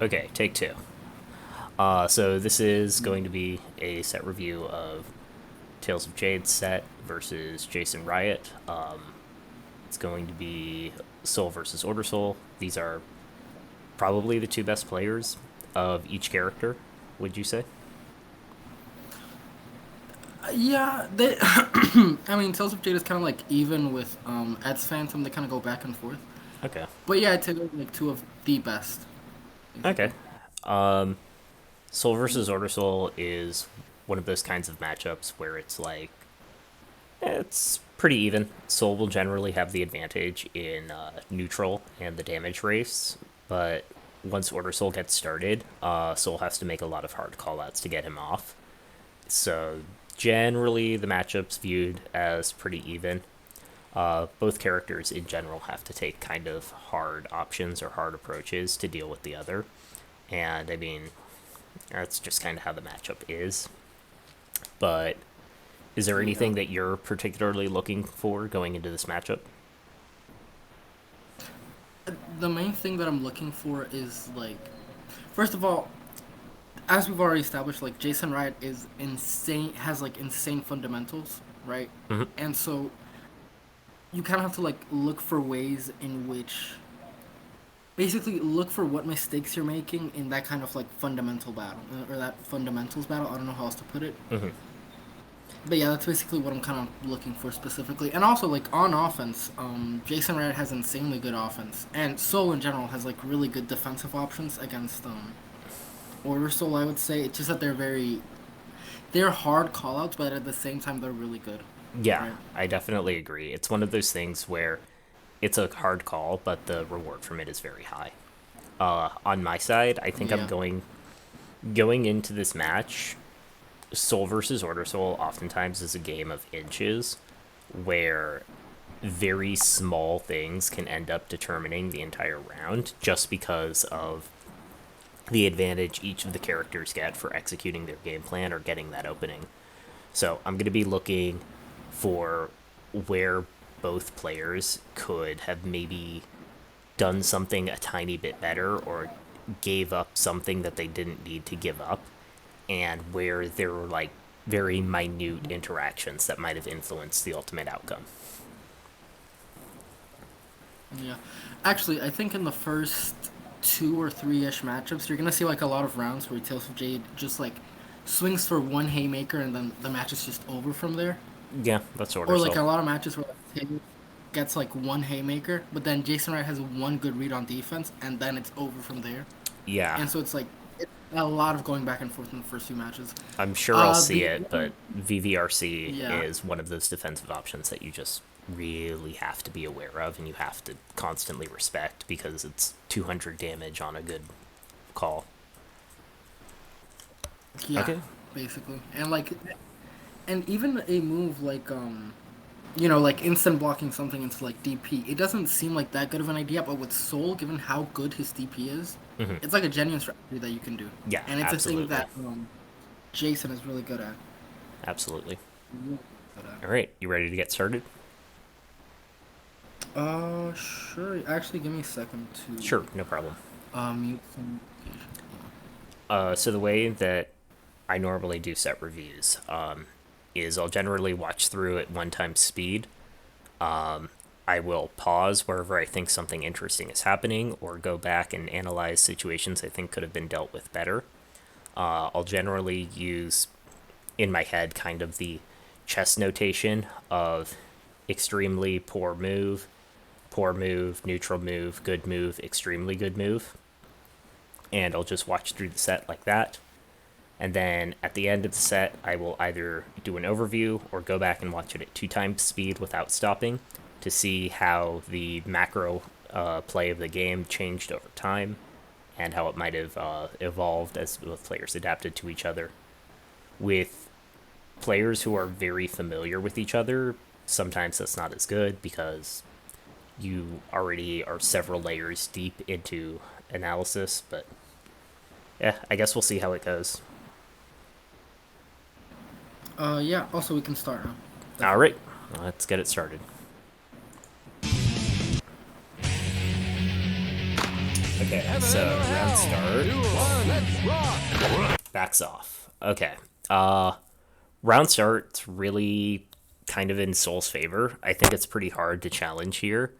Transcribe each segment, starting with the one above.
Okay, take two. So this is going to be a set review of Tales of Jade set versus JasonRiot. It's going to be Soul versus Order Soul. These are probably the two best players of each character, would you say? Yeah, they. I mean, Tales of Jade is kind of like even with Ed's Phantom. They kind of go back and forth. Okay. But yeah, I'd say they're like two of the best, Okay. basically. Soul versus Order Soul is one of those kinds of matchups where it's like it's pretty even. Soul will generally have the advantage in neutral and the damage race, but once Order Soul gets started, Soul has to make a lot of hard callouts to get him off. So generally, the matchup's viewed as pretty even. Both characters in general have to take kind of hard options or hard approaches to deal with the other. And I mean, that's just kind of how the matchup is. But is there Yeah. anything that you're particularly looking for going into this matchup? The main thing that I'm looking for is like, first of all, as we've already established, like Jason Riot is insane, has like insane fundamentals, right? Mm-hmm. And so you kind of have to like look for ways in which basically look for what mistakes you're making in that kind of like fundamental battle or that fundamentals battle. I don't know how else to put it, Mm-hmm. but yeah, that's basically what I'm kind of looking for specifically. And also like on offense, Jason Red has insanely good offense, and Soul in general has like really good defensive options against Order Soul. I would say it's just that they're hard callouts, but at the same time they're really good, Yeah, right? I definitely agree. It's one of those things where it's a hard call, but the reward from it is very high. On my side, I think I'm Yeah, going into this match. Soul versus Order Soul oftentimes is a game of inches, where very small things can end up determining the entire round just because of the advantage each of the characters get for executing their game plan or getting that opening. So I'm going to be looking for where both players could have maybe done something a tiny bit better or gave up something that they didn't need to give up, and where there were like very minute interactions that might have influenced the ultimate outcome. yeah. Actually, I think in the first two or three ish matchups, you're gonna see like a lot of rounds where Tales of Jade just like swings for one haymaker and then the match is just over from there. Yeah, that's Order Or like Soul. a lot of matches where like, Taylor gets like one haymaker, but then Jason Wright has one good read on defense, and then it's over from there. Yeah, And so it's like it's a lot of going back and forth in the first few matches. I'm sure I'll see The it, but VVRC yeah, is one of those defensive options that you just really have to be aware of and you have to constantly respect because it's 200 damage on a good call. yeah, Okay. basically, and like, and even a move like like instant blocking something into like DP, it doesn't seem like that good of an idea. But with Soul, given how good his DP is, Hmm. it's like a genuine strategy that you can do, Yeah, and it's a thing absolutely. that Jason is really good at. Absolutely. Really good at. All right, you ready to get started? Sure. Actually, give me a second Sure, no problem. to mute some notifications. So the way that I normally do set reviews is I'll generally watch through at one time speed. I will pause wherever I think something interesting is happening or go back and analyze situations I think could have been dealt with better. I'll generally use in my head kind of the chess notation of extremely poor move, neutral move, good move, extremely good move. And I'll just watch through the set like that. And then at the end of the set, I will either do an overview or go back and watch it at two times speed without stopping to see how the macro play of the game changed over time and how it might have evolved as both players adapted to each other. With players who are very familiar with each other, sometimes that's not as good because you already are several layers deep into analysis. But yeah, I guess we'll see how it goes. Yeah. Also, we can start now. All Definitely. right, let's get it started. Okay, so round start. Backs off. Okay. Round start's really kind of in Soul's favor. I think it's pretty hard to challenge here.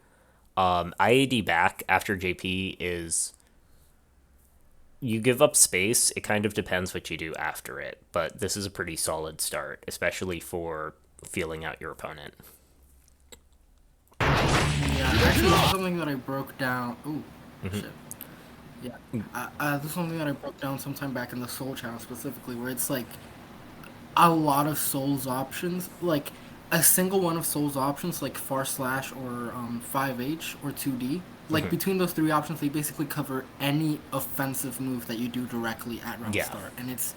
IAD back after JP is you give up space. It kind of depends what you do after it, but this is a pretty solid start, especially for feeling out your opponent. Yeah, actually, this is something that I broke down. Ooh, Mm-hmm. shit. Yeah, this is something that I broke down sometime back in the Soul channel specifically, where it's like a lot of Souls options, like a single one of Souls options, like far slash or 5H or 2D. Like Mm-hmm. between those three options, they basically cover any offensive move that you do directly at round Yeah, start, and it's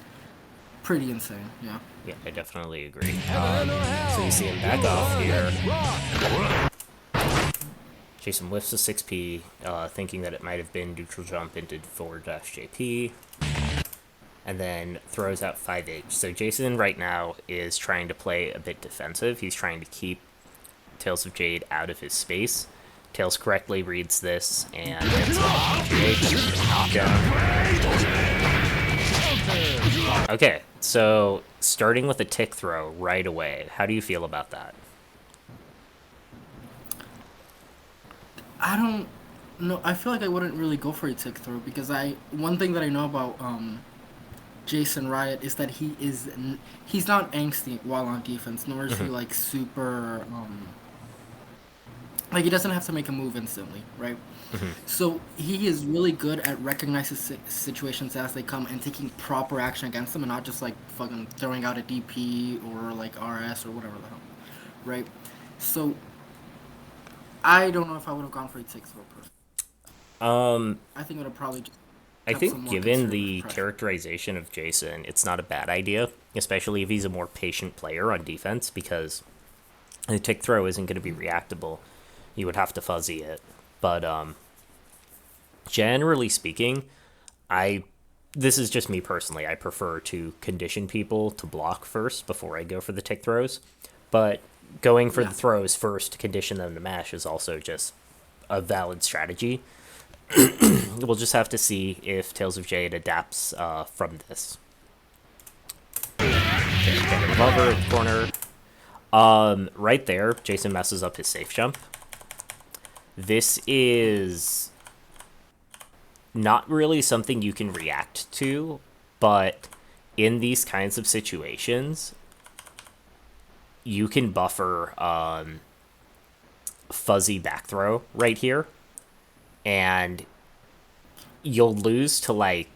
pretty insane. Yeah. yeah, I definitely agree. So you see him back off here. Jason whiffs a 6P, thinking that it might have been neutral jump into forward dash JP, and then throws out 5H. So Jason right now is trying to play a bit defensive. He's trying to keep Tales of Jade out of his space. Tails correctly reads this and gets a knockdown. Okay, so starting with a tick throw right away. How do you feel about that? I don't know. I feel like I wouldn't really go for a tick throw because one thing that I know about JasonRiot is that he's not angsty while on defense, nor is he Mm-hmm. like super like he doesn't have to make a move instantly, right? Mm-hmm. So he is really good at recognizing situations as they come and taking proper action against them, and not just like fucking throwing out a DP or like RS or whatever the hell, right? So I don't know if I would have gone for a tick throw person. Um, I think it would have probably just I kept some think more given conservative the pressure. characterization of Jason, it's not a bad idea, especially if he's a more patient player on defense, because the tick throw isn't going to be reactable. You would have to fuzzy it. But generally speaking, I this is just me personally. I prefer to condition people to block first before I go for the tick throws. But going for Yeah. the throws first to condition them to mash is also just a valid strategy. We'll just have to see if Tales of Jade adapts from this. Okay, got a revolver in the corner. Right there, Jason messes up his safe jump. This is not really something you can react to, but in these kinds of situations, you can buffer fuzzy back throw right here, and you'll lose to like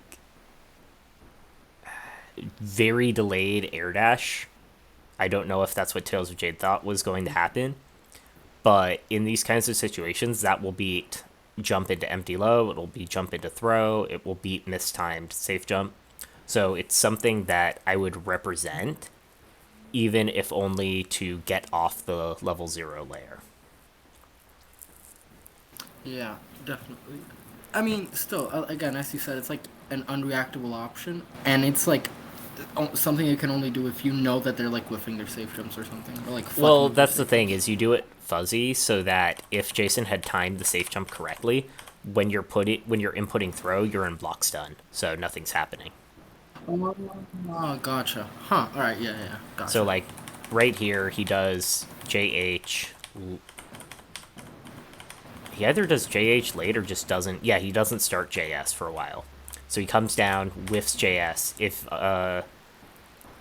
very delayed air dash. I don't know if that's what Tales of Jade thought was going to happen, but in these kinds of situations, that will beat jump into empty low, it'll be jump into throw, it will beat mistimed safe jump. So it's something that I would represent, even if only to get off the level 0 layer. Yeah, definitely. I mean, still, again, as you said, it's like an unreactable option, and it's like something you can only do if you know that they're like whiffing their safe jumps or something, or like fucking Well, with their that's the safe thing jumps. is you do it fuzzy so that if Jason had timed the safe jump correctly, when you're inputting throw, you're in block stun, so nothing's happening. Oh, gotcha. Huh. All right. Yeah, yeah, yeah. So Gotcha. like right here, he does JH. He either does JH late or just doesn't. Yeah, he doesn't start JS for a while. So he comes down, whiffs JS. If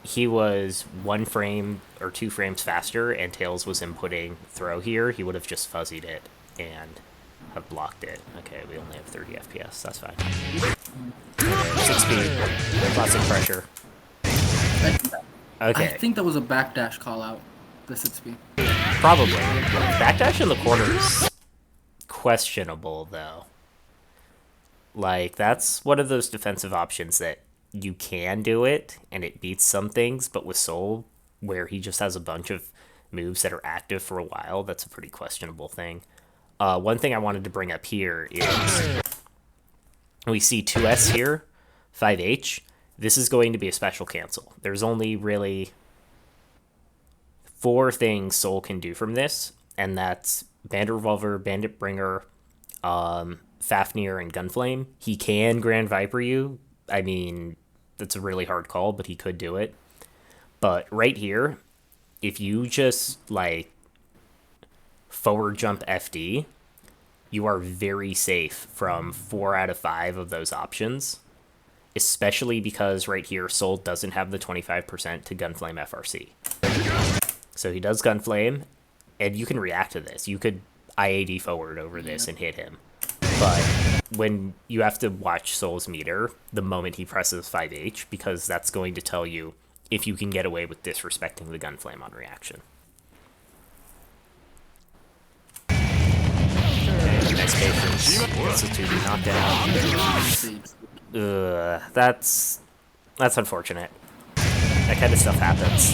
he was 1 frame or 2 frames faster and Tails was inputting throw here, he would have just fuzzied it and have blocked it. Okay, we only have 30 FPS. That's fine. Okay, 6 speed, classic pressure. I, I Okay, think that was a backdash call out. The sit speed. probably. Backdash in the corner is questionable, though. Like, that's one of those defensive options that you can do it, and it beats some things, but with Soul, where he just has a bunch of moves that are active for a while, that's a pretty questionable thing. One thing I wanted to bring up here is we see 2S here, 5H. This is going to be a special cancel. There's only really 4 things Soul can do from this, and that's Bandit Revolver, Bandit Bringer, Fafnir and Gunflame. He can Grand Viper you. I mean, that's a really hard call, but he could do it. But right here, if you just, like, forward jump FD, you are very safe from 4 out of 5 of those options, especially because right here, Soul doesn't have the 25% to Gunflame FRC. So he does Gunflame, and you can react to this. You could IAD forward over this and hit him. But when you have to watch Soul's meter the moment he presses 5H, because that's going to tell you if you can get away with disrespecting the Gunflame on reaction. Okay, next patience gets a 2D knockdown. That's unfortunate. That kind of stuff happens.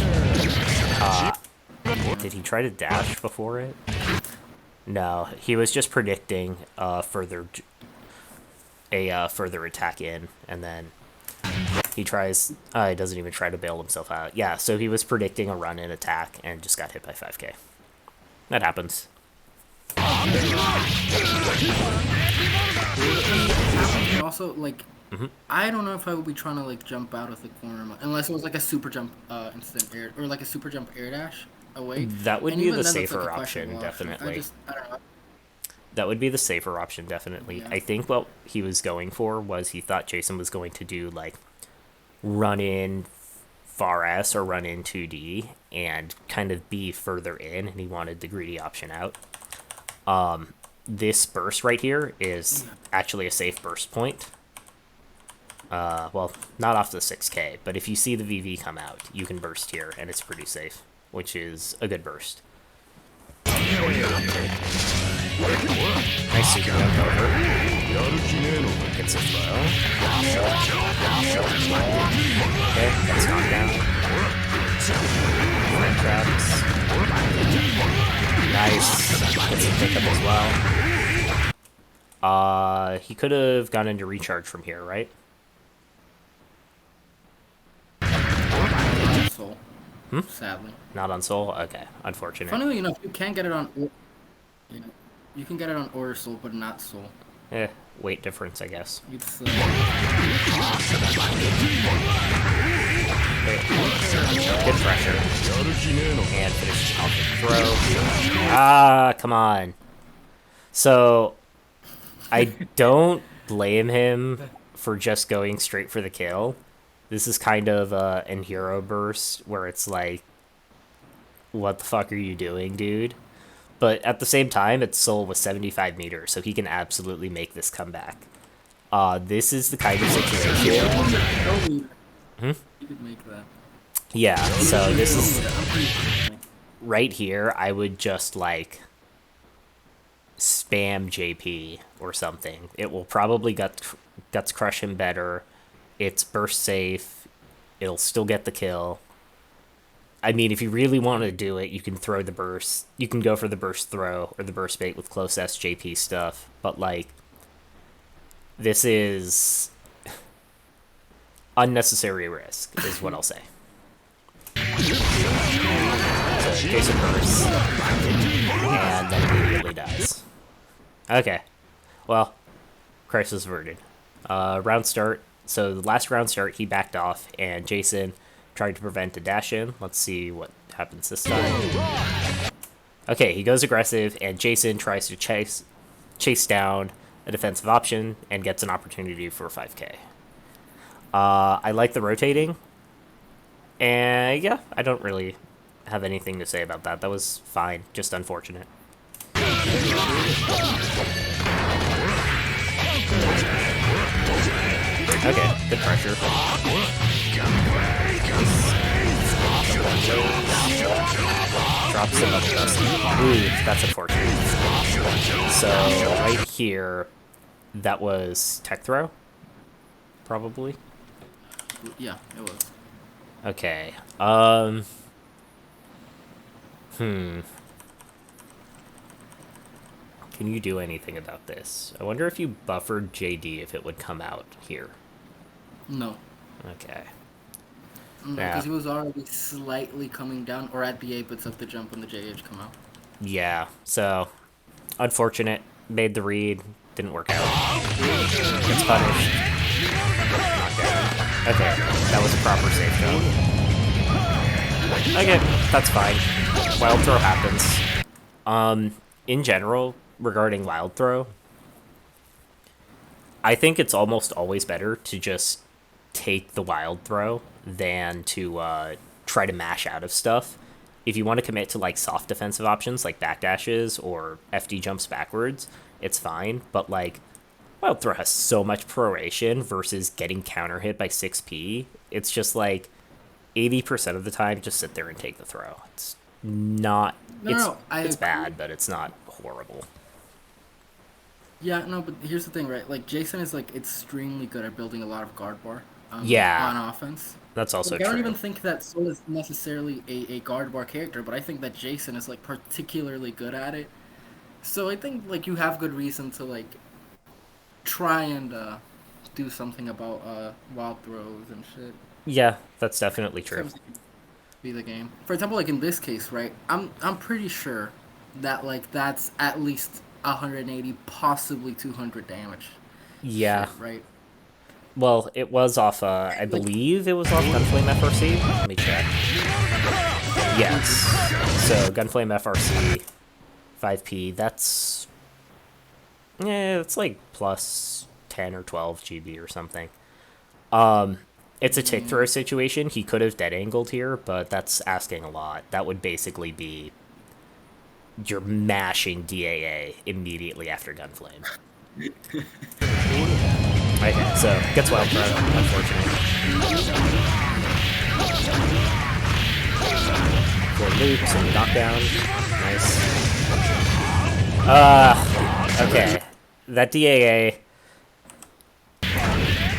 Did he try to dash before it? No, he was just predicting further attack in, and then he tries. He doesn't even try to bail himself out. Yeah, so he was predicting a run-in attack and just got hit by 5k. That happens. Also, like, I don't know if I would be trying to like jump out of the corner unless it was like a super jump instant air or like a super jump air dash away. That would And be even the then, that's, safer like, a option, questionable definitely. I don't know. That would be the safer option, definitely. Yeah. I think what he was going for was he thought Jason was going to do, like, run in far S or run in 2D and kind of be further in, and he wanted the greedy option out. This burst right here is actually a safe burst point. Well, not off the 6k, but if you see the VV come out, you can burst here, and it's pretty safe, which is a good burst. Nice super jump over. Gets a throw. Okay, that's knocked down. Frame traps. Nice. Gets a pickup as well. He could have gone into recharge from here, right? Soul. Sadly. Not on Soul? Okay, unfortunate. Funnily enough, you can get it on. Yeah, you can get it on Order Soul, but not Soul. Weight difference, I guess. It's Good pressure. And finishes off the throw. Ah, come on. So, I don't blame him for just going straight for the kill. This is kind of an hero burst where it's like, what the fuck are you doing, dude? But at the same time, it's Soul with 75 meters, so he can absolutely make this comeback. This is the kind of situation. You could make that. Yeah, so this is right here. I would just like spam JP or something. It will probably guts crush him better. It's burst safe. It'll still get the kill. I mean, if you really want to do it, you can throw the burst. You can go for the burst throw or the burst bait with close SJP stuff. But, like, this is unnecessary risk, is what I'll say. So, Jason bursts, and then immediately dies. Okay. Well, crisis averted. Round start. So, the last round start, he backed off, and Jason tried to prevent a dash in. Let's see what happens this time. Okay, he goes aggressive, and Jason tries to chase down a defensive option and gets an opportunity for 5k. I like the rotating, and yeah, I don't really have anything to say about that. That was fine, just unfortunate. Okay, good pressure. Drops him up. Ooh, that's unfortunate. So, right here, that was tech throw? Probably? Yeah, it was. Okay, Can you do anything about this? I wonder if you buffered JD if it would come out here. No. Okay. No, because he was already slightly coming down, or at the apex of the jump when the JH come out. Yeah, so unfortunate. Made the read, Didn't work out. Gets punished. Knocked down. Okay, that was a proper safe throw. Okay, that's fine. Wild throw happens. In general, regarding wild throw, I think it's almost always better to just take the wild throw than to try to mash out of stuff. If you want to commit to like soft defensive options like backdashes or FD jumps backwards, it's fine. But like wild throw has so much proration versus getting counter hit by 6p. It's just like 80% of the time, just sit there and take the throw. It's not. No, It's no, I it's agree. bad, but it's not horrible. Yeah, no, but here's the thing, right? Like Jason is like extremely good at building a lot of guard bar Yeah, on offense. that's also Like I don't true. even think that Soul is necessarily a guard bar character, but I think that Jason is like particularly good at it. So I think like you have good reason to like try and do something about wild throws and shit. Yeah, that's definitely true. Sometimes it can be the game. For example, like in this case, right? I'm pretty sure that like that's at least 180, possibly 200 damage. Yeah. Shit, right? Well, it was off. I Like believe it was off Gunflame FRC. Let me check. Yes. So Gunflame FRC, 5p. That's yeah. It's like plus 10 or 12 GB or something. It's a tick throw situation. He could have dead angled here, but that's asking a lot. That would basically be you're mashing DAA immediately after Gunflame. Okay, so gets wild throw, unfortunately. For loops and knockdown. Nice. Okay. That DAA,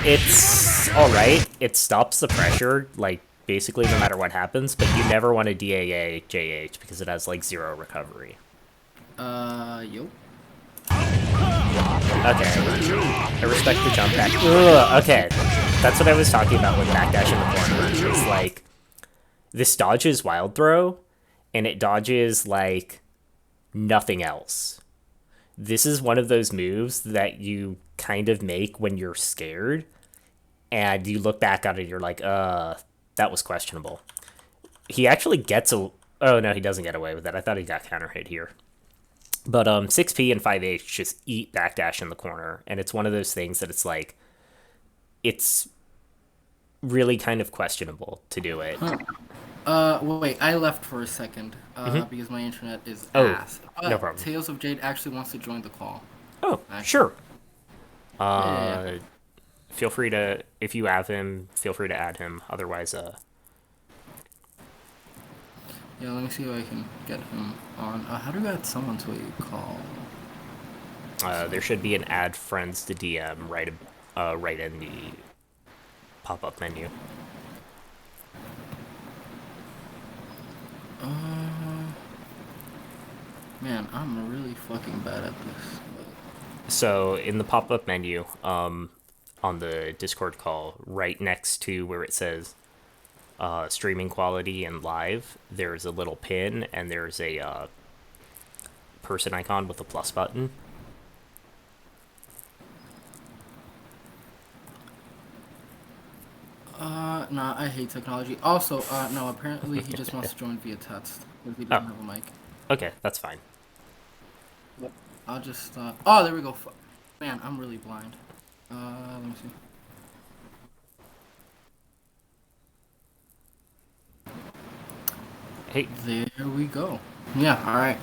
it's alright. It stops the pressure, like, basically no matter what happens, but you never want to DAA JH because it has, like, 0 recovery. yo. Okay. I respect the jump back. Ugh, okay. That's what I was talking about with backdash in the corner. It's like, this dodges wild throw, and it dodges, like, nothing else. This is one of those moves that you kind of make when you're scared, and you look back at it, you're like, that was questionable. He actually gets a... Oh, no, he doesn't get away with it. I thought he got counter hit here. But 6p and 5h just eat backdash in the corner, and it's one of those things that it's like, it's really kind of questionable to do it. Wait, I left for a second, because my internet is Oh, ass. no But problem. Tales of Jade actually wants to join the call. Oh, Actually. sure. Yeah, yeah, yeah. Feel free to, if you have him, feel free to add him. Otherwise, Yeah, let me see if I can get him on. How do I add someone to a call? there should be an add friends to DM right in the pop-up menu. Man, I'm really fucking bad at this. So in the pop-up menu, on the Discord call, right next to where it says streaming quality and live, there's a little pin and there's a person icon with a plus button. Nah, I hate technology. Also, no, apparently he just wants to join via text because he Oh, doesn't have a mic. okay, that's fine. Yep. I'll just, oh, there we go. Man, I'm really blind. Let me see. Hey, There we go. Yeah, alright.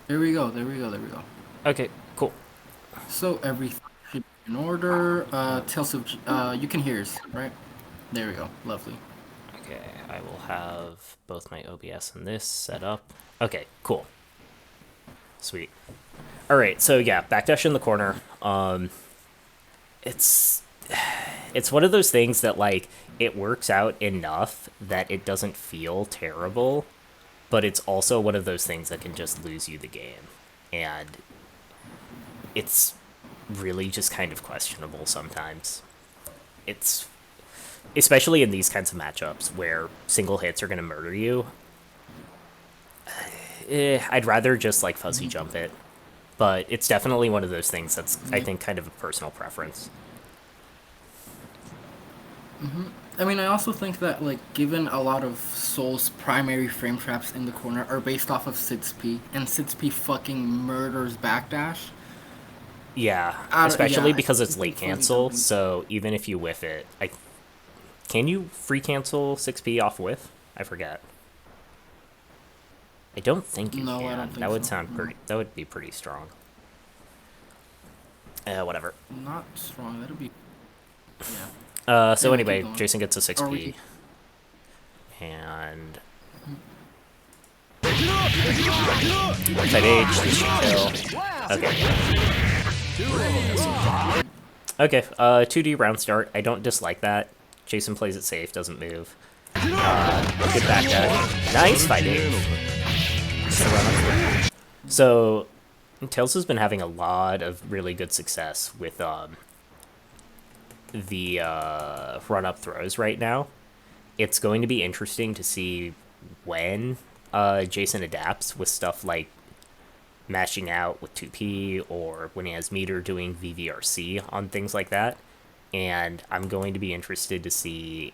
There we go, there we go, there we go. okay, cool. So everything should be in order. Tales of, you can hear us, right? There we go. Lovely. Okay, I will have both my OBS and this set up. Okay, cool. Sweet. All right, so yeah, backdash in the corner. It's one of those things that like it works out enough that it doesn't feel terrible, but it's also one of those things that can just lose you the game, and it's really just kind of questionable sometimes. It's especially in these kinds of matchups where single hits are going to murder you. I'd rather just like fuzzy jump it, but it's definitely one of those things that's I Yeah. think kind of a personal preference. I mean, I also think that, like, given a lot of Soul's primary frame traps in the corner are based off of Sid's P, and Sid's P fucking murders backdash. Yeah, Yeah, especially I because it's think late fuzzy cancel, jumping. so even if you whiff it, can you free cancel 6p off whiff? I forget. I don't think you No, I don't can. That think would so. sound No, pretty. That would be pretty strong. Whatever. not strong. That'd be yeah. So Anyway, keep anyway, going. Jason gets a Or we 6p, could. and side H, this should kill. Okay. Okay, 2D round start. I don't dislike that. Jason plays it safe, doesn't move. Good back dash. Nice fighting. So, Tails has been having a lot of really good success with the run-up throws right now. It's going to be interesting to see when Jason adapts with stuff like mashing out with 2P or when he has meter doing VVRC on things like that. And I'm going to be interested to see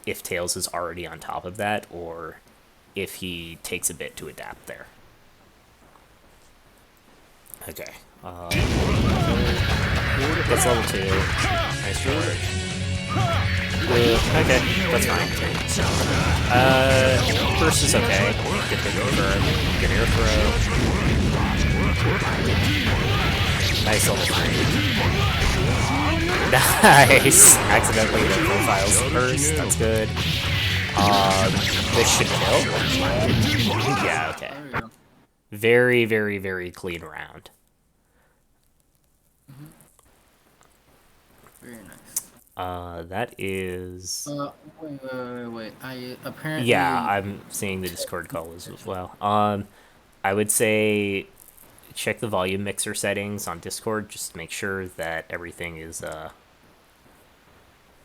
if Tails is already on top of that or if he takes a bit to adapt there. Okay. That's level 2. Nice charge. Okay, that's fine. First is okay. Good hit confirm. Good air throw. Nice level 3. Nice! Accidentally the profiles first. That's good. This should kill. Yeah, okay. There we go. Very, very, very clean round. Very nice. That is. Wait. I Yeah, apparently. I'm seeing the Discord call as well. I would say check the volume mixer settings on Discord just to make sure that everything is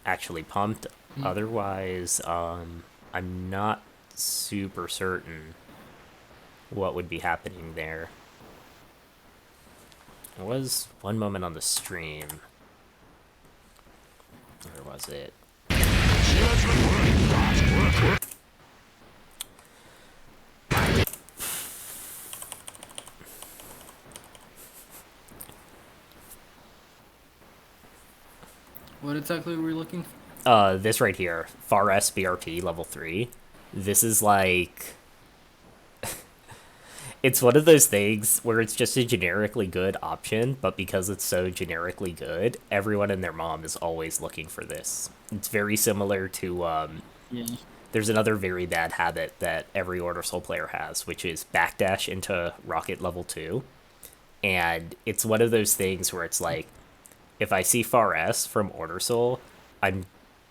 actually pumped. Otherwise, I'm not super certain what would be happening there. There was one moment on the stream. Where was it? What exactly were we looking for? This right here, Far S BRP level 3. This is like it's one of those things where it's just a generically good option, but because it's so generically good, everyone and their mom is always looking for this. It's very similar to Yeah. there's another very bad habit that every Order Soul player has, which is backdash into Rocket level 2. And it's one of those things where it's like, if I see Far S from Order Soul, I'm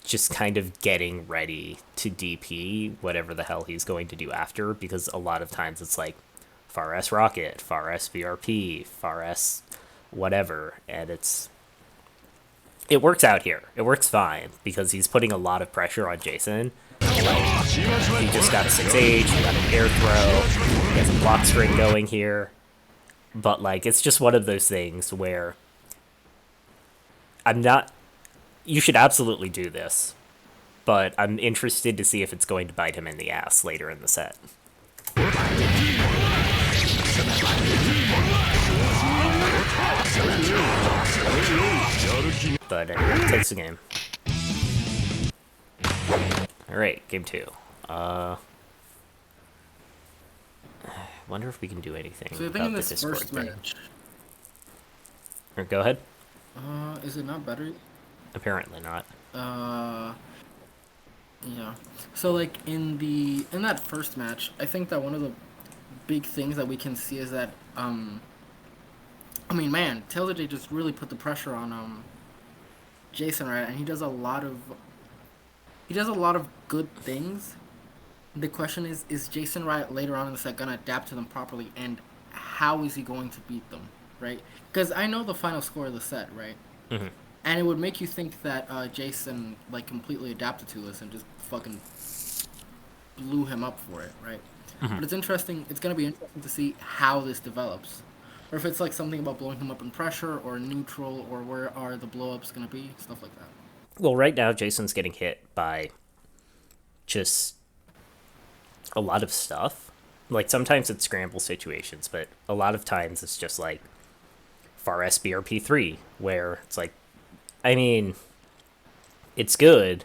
just kind of getting ready to DP whatever the hell he's going to do after, because a lot of times it's like Far S Rocket, Far S VRP, Far S whatever, and it works out here. It works fine because he's putting a lot of pressure on Jason. Like, he just got a 6H, he got an air throw, he has a block string going here. But like, it's just one of those things where I'm not. You should absolutely do this, but I'm interested to see if it's going to bite him in the ass later in the set. But it takes the game. Alright, game 2. Wonder if we can do anything So I think in about the this Discord first thing. match, Or go ahead. is it not better? Apparently not. Uh, yeah. So like in that first match, I think that one of the big things that we can see is that I mean, man, Taylor J just really put the pressure on Jason, right? And he does a lot of good things. The question is Jason Riot later on in the set gonna adapt to them properly, and how is he going to beat them, right? Because I know the final score of the set, right? Mhm. And it would make you think that Jason like completely adapted to this and just fucking blew him up for it, right? Mhm. But it's interesting. It's gonna be interesting to see how this develops, or if it's like something about blowing him up in pressure or neutral, or where are the blowups gonna be, stuff like that. Well, right now Jason's getting hit by just a lot of stuff. Like sometimes it's scramble situations, but a lot of times it's just like far SBRP3, where it's like, I mean, it's good,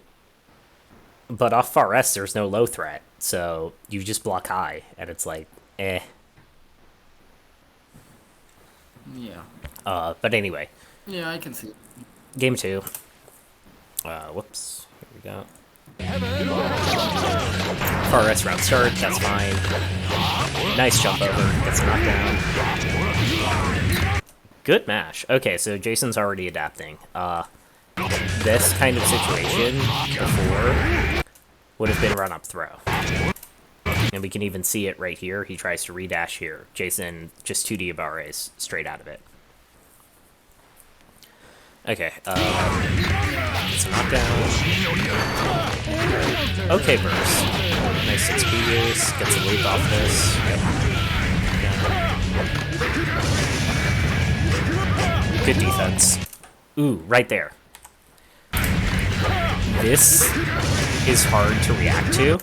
but off far S there's no low threat, so you just block high, and it's like, eh. Yeah. But anyway, Yeah, I can see it. game two. Whoops. Here we go. Far S round start, that's fine. Nice jump over, gets knocked down. Good mash. Okay, so Jason's already adapting. This kind of situation before would have been run up throw. And we can even see it right here. He tries to redash here. Jason just 2D barres straight out of it. Okay, it's a knockdown. Okay, burst. Nice 6p use. Gets a loop off this. Good defense. Ooh, right there. This is hard to react to.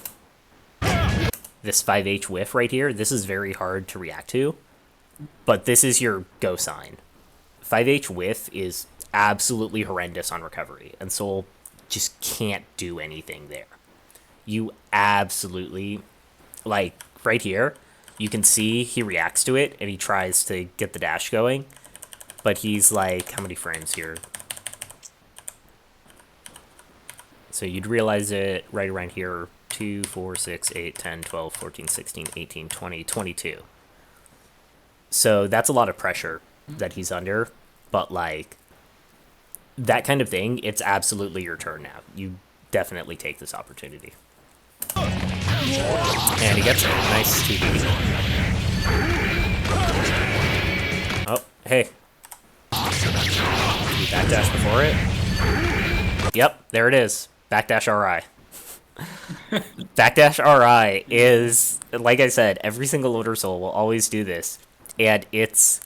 This 5H whiff right here, this is very hard to react to. But this is your go sign. 5H whiff is absolutely horrendous on recovery, and Soul just can't do anything there. You absolutely, like, right here, you can see he reacts to it, and he tries to get the dash going, but he's like, how many frames here? So you'd realize it right around here, 2, 4, 6, 8, 10, 12, 14, 16, 18, 20, 22. So that's a lot of pressure that he's under, but like, that kind of thing, it's absolutely your turn now. You definitely take this opportunity. And he gets it. Nice 2D. Oh, hey. Did he backdash before it? Yep, there it is. Backdash RI. Backdash RI is, like I said, every single Order Soul will always do this. And it's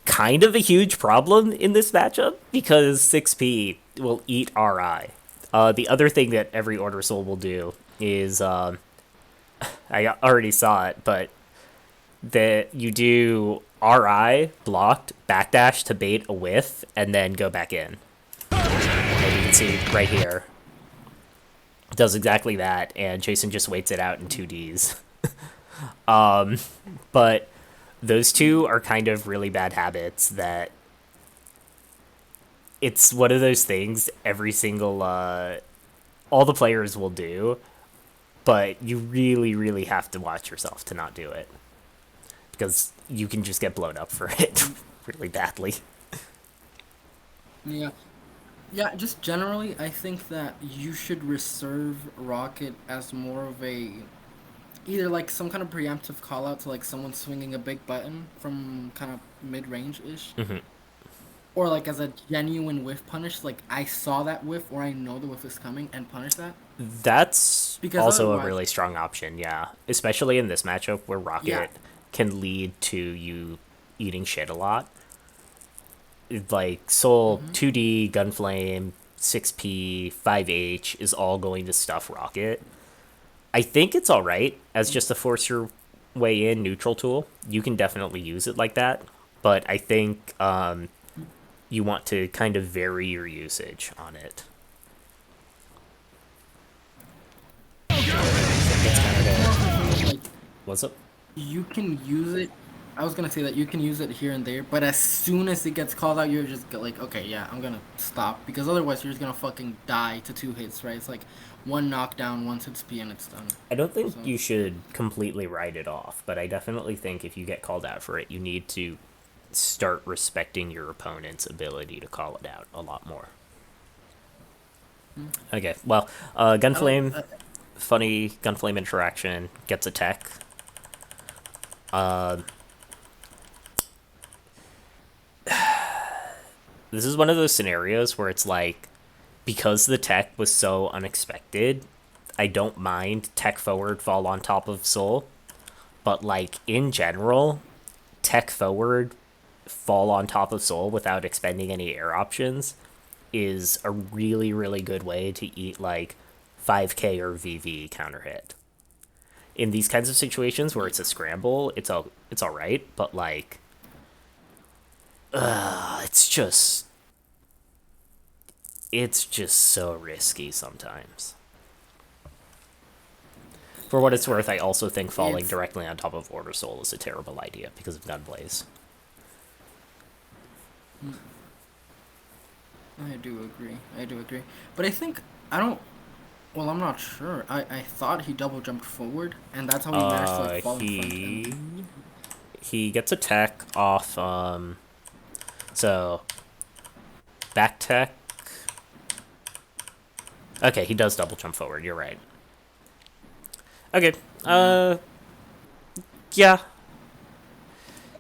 kind of a huge problem in this matchup because 6P will eat RI. The other thing that every Order Soul will do is, I already saw it, but that you do RI blocked, backdash to bait a whiff, and then go back in. And you can see right here, it does exactly that, and Jason just waits it out in 2Ds. But those two are kind of really bad habits that it's one of those things every single, all the players will do, but you really, really have to watch yourself to not do it. Because you can just get blown up for it really badly. Yeah. Yeah, just generally, I think that you should reserve Rocket as more of a either like some kind of preemptive call out to like someone swinging a big button from kind of mid range ish, Mm-hmm. or like as a genuine whiff punish. Like I saw that whiff, or I know the whiff is coming, and punish that. That's Because also a otherwise, really strong option, yeah. Especially in this matchup where Rocket yeah, can lead to you eating shit a lot. Like, Soul, 2D, Gunflame, 6P, 5H is all going to stuff Rocket. I think it's alright as just a force your way in neutral tool. You can definitely use it like that. But I think you want to kind of vary your usage on it. It's kind of like what's up? you can use it. I was gonna say that you can use it here and there, but as soon as it gets called out, you're just like, okay, yeah, I'm gonna stop because otherwise you're just gonna fucking die to 2 hits, right? It's like one knockdown, one hits P, and it's done. I don't think So you should completely write it off, but I definitely think if you get called out for it, you need to start respecting your opponent's ability to call it out a lot more. Okay, well, I don't. Gunflame, funny Gunflame interaction, gets a tech. this is one of those scenarios where it's like, because the tech was so unexpected, I don't mind tech forward fall on top of Soul, but like in general, tech forward fall on top of Soul without expending any air options is a really, really good way to eat like 5k or VV counter hit. In these kinds of situations where it's a scramble, it's all right, but like it's just so risky sometimes. For what it's worth, I also think falling It's directly on top of Order Soul is a terrible idea because of Gunblaze. I do agree. I do agree. But I think I don't. Well, I'm not sure. I thought he double jumped forward, and that's how he managed to like fall in front. He And he gets a tech off. So back tech. Okay, he does double jump forward. You're right. Okay. yeah, Yeah.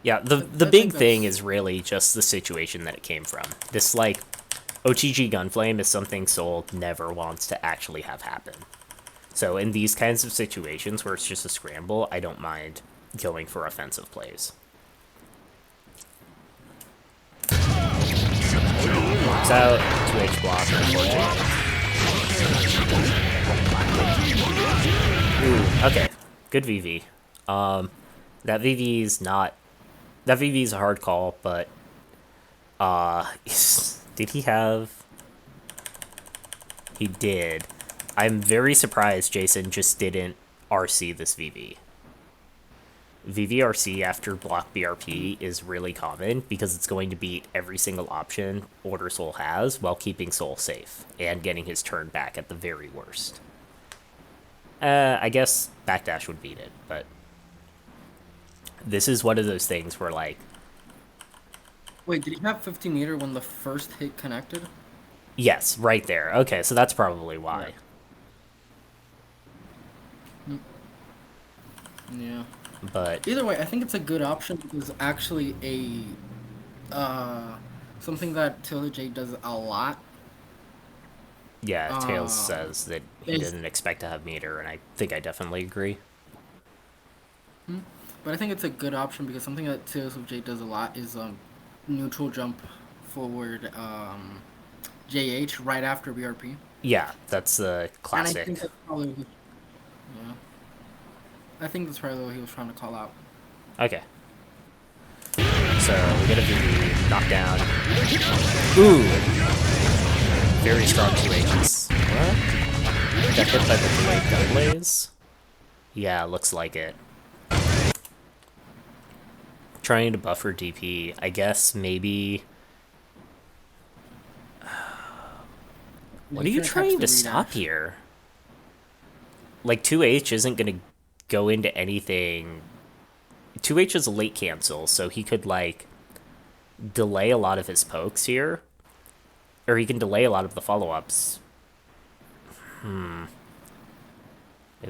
Yeah. The I big think thing that's is really just the situation that it came from. This like OTG Gunflame is something Soul never wants to actually have happen. So in these kinds of situations where it's just a scramble, I don't mind going for offensive plays. Walks out, 2H block, unfortunately. Ooh, okay. Good VV. That VV's not... That VV's a hard call, but... Did he have... He did. I'm very surprised Jason just didn't RC this VV. VVRC after block BRP is really common because it's going to beat every single option Order Soul has while keeping Soul safe and getting his turn back at the very worst. I guess Backdash would beat it, but this is one of those things where, like, Wait, did he have 50-meter when the first hit connected? yes, right there. Okay, so that's probably Yeah. why. Yeah. But Either way, I think it's a good option because actually something that Taylor Jade does a lot yeah, Tails um says that he is didn't expect to have meter, and I think I definitely agree. but I think it's a good option because something that Tails of Jade does a lot is neutral jump forward JH right after BRP. Yeah, that's the And I classic. think that's probably yeah. I think that's probably what he was trying to call out. Okay, so we get a VV, knockdown. Ooh, very strong 2Hs. What? Got hit by the delayed Gunblaze? Yeah, looks like it. Trying to buffer DP. I guess maybe... What are He's you gonna catch trying the to stop redash. here? Like, 2H isn't going to go into anything... 2H is a late cancel, so he could, like, delay a lot of his pokes here. Or he can delay a lot of the follow-ups. Maybe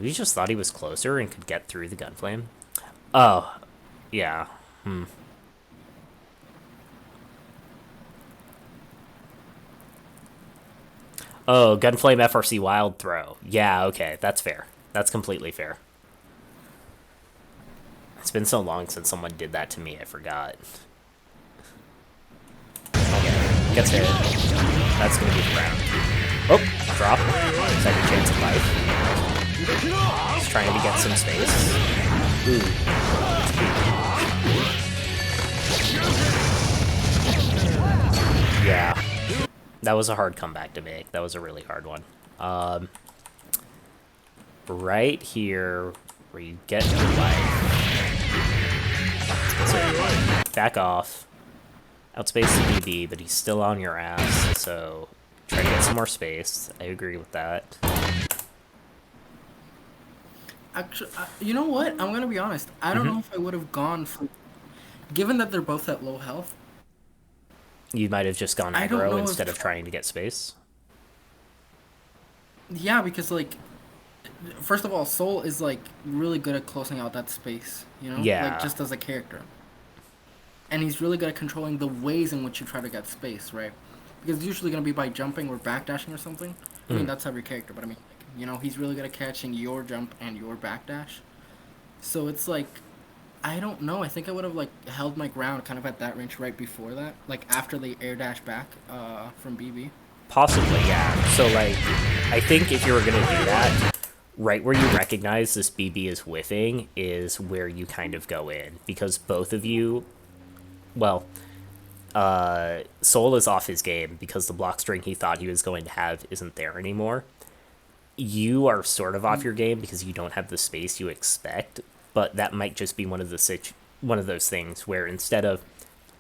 he just thought he was closer and could get through the Gunflame. Oh, yeah. Oh, Gunflame FRC Wild Throw. Yeah, okay, that's fair. That's completely fair. It's been so long since someone did that to me, I forgot. Okay, gets hit. That's gonna be the round. Oh, drop. Second chance of life. He's trying to get some space. Ooh. Yeah. That was a hard comeback to make. That was a really hard one. Right here, where you get your life. So, back off. Outspace the DB, but he's still on your ass, so try to get some more space. I agree with that. Actually, you know what? I'm gonna be honest. I don't know if I would have gone for, given that they're both at low health. You might have just gone I don't aggro know instead if of trying to get space. yeah, because like, first of all, Soul is like really good at closing out that space. You know, like Yeah. just as a character. and he's really good at controlling the ways in which you try to get space, right? Because it's usually going to be by jumping or backdashing or something. I mean, that's every character, but I mean, he's really good at catching your jump and your backdash. So it's like, I don't know. I think I would have like held my ground kind of at that range right before that, like after the air dash back from BB. Possibly, yeah. So, like, I think if you were going to do that, right where you recognize this BB is whiffing is where you kind of go in. Because both of you, well, Soul is off his game because the block string he thought he was going to have isn't there anymore. You are sort of off your game because you don't have the space you expect, but that might just be one of those things where instead of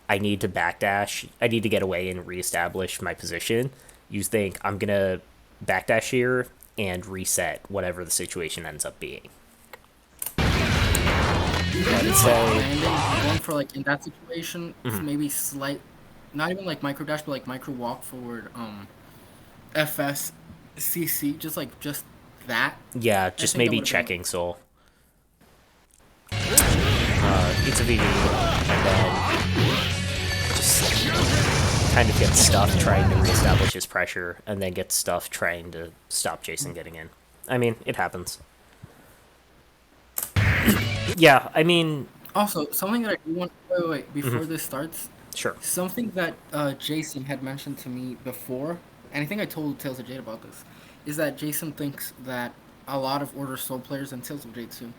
I need to backdash, I need to get away and reestablish my position, you think I'm gonna backdash here and reset whatever the situation ends up being. But instead, Going for like in that situation, it's maybe slight, not even like micro dash, but like micro walk forward, FS, CC, just that. yeah, I just think that maybe would have been checking Soul. It's a VV, and then just kind of gets stuffed trying to reestablish his pressure, and then gets stuffed trying to stop Jason getting in. I mean, it happens. Yeah, I mean, Also, something that I do want. Wait, before this starts, sure. something that Jason had mentioned to me before, and I think I told Tales of Jade about this, is that Jason thinks that a lot of Order Soul players and Tales of Jade too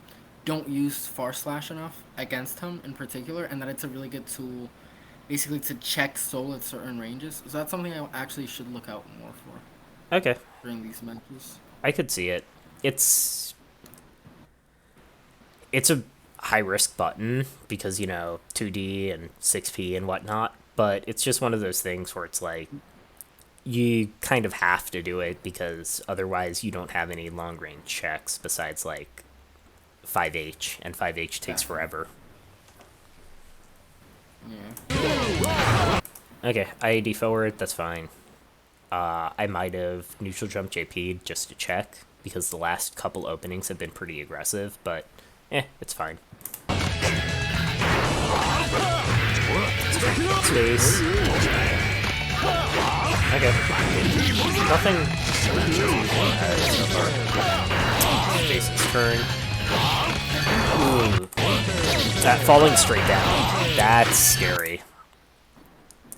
don't use Far Slash enough against him in particular, and that it's a really good tool, basically to check Soul at certain ranges. So that's something I actually should look out more for Okay, during these matches. I could see it. It's a high risk button because 2D and 6P and whatnot, but it's just one of those things where it's like you kind of have to do it because otherwise you don't have any long range checks besides like 5H, and 5H takes forever. Yeah. Okay, IAD forward, that's fine. I might have neutral jump JP'd just to check because the last couple openings have been pretty aggressive, but it's fine. Space. Okay. Nothing. So far. Jason's turn. Ooh. That falling straight down. That's scary.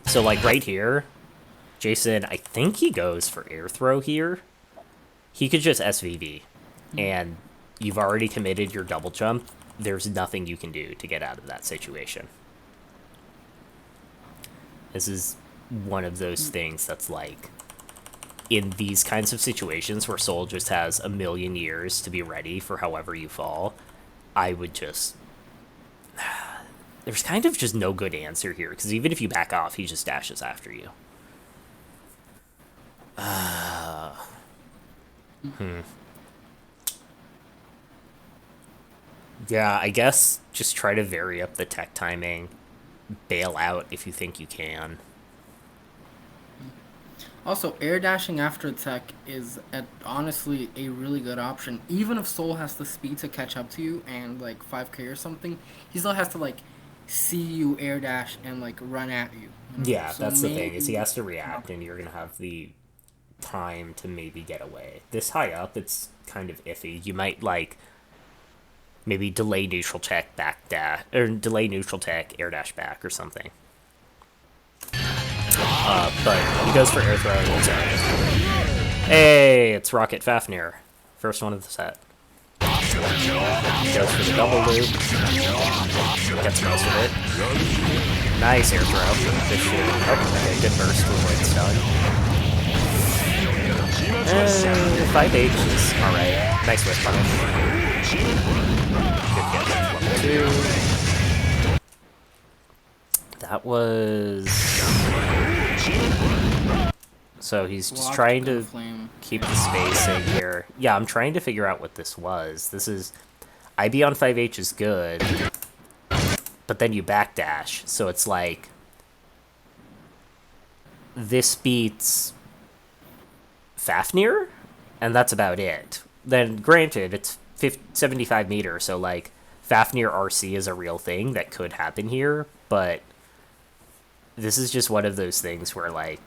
So, like, right here, Jason, I think he goes for air throw here. He could just SVV, and you've already committed your double jump. There's nothing you can do to get out of that situation. This is one of those things that's like, in these kinds of situations where Soul just has a million years to be ready for however you fall, I would just... There's kind of just no good answer here, because even if you back off, he just dashes after you. Yeah, I guess just try to vary up the tech timing. Bail out if you think you can. Also, air dashing after attack is honestly a really good option. Even if Soul has the speed to catch up to you and like 5k or something, he still has to like see you air dash and like run at you. Yeah, So that's the thing, maybe is he has to react and you're going to have the time to maybe get away. This high up, it's kind of iffy. You might like maybe delay neutral tech back dash, or delay neutral tech air dash back or something. But he goes for air throw. Hey, it's Rocket Fafnir. First one of the set. He goes for the double loop. Gets most of it. Nice air throw. Good shoot. Oh, okay, good burst to avoid stun. 5H is alright. Nice whip punish. Good catch. Level 2. That was... So he's just trying to keep the spacing here. Yeah, I'm trying to figure out what this was. This is... IB on 5H is good, but then you backdash, so it's like... This beats... Fafnir? And that's about it. Then, granted, it's 75 meters, so like, Fafnir RC is a real thing that could happen here, but this is just one of those things where, like,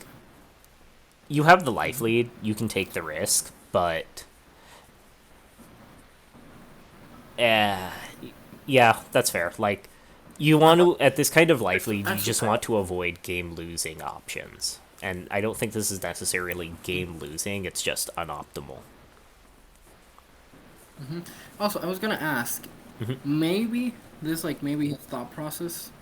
you have the life lead, you can take the risk, but uh, yeah, that's fair. Like, you want to, at this kind of life lead, you just want to avoid game losing options. And I don't think this is necessarily game losing, it's just unoptimal. Also, I was gonna ask, maybe this like maybe his thought process,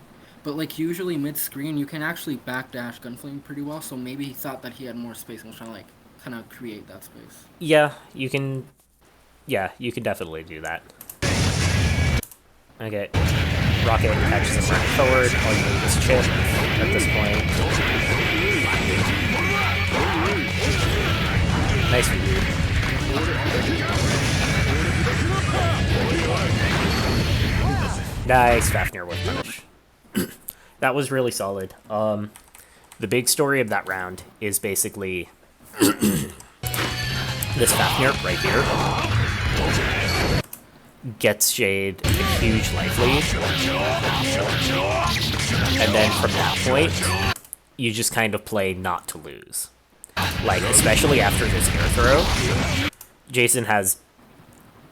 but like usually mid screen you can actually backdash gunflame pretty well. So maybe he thought that he had more space and was trying to like kind of create that space. Yeah, you can. Yeah, you can definitely do that. Okay. Rocket catches him running forward. All you need is chip at this point. Nice review. Nice Fafnir with punish. That was really solid. The big story of that round is basically this Fafnir right here gets Jade a huge life lead, and then from that point, you just kind of play not to lose. Like, especially after this air throw, Jason has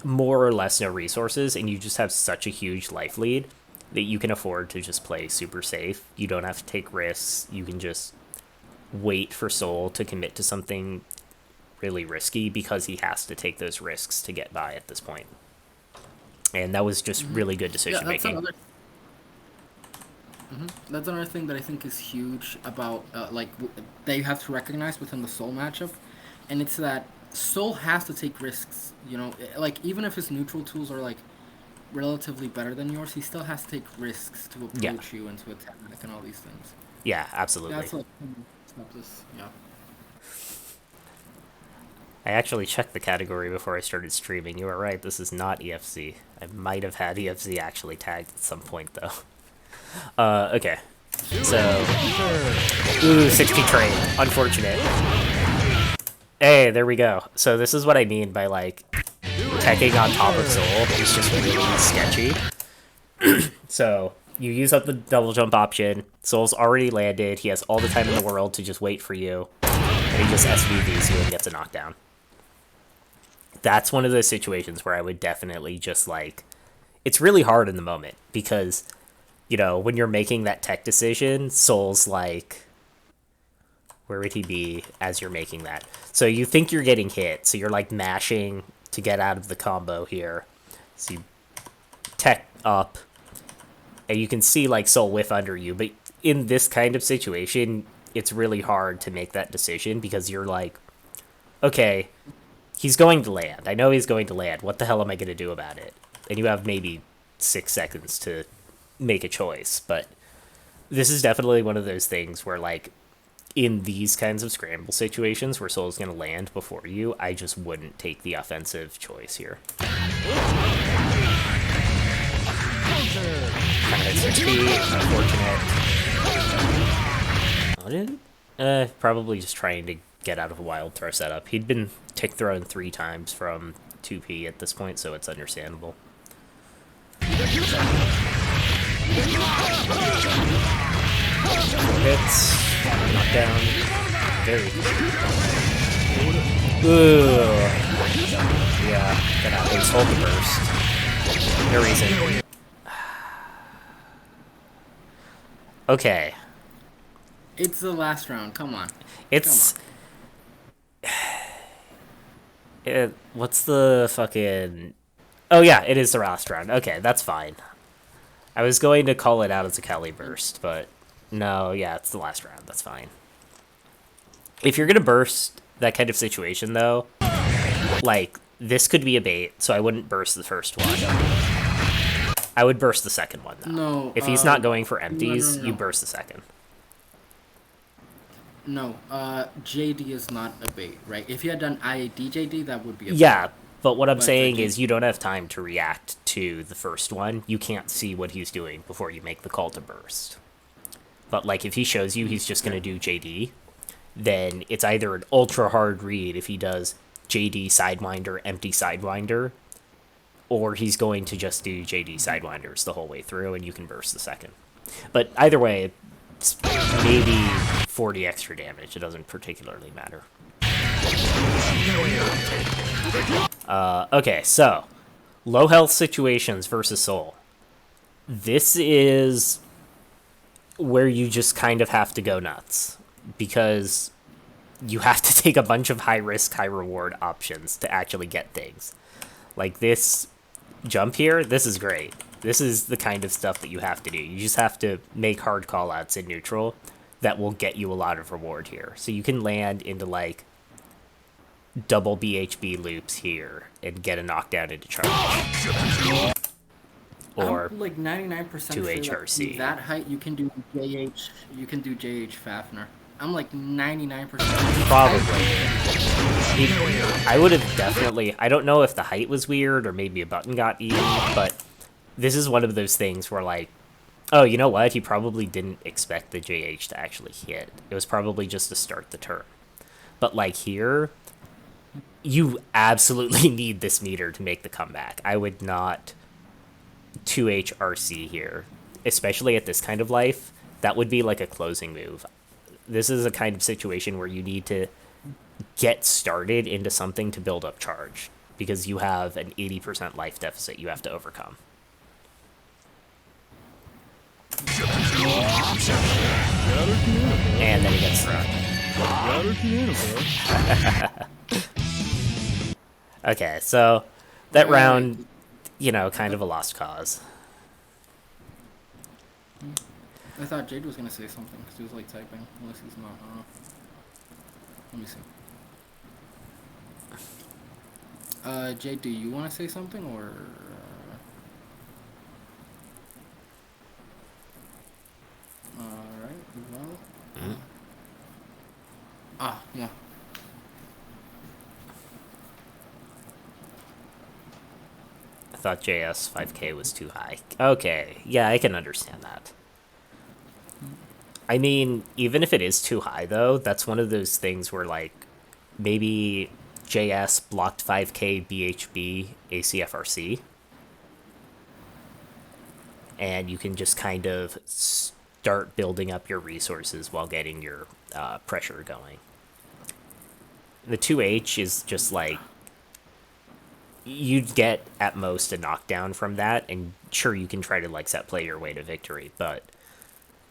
more or less no resources, and you just have such a huge life lead that you can afford to just play super safe. You don't have to take risks. You can just wait for Soul to commit to something really risky because he has to take those risks to get by at this point. And that was just really good decision making. That's another thing that I think is huge about they have to recognize within the Soul matchup, and it's that Soul has to take risks. You know, like even if his neutral tools are like relatively better than yours, he still has to take risks to approach you and to attack and all these things. Yeah, absolutely. That's like stop this. Yeah. I actually checked the category before I started streaming. You were right, this is not EFC. I might have had EFC actually tagged at some point, though. Okay. So... Ooh, 60 trade. Unfortunate. Hey, there we go. So this is what I mean by, like, teching on top of Soul is just really sketchy. So, you use up the double jump option. Soul's already landed. He has all the time in the world to just wait for you. And he just SVVs you and gets a knockdown. That's one of those situations where I would definitely just, like... It's really hard in the moment, because, you know, when you're making that tech decision, Soul's like... Where would he be as you're making that? So you think you're getting hit, so you're, like, mashing to get out of the combo here. So you tech up, and you can see, like, Soul whiff under you, but in this kind of situation, it's really hard to make that decision, because you're like, okay... He's going to land. I know he's going to land. What the hell am I going to do about it? And you have maybe 6 seconds to make a choice. But this is definitely one of those things where, like, in these kinds of scramble situations where Soul's going to land before you, I just wouldn't take the offensive choice here. Kind of 60. Unfortunate. Probably just trying to get out of a wild throw setup. He'd been tick thrown 3 times from 2P at this point, so it's understandable. 4 hits, knockdown, very ooh, yeah, that happens. Hold the burst. No reason. Okay. It's the last round. Come on. It's... what's the fucking... Oh yeah, it is the last round. Okay, that's fine. I was going to call it out as a Cali burst, but no, yeah, it's the last round. That's fine. If you're gonna burst that kind of situation, though, like, this could be a bait, so I wouldn't burst the first one. I would burst the second one, though. No. If he's not going for empties, you burst the second. No, JD is not a bait, right? If you had done IAD JD, that would be a bait. Yeah, but what I'm saying is you don't have time to react to the first one. You can't see what he's doing before you make the call to burst. But, like, if he shows you he's just going to do JD, then it's either an ultra hard read if he does JD Sidewinder, empty Sidewinder, or he's going to just do JD Sidewinders the whole way through, and you can burst the second. But either way, it's maybe 40 extra damage. It doesn't particularly matter. Okay, so low health situations versus soul. This is where you just kind of have to go nuts because you have to take a bunch of high risk, high reward options to actually get things. Like this jump here, this is great. This is the kind of stuff that you have to do. You just have to make hard callouts in neutral that will get you a lot of reward here. So you can land into like double BHB loops here and get a knockdown into charge. Or I'm like 99% 2 sure HRC. that height you can do JH Fafner. I'm like 99%. Probably. I would have definitely... I don't know if the height was weird or maybe a button got eaten, but this is one of those things where, like, oh, you know what? He probably didn't expect the JH to actually hit. It was probably just to start the turn. But, like, here, you absolutely need this meter to make the comeback. I would not 2H RC here, especially at this kind of life. That would be like a closing move. This is a kind of situation where you need to get started into something to build up charge because you have an 80% life deficit you have to overcome. And then he gets thrown. Okay, so that round, you know, kind of a lost cause. I thought Jade was gonna say something because he was like typing, unless he's not. Let me see. Jade, do you want to say something or? All right. Well. Yeah. I thought JS 5K was too high. Okay, yeah, I can understand that. I mean, even if it is too high, though, that's one of those things where, like, maybe JS blocked 5K BHB ACFRC, and you can just kind of start building up your resources while getting your pressure going. The 2H is just, like, you'd get, at most, a knockdown from that, and sure, you can try to, like, set play your way to victory, but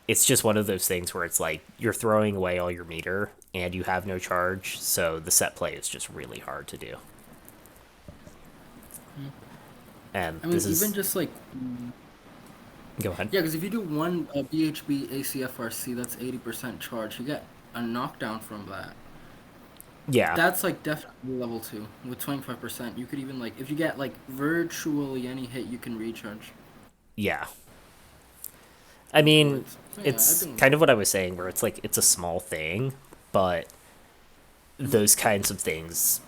it's just one of those things where it's like you're throwing away all your meter and you have no charge, so the set play is just really hard to do. And I mean, this is even just like. Go ahead. Yeah, because if you do one BHB ACFRC, that's 80% charge. You get a knockdown from that. Yeah. That's like definitely level 2 with 25%. You could even like if you get like virtually any hit, you can recharge. Yeah. I mean, Yeah, it's kind of what I was saying, where it's like it's a small thing, but those kinds of things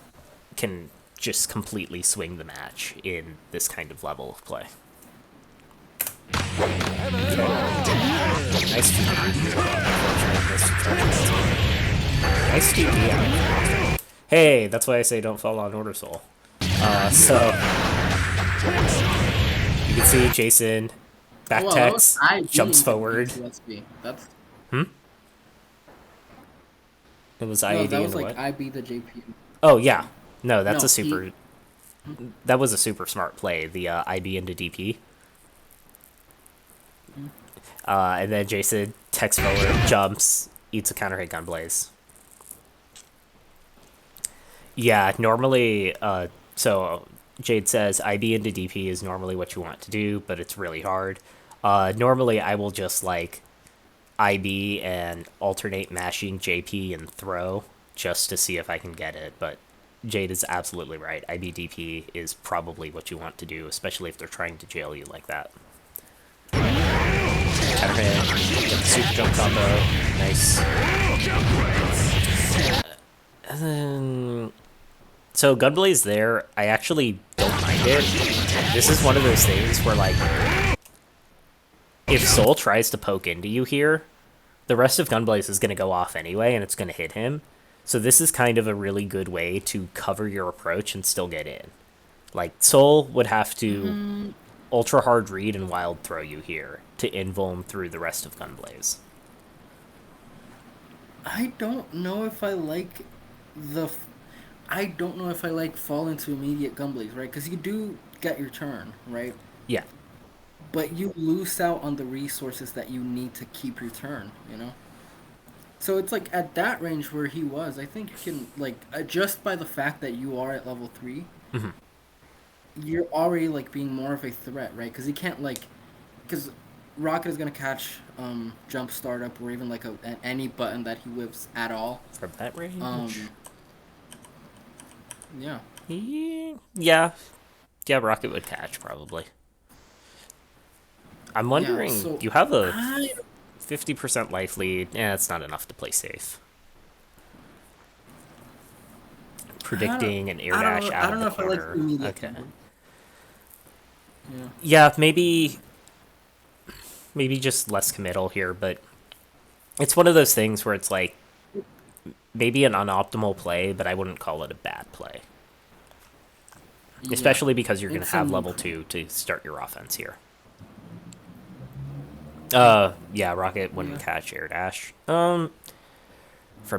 can just completely swing the match in this kind of level of play. Nice Nice TP. Hey, that's why I say don't fall on Order Soul. So you can see Jason backtext, jumps forward. That's It was no, IAD that was and like what? IB the JP. Oh yeah, no, that's No, a super. That was a super smart play. The IB into DP. And then Jason text forward, jumps, eats a counter hit gun blaze. Yeah, normally, so Jade says IB into DP is normally what you want to do, but it's really hard. Normally, I will just like IB and alternate mashing JP and throw just to see if I can get it, but Jade is absolutely right. IB DP is probably what you want to do, especially if they're trying to jail you like that. Counter hit, get the super jump combo, nice. And then, so Gunblaze there, I actually don't mind it. This is one of those things where, like, if Soul tries to poke into you here, the rest of Gunblaze is going to go off anyway, and it's going to hit him. So this is kind of a really good way to cover your approach and still get in. Like, Soul would have to ultra hard read and wild throw you here to invuln through the rest of Gunblaze. I don't know if I like the. I don't know if I like fall into immediate gumblies, right? Because you do get your turn, right? Yeah. But you lose out on the resources that you need to keep your turn, you know? So it's like at that range where he was, I think you can, like, just by the fact that you are at level 3, Hmm. you're already, like, being more of a threat, right? Because he can't, like. Because Rocket is going to catch jump startup or even, like, any button that he whips at all. From that range? Um, yeah. Yeah. Yeah, Rocket would catch, probably. I'm Yeah, wondering, so you have a I 50% life lead. Yeah, it's not enough to play safe. I don't Predicting an air I don't dash know out I of don't the know if I like corner. immediate Okay. gambling. Yeah. Yeah, maybe just less committal here, but it's one of those things where it's like maybe an unoptimal play, but I wouldn't call it a bad play. Yeah. Especially because you're going to It's have an level improvement. 2 to start your offense here. Yeah, Rocket wouldn't Yeah. catch air dash. From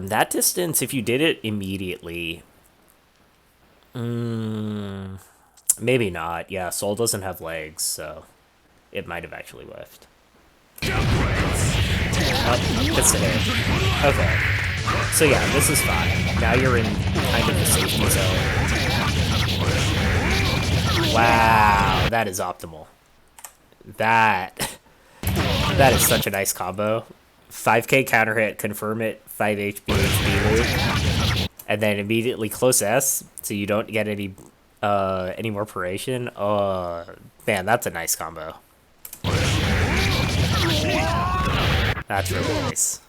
that distance, if you did it immediately, maybe not. Yeah, Soul doesn't have legs, so it might have actually whiffed. Oh, it's a hit. Okay. So yeah, this is fine. Now you're in kind of the safety zone. Wow, that is optimal. That that is such a nice combo. 5k counter hit, confirm it, 5 HP loop, and then immediately close S, so you don't get any more paration. Oh man, that's a nice combo. That's really nice.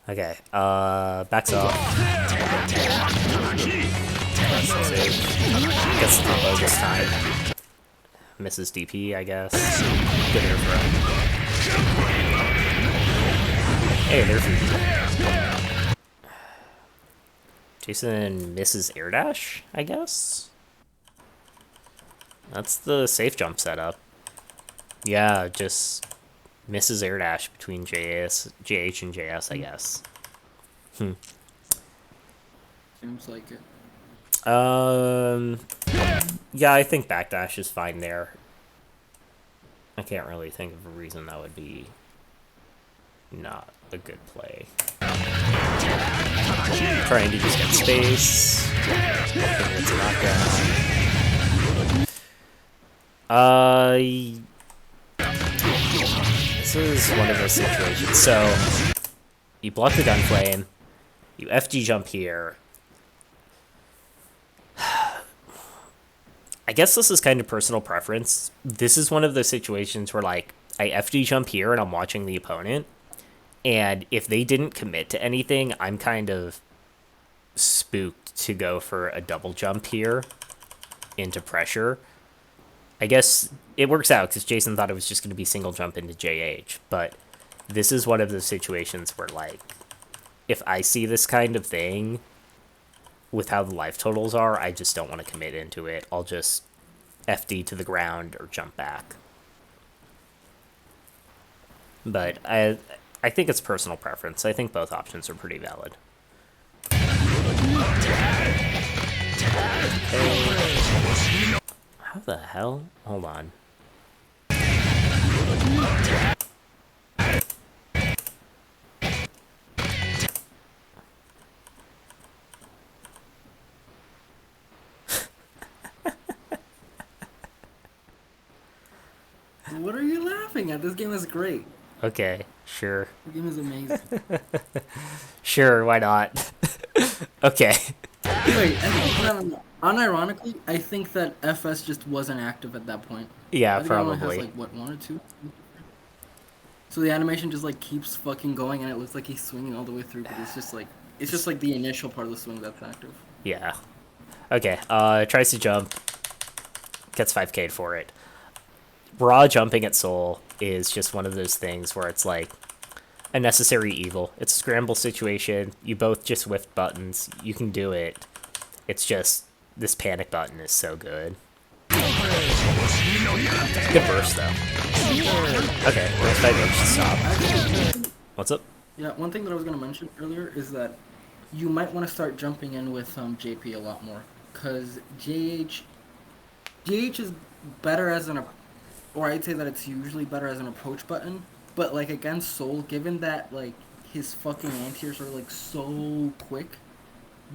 Okay, backs off. Gets the combo this time. Misses DP, I guess. Good air throw. Hey, there's Jason misses air dash, I guess. That's the safe jump setup. Yeah, just misses air dash between JH and JS, I guess. Seems like it. Yeah, I think backdash is fine there. I can't really think of a reason that would be not a good play. Trying to just get space. Hoping it's a knockdown. This is one of those situations. So, you block the gun flame, you FG jump here. I guess this is kind of personal preference. This is one of those situations where, like, I FG jump here and I'm watching the opponent, and if they didn't commit to anything, I'm kind of spooked to go for a double jump here into pressure. I guess it works out because Jason thought it was just going to be single jump into JH, but this is one of those situations where, like, if I see this kind of thing with how the life totals are, I just don't want to commit into it. I'll just FD to the ground or jump back. But I think it's personal preference. I think both options are pretty valid. Okay. How the hell? Hold on. What are you laughing at? This game is great. Okay, sure. The game is amazing. Sure, why not? Okay. Wait, no. Unironically, I think that FS just wasn't active at that point. Yeah, I think it only has probably. like what, one or two. So the animation just like keeps fucking going, and it looks like he's swinging all the way through, but it's just like the initial part of the swing that's active. Yeah. Okay, tries to jump. Gets 5k'd for it. Raw jumping at Soul is just one of those things where it's like a necessary evil. It's a scramble situation. You both just whiffed buttons. You can do it. It's just this panic button is so good. Good burst though. Okay, next 5 inch to stop. What's up? Yeah, one thing that I was gonna mention earlier is that you might want to start jumping in with JP a lot more, cause JH is better as or I'd say that it's usually better as an approach button. But like against Soul, given that like his fucking anti-airs are like so quick,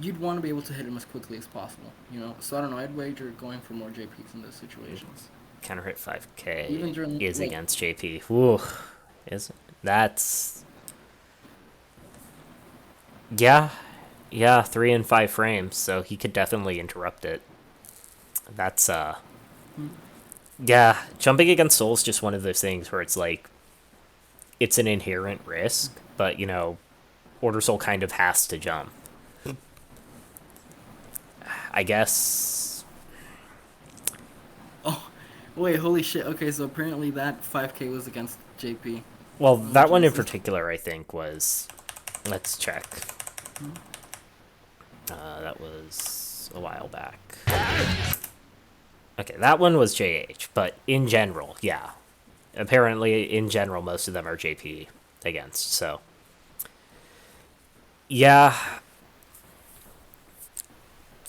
you'd want to be able to hit him as quickly as possible. You know, so I don't know. I'd wager going for more JPs in those situations. Counter hit 5k Even during is like, against JP. Whew. Is that's yeah, yeah, 3 and 5 frames, so he could definitely interrupt it. That's yeah, jumping against Soul is just one of those things where it's like it's an inherent risk, but Order Soul kind of has to jump. I guess. oh, wait, holy shit. Okay, so apparently that 5K was against JP. Well, Oh that one in Jesus. particular, I think, was. Let's check. That was a while back. Okay, that one was JH, but in general, yeah. Apparently, in general, most of them are JP against, so. Yeah,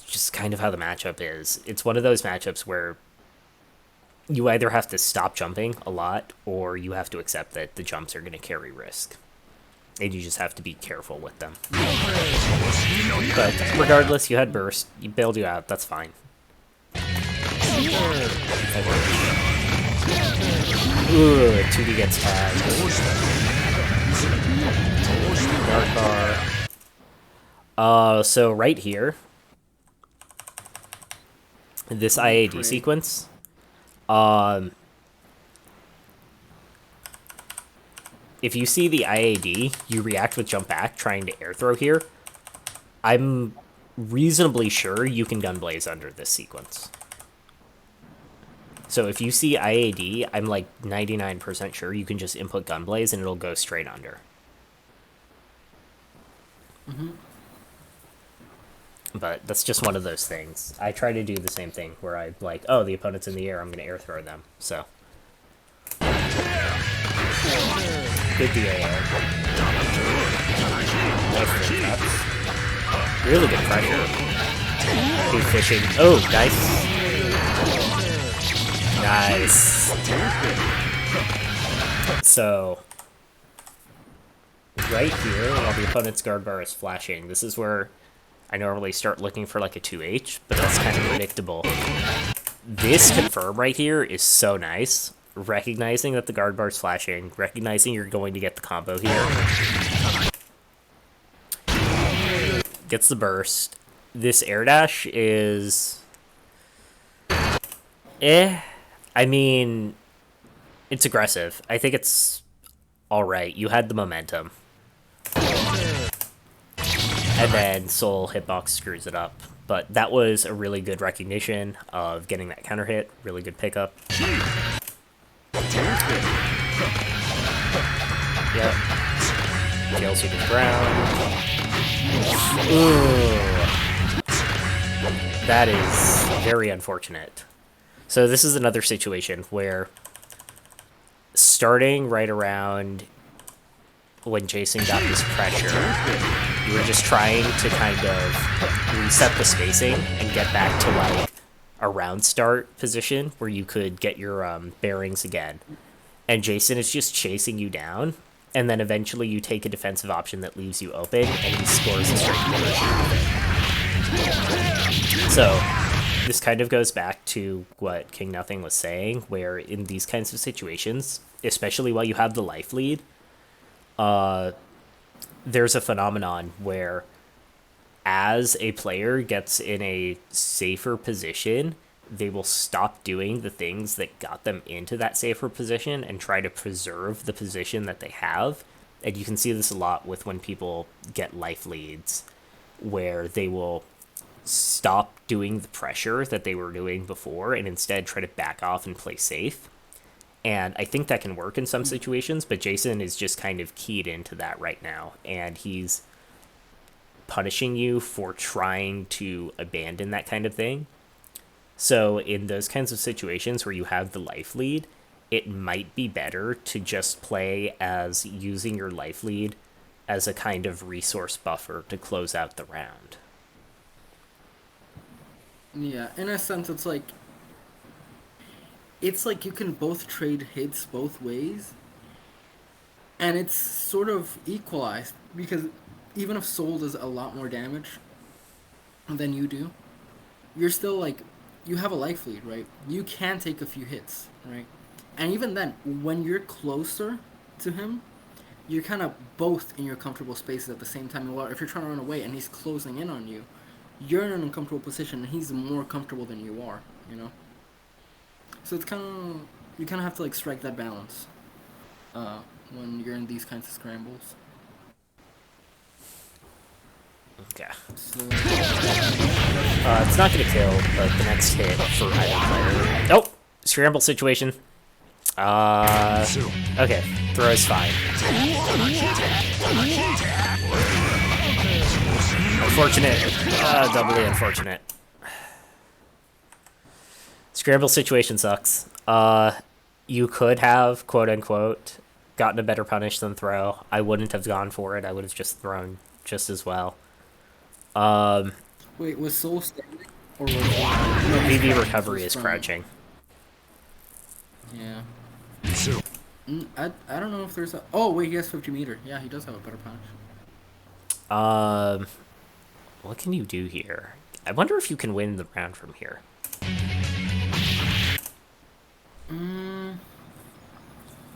just kind of how the matchup is. It's one of those matchups where you either have to stop jumping a lot or you have to accept that the jumps are going to carry risk. And you just have to be careful with them. But regardless, you had burst. You bailed you out. That's fine. Ooh, 2D gets tagged. Dark bar. So right here, this IAD sequence, if you see the IAD, you react with jump back, trying to air throw here. I'm reasonably sure you can gunblaze under this sequence. So if you see IAD, I'm like 99% sure you can just input gunblaze and it'll go straight under. But that's just one of those things. I try to do the same thing where I like, oh, the opponent's in the air, I'm going to air throw them. So. Good DAO. Really good pressure. Big fishing. Oh, nice. Nice. So, right here, while the opponent's guard bar is flashing, this is where I normally start looking for like a 2H, but that's kind of predictable. This confirm right here is so nice. Recognizing that the guard bar is flashing, recognizing you're going to get the combo here. Gets the burst. This air dash is... I mean, it's aggressive. I think it's alright. You had the momentum. And then Soul hitbox screws it up. But that was a really good recognition of getting that counter hit. Really good pickup. Yep. Tails to the ground. Ooh. That is very unfortunate. So this is another situation where starting right around when Jason got this pressure, you were just trying to kind of reset the spacing and get back to like a round start position where you could get your bearings again. And Jason is just chasing you down, and then eventually you take a defensive option that leaves you open, and he scores a straight conversion. So this kind of goes back to what KingNothing was saying, where in these kinds of situations, especially while you have the life lead, there's a phenomenon where as a player gets in a safer position, they will stop doing the things that got them into that safer position and try to preserve the position that they have. And you can see this a lot with when people get life leads, where they will stop doing the pressure that they were doing before and instead try to back off and play safe. And I think that can work in some situations, but Jason is just kind of keyed into that right now, and he's punishing you for trying to abandon that kind of thing. So in those kinds of situations where you have the life lead, it might be better to just play as using your life lead as a kind of resource buffer to close out the round. Yeah, in a sense, it's like you can both trade hits both ways, and it's sort of equalized because even if Soul does a lot more damage than you do, you're still like you have a life lead, right? You can take a few hits, right? And even then, when you're closer to him, you're kind of both in your comfortable spaces at the same time. Well, if you're trying to run away and he's closing in on you, you're in an uncomfortable position and he's more comfortable than you are, you know? So it's kind of, you kind of have to like strike that balance uh, when you're in these kinds of scrambles. Okay. So, It's not going to kill, but the next hit for either player. Oh! Scramble situation. Okay. Throw is fine. Unfortunate. Doubly unfortunate. Scramble situation sucks. You could have, quote unquote, gotten a better punish than throw. I wouldn't have gone for it. I would have just thrown just as well. wait, was Soul standing? Or was no, he's VV crouching, so recovery he's is prone. crouching. Yeah. I don't know if there's a. Oh, wait, he has 50 meter. Yeah, he does have a better punish. What can you do here? I wonder if you can win the round from here.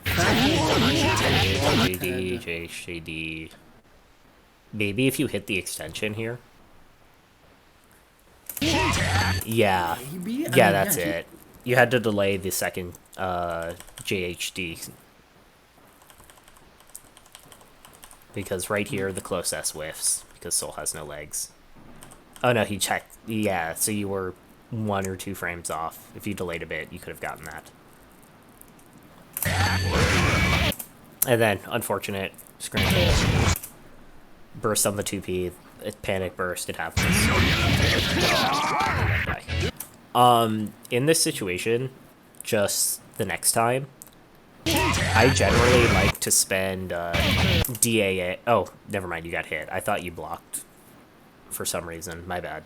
JD, JD. Maybe if you hit the extension here. Yeah. Yeah, that's it. You had to delay the second JHD. Because right here, the close S whiffs. Because Soul has no legs. Oh no, he checked. Yeah, so you were 1 or 2 frames off. If you delayed a bit, you could have gotten that. And then, unfortunate, scramble. Burst on the 2P. Panic burst, it happens. In this situation, just the next time, I generally like to spend DAA. Oh, never mind, you got hit. I thought you blocked for some reason. My bad.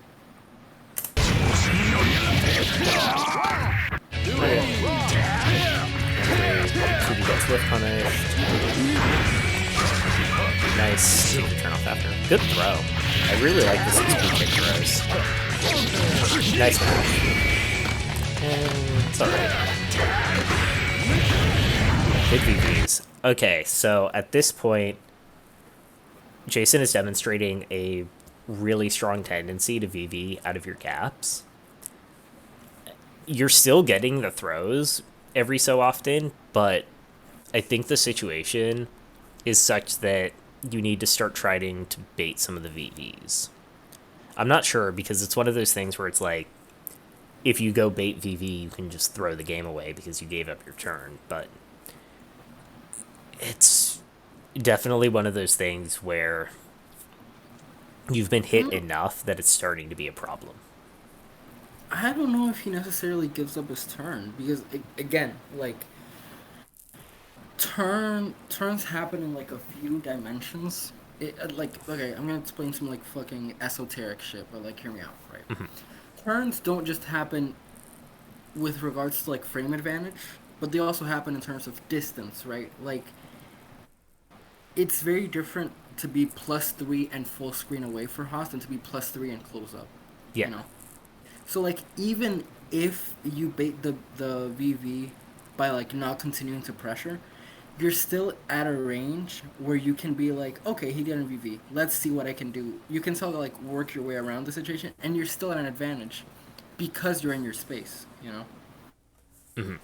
Kubi gets whiff punished. Nice. Turn off after. Good throw. I really like this XP kick throws. Nice match. And it's alright. Good VVs. Okay, so at this point, Jason is demonstrating a really strong tendency to VV out of your gaps. You're still getting the throws every so often, but I think the situation is such that you need to start trying to bait some of the VVs. I'm not sure, because it's one of those things where it's like, if you go bait VV, you can just throw the game away because you gave up your turn, but it's definitely one of those things where you've been hit enough that it's starting to be a problem. I don't know if he necessarily gives up his turn because again, like turns happen in like a few dimensions. Like okay, I'm gonna explain some like fucking esoteric shit, but like hear me out, right? Mm-hmm. Turns don't just happen with regards to like frame advantage, but they also happen in terms of distance, right? Like it's very different to be +3 and full screen away for Haas than to be +3 and close up. Yeah. You know. So like even if you bait the VV by like not continuing to pressure, you're still at a range where you can be like, okay, he didn't VV. Let's see what I can do. You can still like work your way around the situation, and you're still at an advantage because you're in your space, you know. Mm-hmm.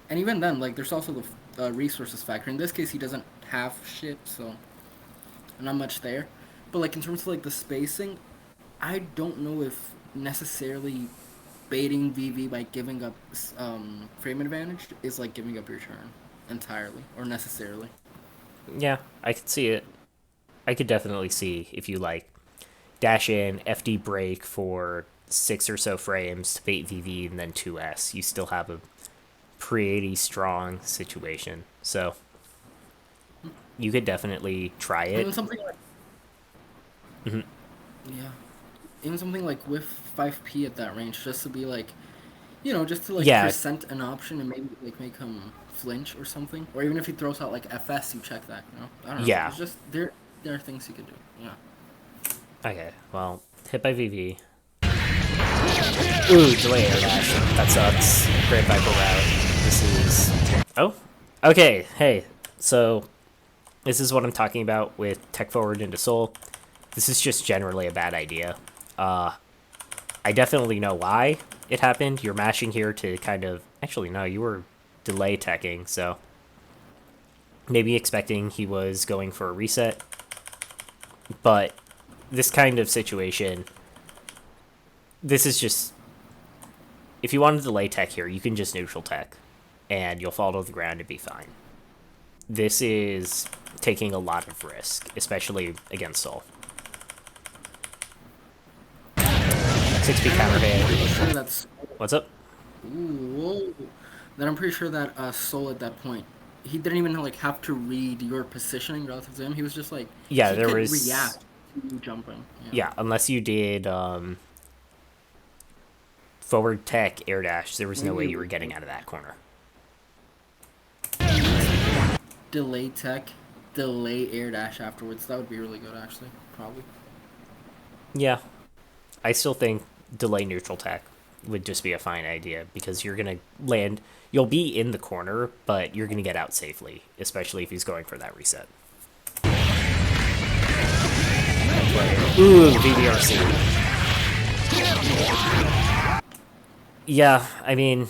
And even then, like, there's also the resources factor. In this case, he doesn't have shit, so not much there. But like in terms of like the spacing, I don't know if necessarily baiting VV by giving up frame advantage is like giving up your turn entirely or necessarily. Yeah, I could see it. I could definitely see if you like dash in, FD break for 6 or so frames to bait VV and then 2S, you still have a pretty strong situation. So You could definitely try it. Even something like Mhm. yeah, even something like with 5p at that range, just to be like, you know, just to like Yeah, present an option and maybe like make him flinch or something. Or even if he throws out like FS, you check that. You know, I don't know. yeah. It's just there are things you could do. Yeah. Okay, well, hit by VV. Ooh, delay air dash. That sucks. Great Viper route. This is... Oh, okay, hey. So, this is what I'm talking about with tech forward into Soul. This is just generally a bad idea. I definitely know why it happened. You're mashing here to kind of... Actually, no, you were delay teching, so... Maybe expecting he was going for a reset. But this kind of situation... This is just... If you want to delay tech here, you can just neutral tech. And you'll fall to the ground and be fine. This is taking a lot of risk, especially against Soul. 6p counter hit. Sure that's What's up? ooh, whoa. Then I'm pretty sure that Soul at that point, he didn't even like have to read your positioning relative to him. He was just like Yeah, he there could was... react to you jumping. Yeah, unless you did forward tech air dash, there was no way you were getting out of that corner. Delay tech, delay air dash afterwards. That would be really good, actually. Probably. Yeah, I still think delay neutral tech would just be a fine idea because you're going to land... You'll be in the corner, but you're going to get out safely, especially if he's going for that reset. Ooh, VVRC. Yeah, I mean,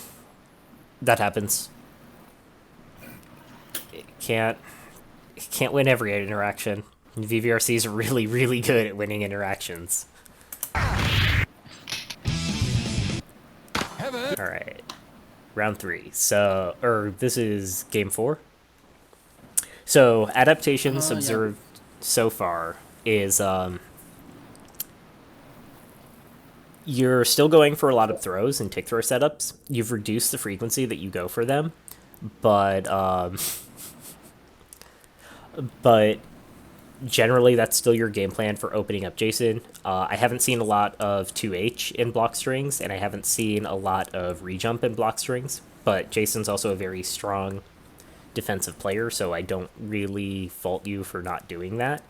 that happens. It can't win every interaction. VVRC is really, really good at winning interactions. Alright. Round 3. So, this is game 4. So, adaptations observed so far is, you're still going for a lot of throws and tick throw setups. You've reduced the frequency that you go for them, but generally that's still your game plan for opening up Jason. I haven't seen a lot of 2H in block strings, and I haven't seen a lot of rejump in block strings, but Jason's also a very strong defensive player, so I don't really fault you for not doing that.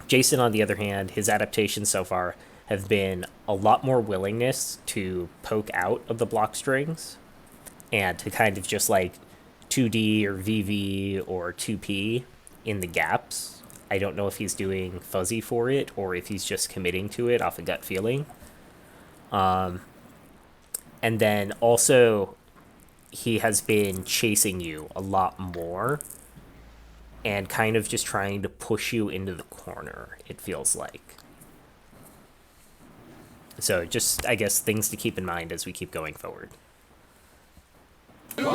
Jason, on the other hand, his adaptations so far have been a lot more willingness to poke out of the block strings and to kind of just like 2D or VV or 2P in the gaps. I don't know if he's doing fuzzy for it or if he's just committing to it off a gut feeling. And then also he has been chasing you a lot more and kind of just trying to push you into the corner, it feels like. So just, I guess, things to keep in mind as we keep going forward. Good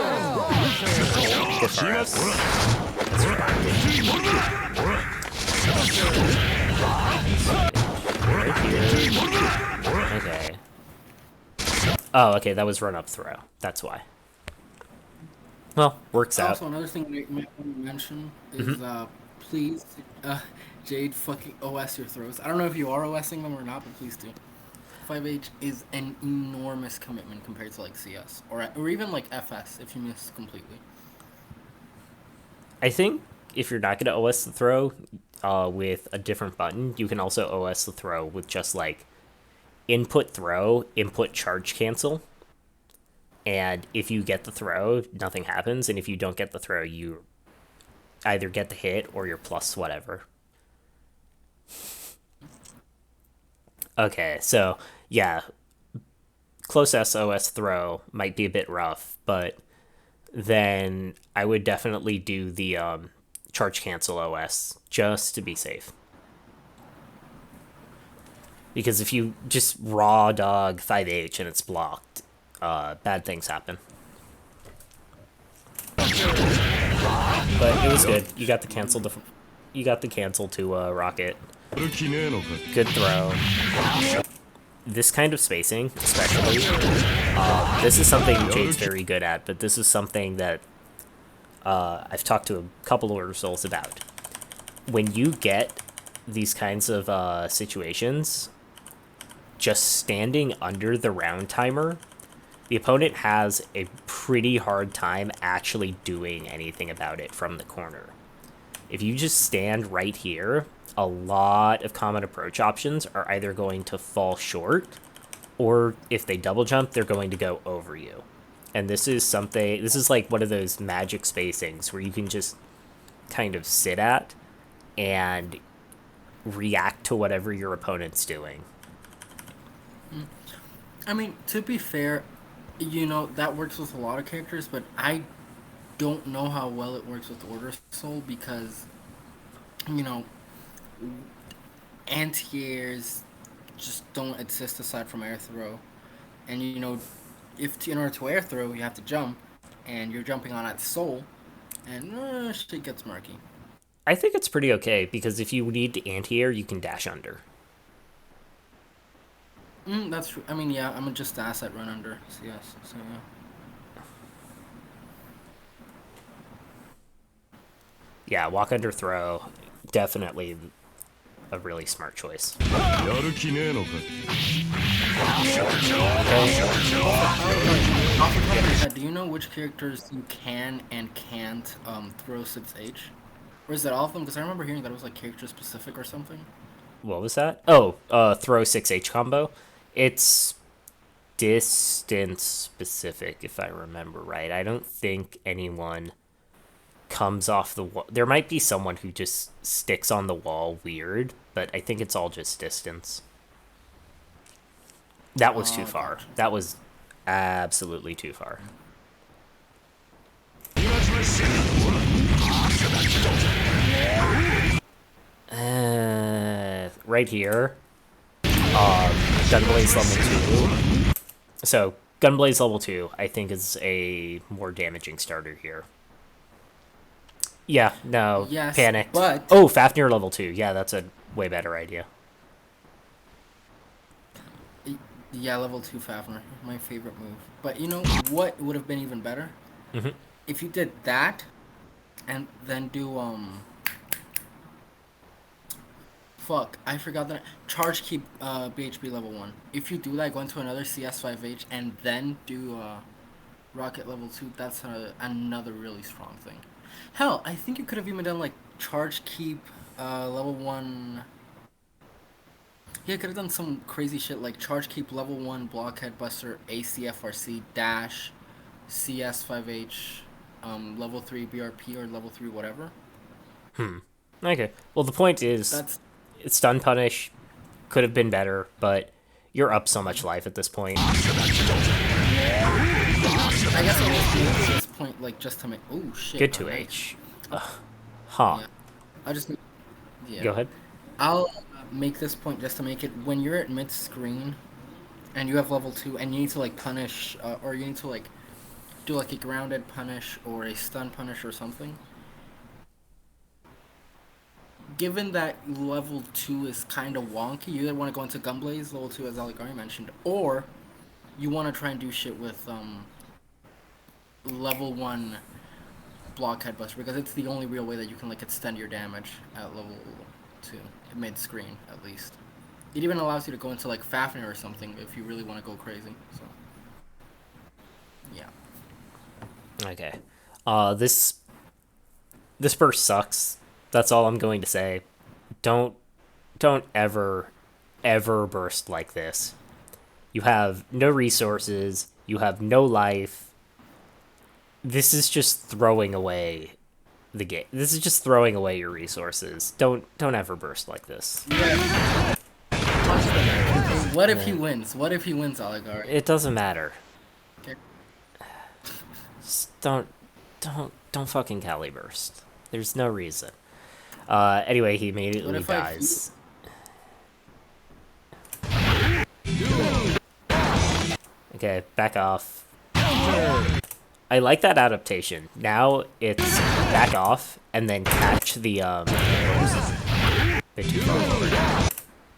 for us. Right here. Okay. Oh, okay, that was run-up throw. That's why. Well, works out. Also, another thing I might want to mention is please, Jade, fucking OS your throws. I don't know if you are OSing them or not, but please do. 5H is an enormous commitment compared to like CS or even like FS if you miss completely. I think if you're not going to OS the throw with a different button, you can also OS the throw with just like input throw, input charge cancel. And if you get the throw, nothing happens. And if you don't get the throw, you either get the hit or you're plus whatever. Okay, so yeah, close SOS throw might be a bit rough, but then I would definitely do the charge cancel OS just to be safe. Because if you just raw dog 5H and it's blocked, bad things happen. But it was good. You got the cancel to rocket. Good throw. This kind of spacing, especially, this is something Jade's very good at, but this is something that I've talked to a couple Order Souls about. When you get these kinds of situations, just standing under the round timer, the opponent has a pretty hard time actually doing anything about it from the corner. If you just stand right here, a lot of common approach options are either going to fall short, or if they double jump, they're going to go over you. And this is like one of those magic spacings where you can just kind of sit at and react to whatever your opponent's doing. I mean, to be fair, that works with a lot of characters, but I don't know how well it works with Order Soul because, you know, anti-airs just don't exist aside from air throw. And, if in order to air throw, you have to jump, and you're jumping on at soul, and shit gets murky. I think it's pretty okay because if you need to anti-air, you can dash under. That's true. I mean, yeah, I'm just asset run under CS, so yeah. Yeah, walk under throw, definitely a really smart choice. Off the top of your head, do you know which characters you can and can't throw 6H? Or is that all of them? Because I remember hearing that it was like character specific or something. What was that? Oh, throw 6H combo. It's distance specific, if I remember right. I don't think anyone comes off the wall. There might be someone who just sticks on the wall weird, but I think it's all just distance. That was too far. Gotcha. That was absolutely too far. Right here. Gunblaze level 2. So, Gunblaze level 2, I think, is a more damaging starter here. Yeah, no, Yes, panicked. but Oh, Fafnir level 2. Yeah, that's a way better idea. yeah, level 2 Fafnir, my favorite move. But you know what would have been even better? Mm-hmm. If you did that, and then do fuck, I forgot that. Charge keep BHB level 1. If you do that, go into another CS5H and then do Rocket level 2, that's another really strong thing. Hell, I think you could have even done like charge keep level 1. Yeah, could have done some crazy shit like charge keep level 1 blockhead buster ACFRC dash CS5H level 3 BRP or level 3 whatever. Okay. Well, the point is, That's stun punish could have been better, but you're up so much life at this point. I guess I'll just make this point like just to make shit. Good 2H. Huh. Yeah. I'll just yeah. Go ahead. I'll make this point just to make it when you're at mid screen and you have level 2 and you need to like punish or you need to like do like a grounded punish or a stun punish or something. Given that level 2 is kind of wonky, you either want to go into Gunblaze level 2 as Alec already mentioned, or you want to try and do shit with level 1 blockhead buster because it's the only real way that you can like extend your damage at level 2 mid screen at least. It even allows you to go into like Fafnir or something if you really want to go crazy. So yeah. Okay. This burst sucks. That's all I'm going to say. Don't ever burst like this. You have no resources, you have no life. This is just throwing away the game. This is just throwing away your resources. Don't ever burst like this. Yeah. What if he wins? What if he wins, Oligar? It doesn't matter. Okay. Just don't fucking Cali burst. There's no reason. Anyway, he immediately dies. Okay, back off. I like that adaptation. Now it's back off and then catch the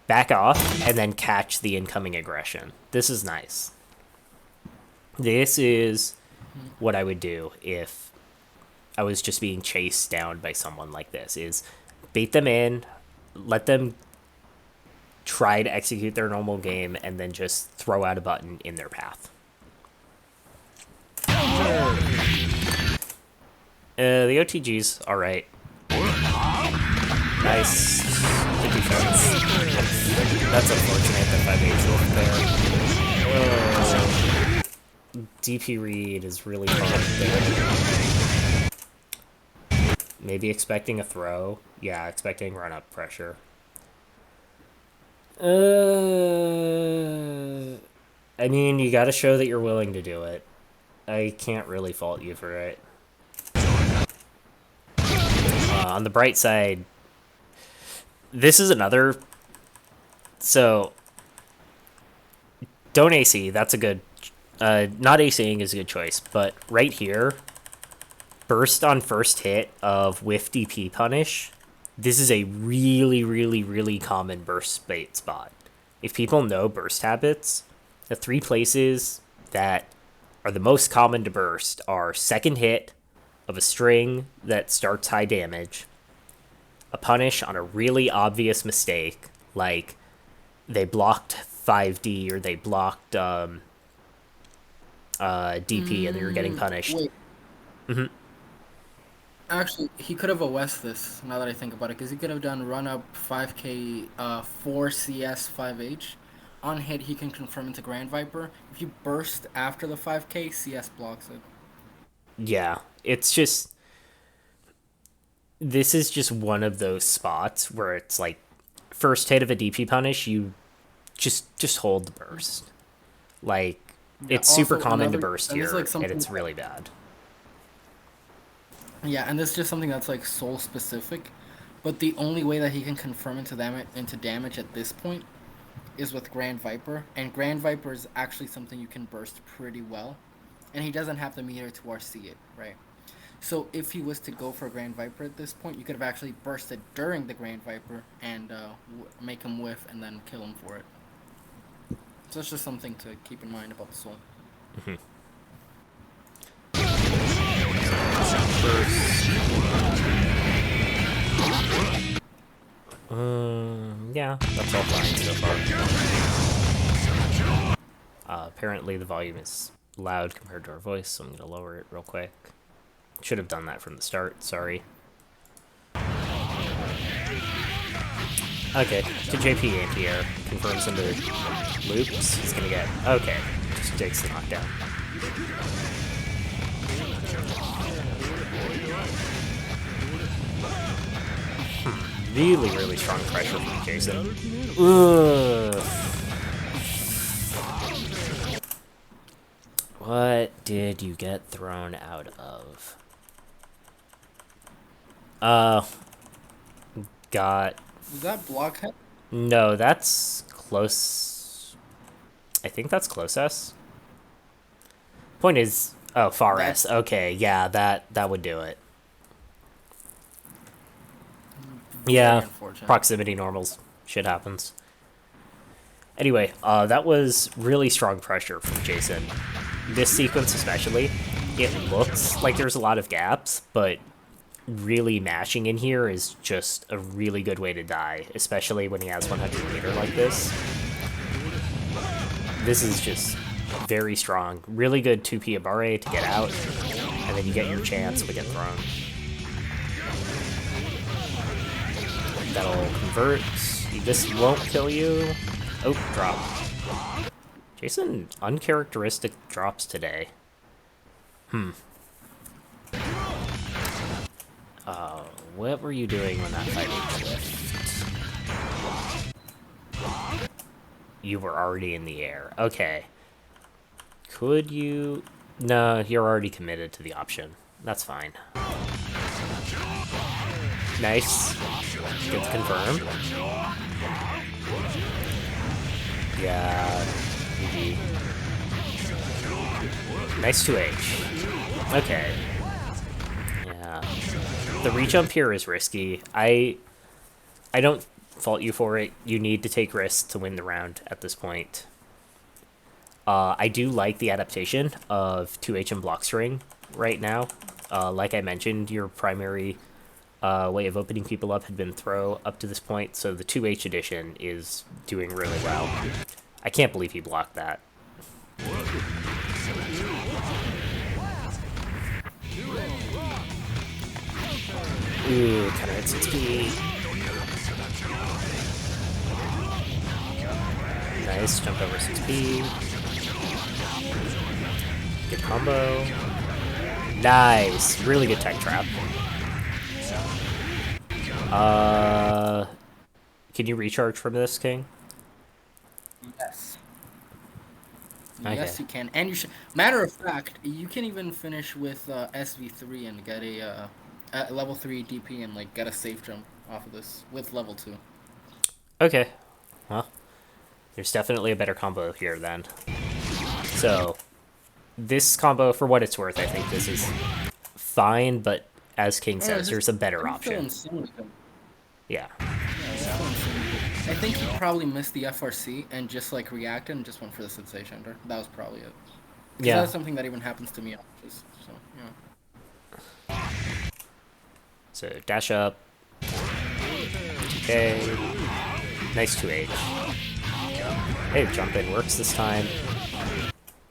back off and then catch the incoming aggression. This is nice. This is what I would do if I was just being chased down by someone like this, is bait them in, let them try to execute their normal game, and then just throw out a button in their path. The OTG's alright. Nice. Good defense. That's unfortunate that 5-8's there. DP read is really hard there. Maybe expecting a throw. Yeah, expecting run-up pressure. I mean, you gotta show that you're willing to do it. I can't really fault you for it. On the bright side, this is another... So, don't AC, that's a good... not ACing is a good choice, but right here, burst on first hit of whiff DP punish, this is a really, really, really common burst bait spot. If people know burst habits, the 3 places that are the most common to burst are second hit of a string that starts high damage, a punish on a really obvious mistake, like they blocked 5D or they blocked DP and they were getting punished. Wait. Mm-hmm. Actually, he could have OS this, now that I think about it, because he could have done run up 5k 4 CS 5H. On hit, he can confirm into Grand Viper. If you burst after the 5k, CS blocks it. Yeah, it's just... This is just one of those spots where it's like, first hit of a DP punish, you just hold the burst. Like, yeah, it's super common to burst here, like and it's really bad. Yeah, and this is just something that's like soul specific, but the only way that he can confirm into damage at this point is with Grand Viper, and Grand Viper is actually something you can burst pretty well, and he doesn't have the meter to RC it, right? So if he was to go for Grand Viper at this point, you could have actually bursted during the Grand Viper and make him whiff and then kill him for it. So it's just something to keep in mind about the soul. Mm-hmm. Yeah, that's all fine so far. Apparently the volume is loud compared to our voice, so I'm going to lower it real quick. Should have done that from the start, sorry. Okay, to JP anti-air. Confirms into loops. He's going to get... Okay, just takes the knockdown. Really, really strong pressure from Jason. Ugh. What did you get thrown out of? Got... Is that blockhead? No, that's close... I think that's close S. Point is... Oh, far S. Okay, yeah, that would do it. Yeah, proximity normals. Shit happens. Anyway, that was really strong pressure from Jason. This sequence especially, it looks like there's a lot of gaps, but really mashing in here is just a really good way to die, especially when he has 100 meter like this. This is just very strong. Really good 2P Abare to get out, and then you get your chance to get thrown. That'll convert. This won't kill you. Oh, drop. Jason, uncharacteristic drops today. What were you doing when that fighting flipped? You were already in the air. Okay. Could you... No, you're already committed to the option. That's fine. Nice. Good to confirm. Yeah. GG. Nice 2H. Okay. Yeah. The re-jump here is risky. I don't fault you for it. You need to take risks to win the round at this point. I do like the adaptation of 2H and block string right now. Like I mentioned, your primary way of opening people up had been throw up to this point, so the 2H edition is doing really well. I can't believe he blocked that. Ooh, kind of hits its speed. Nice, jump over 6P. Good combo. Nice, really good tech trap. Can you recharge from this, King? Yes. Okay. Yes, you can. And you should. Matter of fact, you can even finish with SV3 and get a level 3 DP and like get a safe jump off of this with level 2. Okay. Well, there's definitely a better combo here then. So, this combo, for what it's worth, I think this is fine, but as King says, there's a better option. Yeah. I think he probably missed the FRC and just like reacted and just went for the sensation ender. That was probably it. Yeah. That's something that even happens to me. So, yeah. So, dash up. Okay. Nice 2H. Hey, jump in works this time.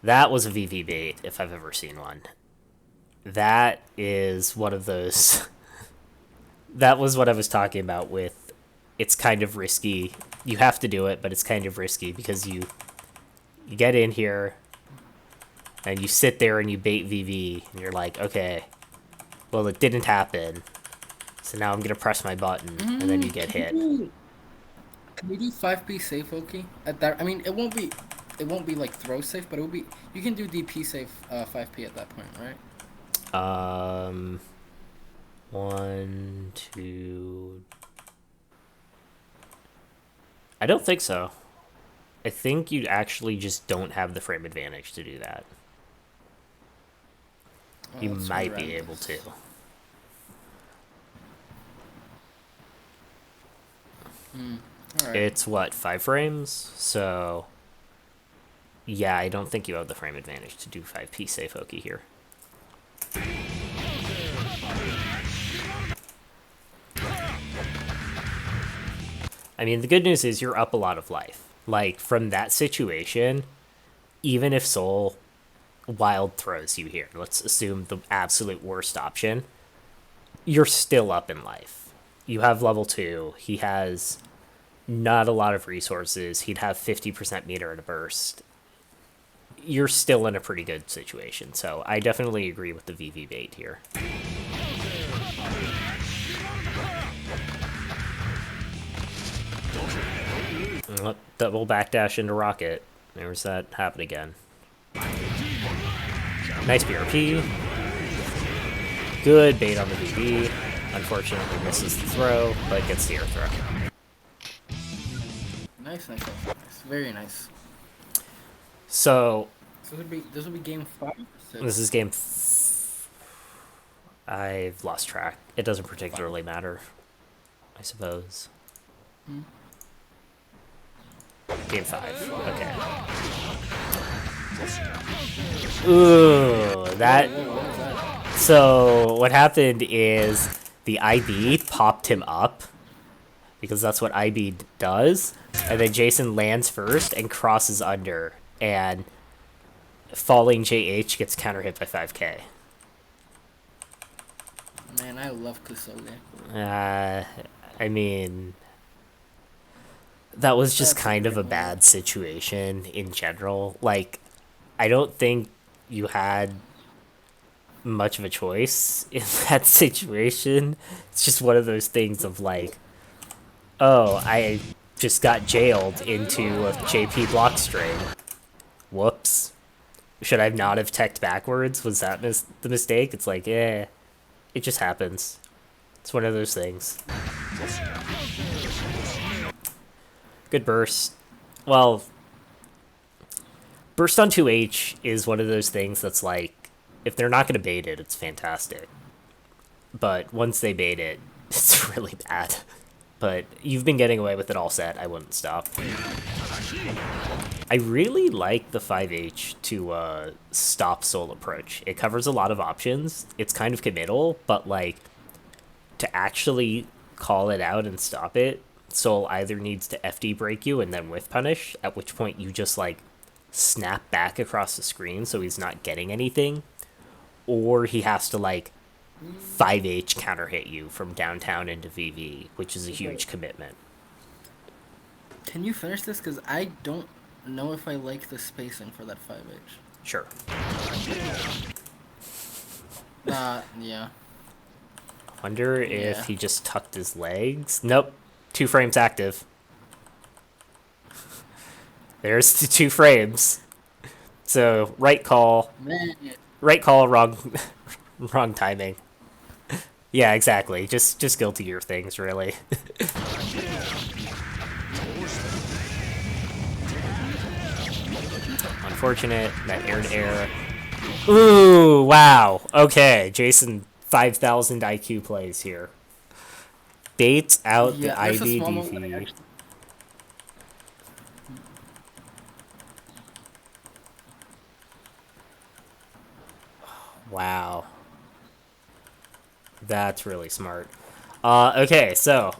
That was a VV bait, if I've ever seen one. That is one of those... That was what I was talking about with... It's kind of risky. You have to do it, but it's kind of risky because you get in here and you sit there and you bait VV and you're like, okay, well, it didn't happen. So now I'm going to press my button and then you get hit. Can we do 5P safe, Oki? At that, I mean, it won't be like throw safe, but it will be. You can do DP safe 5P at that point, right? 1, 2. I don't think so. I think you actually just don't have the frame advantage to do that. Oh, you might be able to. Right. It's what, 5 frames? So yeah, I don't think you have the frame advantage to do 5P safe Oki here. I mean, the good news is you're up a lot of life. Like, from that situation, even if Soul wild throws you here, let's assume the absolute worst option, you're still up in life. You have level 2. He has not a lot of resources. He'd have 50% meter at a burst. You're still in a pretty good situation. So I definitely agree with the VV bait here. Double backdash into rocket. There's that happen again. Nice BRP. Good bait on the VV. Unfortunately misses the throw, but gets the air throw. Nice. Very nice. So this would be game 5 or 6? This is game... I've lost track. It doesn't particularly matter, I suppose. Game 5. Okay. Ooh, that... So, what happened is the IB popped him up, because that's what IB does, and then Jason lands first and crosses under, and falling JH gets counter hit by 5k. Man, I love Kusoge. I mean... That was just kind of a bad situation in general. Like, I don't think you had much of a choice in that situation. It's just one of those things of like, oh, I just got jailed into a JP block string. Whoops. Should I not have teched backwards? Was that the mistake? It's like, yeah, it just happens. It's one of those things. Good burst. Well, burst on 2H is one of those things that's like, if they're not going to bait it, it's fantastic. But once they bait it, it's really bad. But you've been getting away with it all set. I wouldn't stop. I really like the 5H to stop soul approach. It covers a lot of options. It's kind of committal, but like to actually call it out and stop it, soul either needs to FD break you and then whiff punish, at which point you just like snap back across the screen so he's not getting anything, or he has to like 5H counter hit you from downtown into VV, which is a huge commitment. Can you finish this? Because I don't know if I like the spacing for that 5H. Sure. Yeah. Wonder if he just tucked his legs. Nope. 2 frames active. There's the 2 frames. So, right call. Man. Right call, wrong wrong timing. Yeah, exactly. Just guiltier things, really. Unfortunate. That air to air. Ooh, wow. Okay, Jason 5,000 IQ plays here. Baits out the IBDP. Wow. That's really smart. Okay, so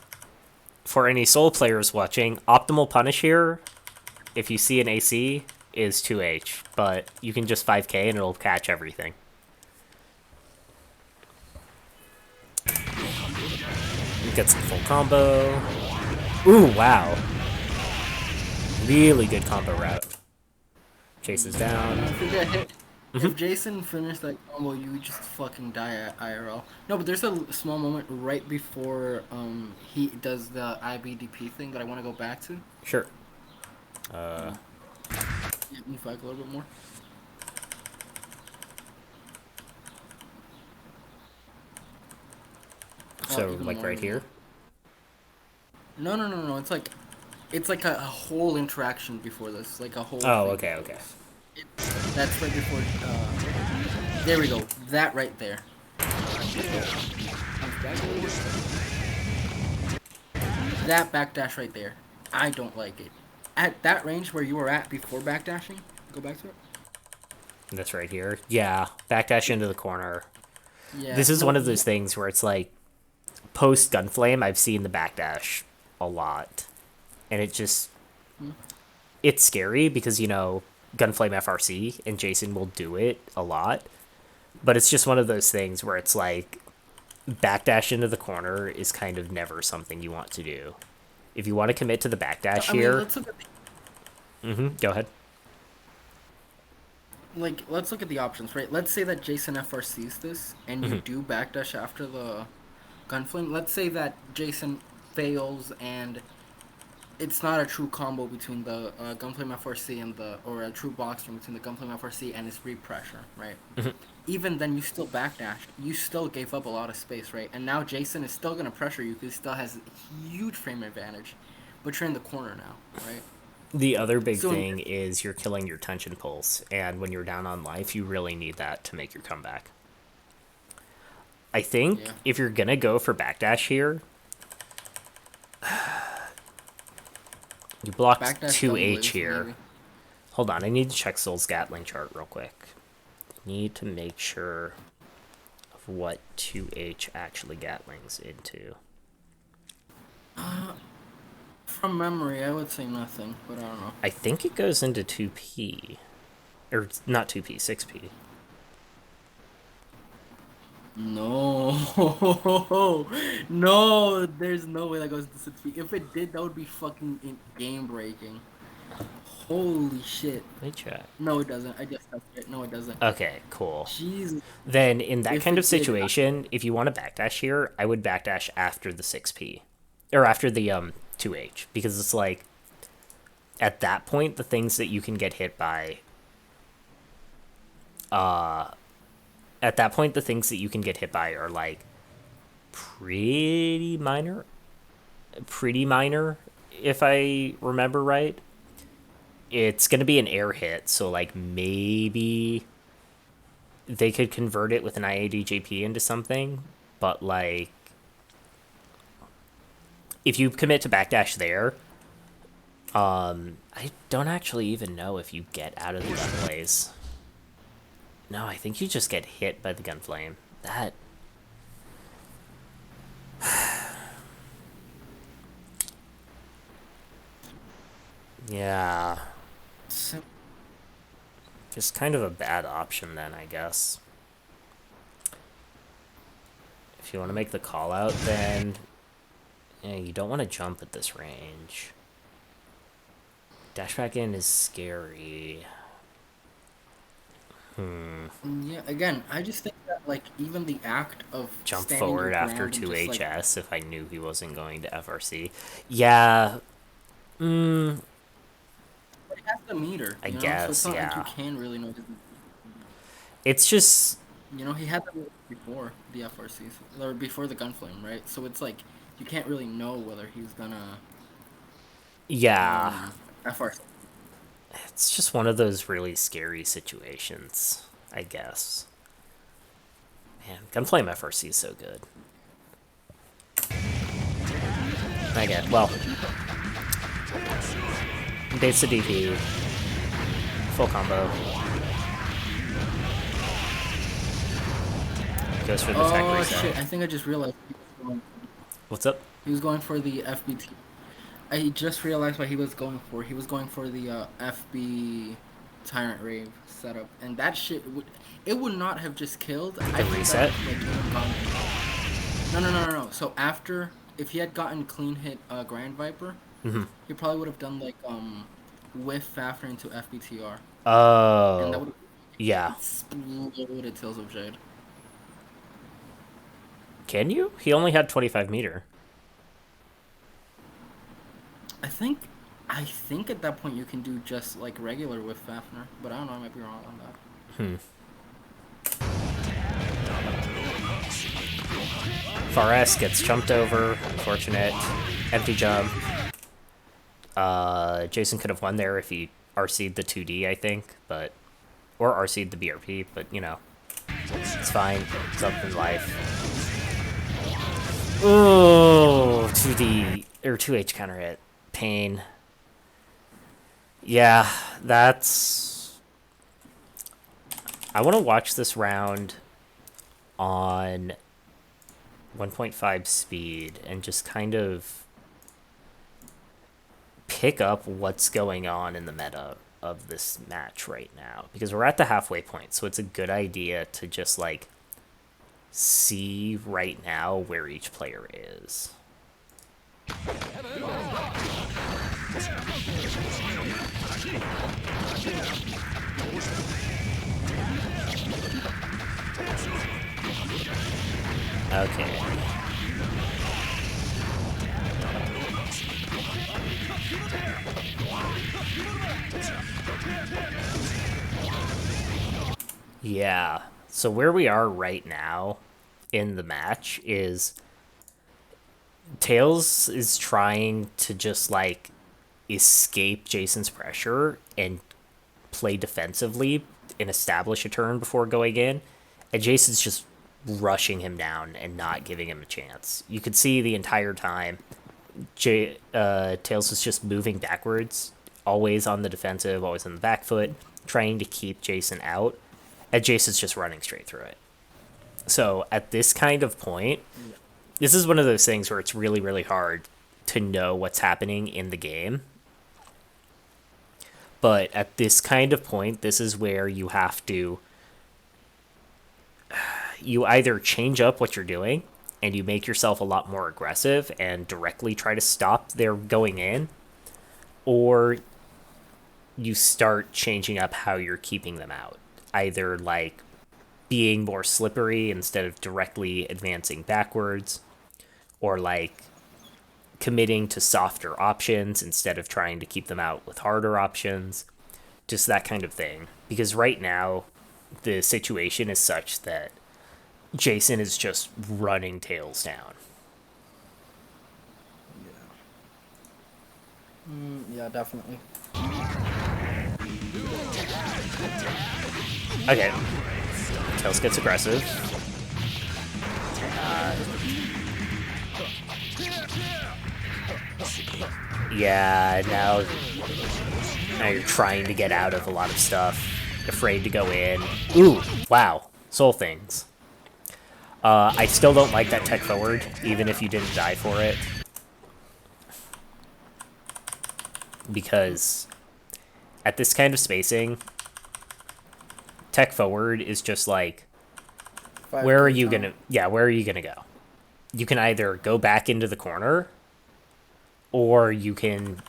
for any soul players watching, optimal punish here, if you see an AC, is 2H, but you can just 5k and it'll catch everything. Get some full combo. Ooh, wow. Really good combo route. Chases down. If Jason finished that combo, you would just fucking die at IRL. No, but there's a small moment right before he does the IBDP thing that I want to go back to. Sure. Yeah, move back a little bit more. So, like right here? No. It's like a whole interaction before this, like a whole. Oh, okay. That's right before. There we go. That right there. That backdash right there. I don't like it. At that range where you were at before backdashing, go back to it. That's right here. Yeah, backdash into the corner. Yeah. This is one of those things where it's like, post Gunflame, I've seen the backdash a lot. And it just... It's scary because, you know, Gunflame FRC, and Jason will do it a lot. But it's just one of those things where it's like, backdash into the corner is kind of never something you want to do. If you want to commit to the backdash here... Let's look at go ahead. Like, let's look at the options, right? Let's say that Jason FRCs this, and you do backdash after the Gunflame. Let's say that Jason fails, and it's not a true combo between the Gunflame FRC and or a true box between the Gunflame FRC and his free pressure, right? Even then, you still backdashed. You still gave up a lot of space, right? And now Jason is still going to pressure you because he still has a huge frame advantage, but you're in the corner now, right? The other big thing is you're killing your tension pulse, and when you're down on life, you really need that to make your comeback. I think if you're gonna go for backdash here, you blocked 2H here. Maybe. Hold on, I need to check Soul's Gatling chart real quick. Need to make sure of what 2H actually Gatlings into. From memory, I would say nothing, but I don't know. I think it goes into 2P. Or, not 2P, 6P. No. No, there's no way that goes into 6P. If it did, that would be fucking game-breaking. Holy shit. Let me check. No, it doesn't. I just tested it. No, it doesn't. Okay, cool. Jesus. Then, in that kind of situation, if you want to backdash here, I would backdash after the 6P. Or after the, 2H, because it's like, at that point, the things that you can get hit by, are like pretty minor, if I remember right. It's gonna be an air hit, so like maybe they could convert it with an IADJP into something, but like, if you commit to backdash there, I don't actually even know if you get out of the gun blaze. No, I think you just get hit by the gun flame. That... yeah. So, Just kind of a bad option then, I guess. If you want to make the call out, then yeah, you don't want to jump at this range. Dash back in is scary. yeah, again, I just think that like even the act of Jump standing your forward after ground and just like 2HS if I knew he wasn't going to FRC. Yeah. but it has the meter, I you know, so it's guess, not like you yeah. can really know. It's just... You know, he had that before the FRCs or before the gunflame, right? So it's like you can't really know whether he's gonna yeah. FRC. It's just one of those really scary situations, I guess. Man, Gunflame FRC is so good. I get, well, base the DP, full combo. Goes for the tech Oh reset. shit! I think I just realized What's up? he was going for the FBT. I just realized what he was going for. He was going for the FB Tyrant Rave setup, and that shit would not have just killed. The reset? That, like, even gone... No. So after, if he had gotten clean hit Grand Viper, he probably would have done like whiff Fafner into FBTR, and that Oh, would have yeah. exploded Tales of Jade. Can you? He only had 25 meter. I think at that point you can do just like regular with Fafner, but I don't know. I might be wrong on that. Fares gets jumped over. Unfortunate. Empty jump. Jason could have won there if he RC'd the 2D, I think, but... Or RC'd the BRP, but, you know. It's fine. It's up in life. Oh, 2D... Or 2H counter hit. Pain. Yeah, that's... I want to watch this round on 1.5 speed and just kind of pick up what's going on in the meta of this match right now, because we're at the halfway point, so it's a good idea to just like see right now where each player is. Okay. Yeah. So where we are right now in the match is Tails is trying to just like escape Jason's pressure and play defensively and establish a turn before going in, and Jason's just rushing him down and not giving him a chance. You could see the entire time Tails is just moving backwards, always on the defensive, always on the back foot, trying to keep Jason out, and Jason's just running straight through it. So at this kind of point, this is one of those things where it's really, really hard to know what's happening in the game. But at this kind of point, this is where you have to... You either change up what you're doing and you make yourself a lot more aggressive and directly try to stop their going in, or you start changing up how you're keeping them out. Either like being more slippery instead of directly advancing backwards, or like committing to softer options instead of trying to keep them out with harder options. Just that kind of thing. Because right now, the situation is such that Jason is just running Tails down. Yeah, definitely. Okay. Tails gets aggressive. Yeah, now you're trying to get out of a lot of stuff, afraid to go in. Ooh, wow, soul things. I still don't like that tech forward, even if you didn't die for it, because at this kind of spacing, tech forward is just like, where are 5k you tunnel. gonna? Yeah, where are you gonna go? You can either go back into the corner, or you can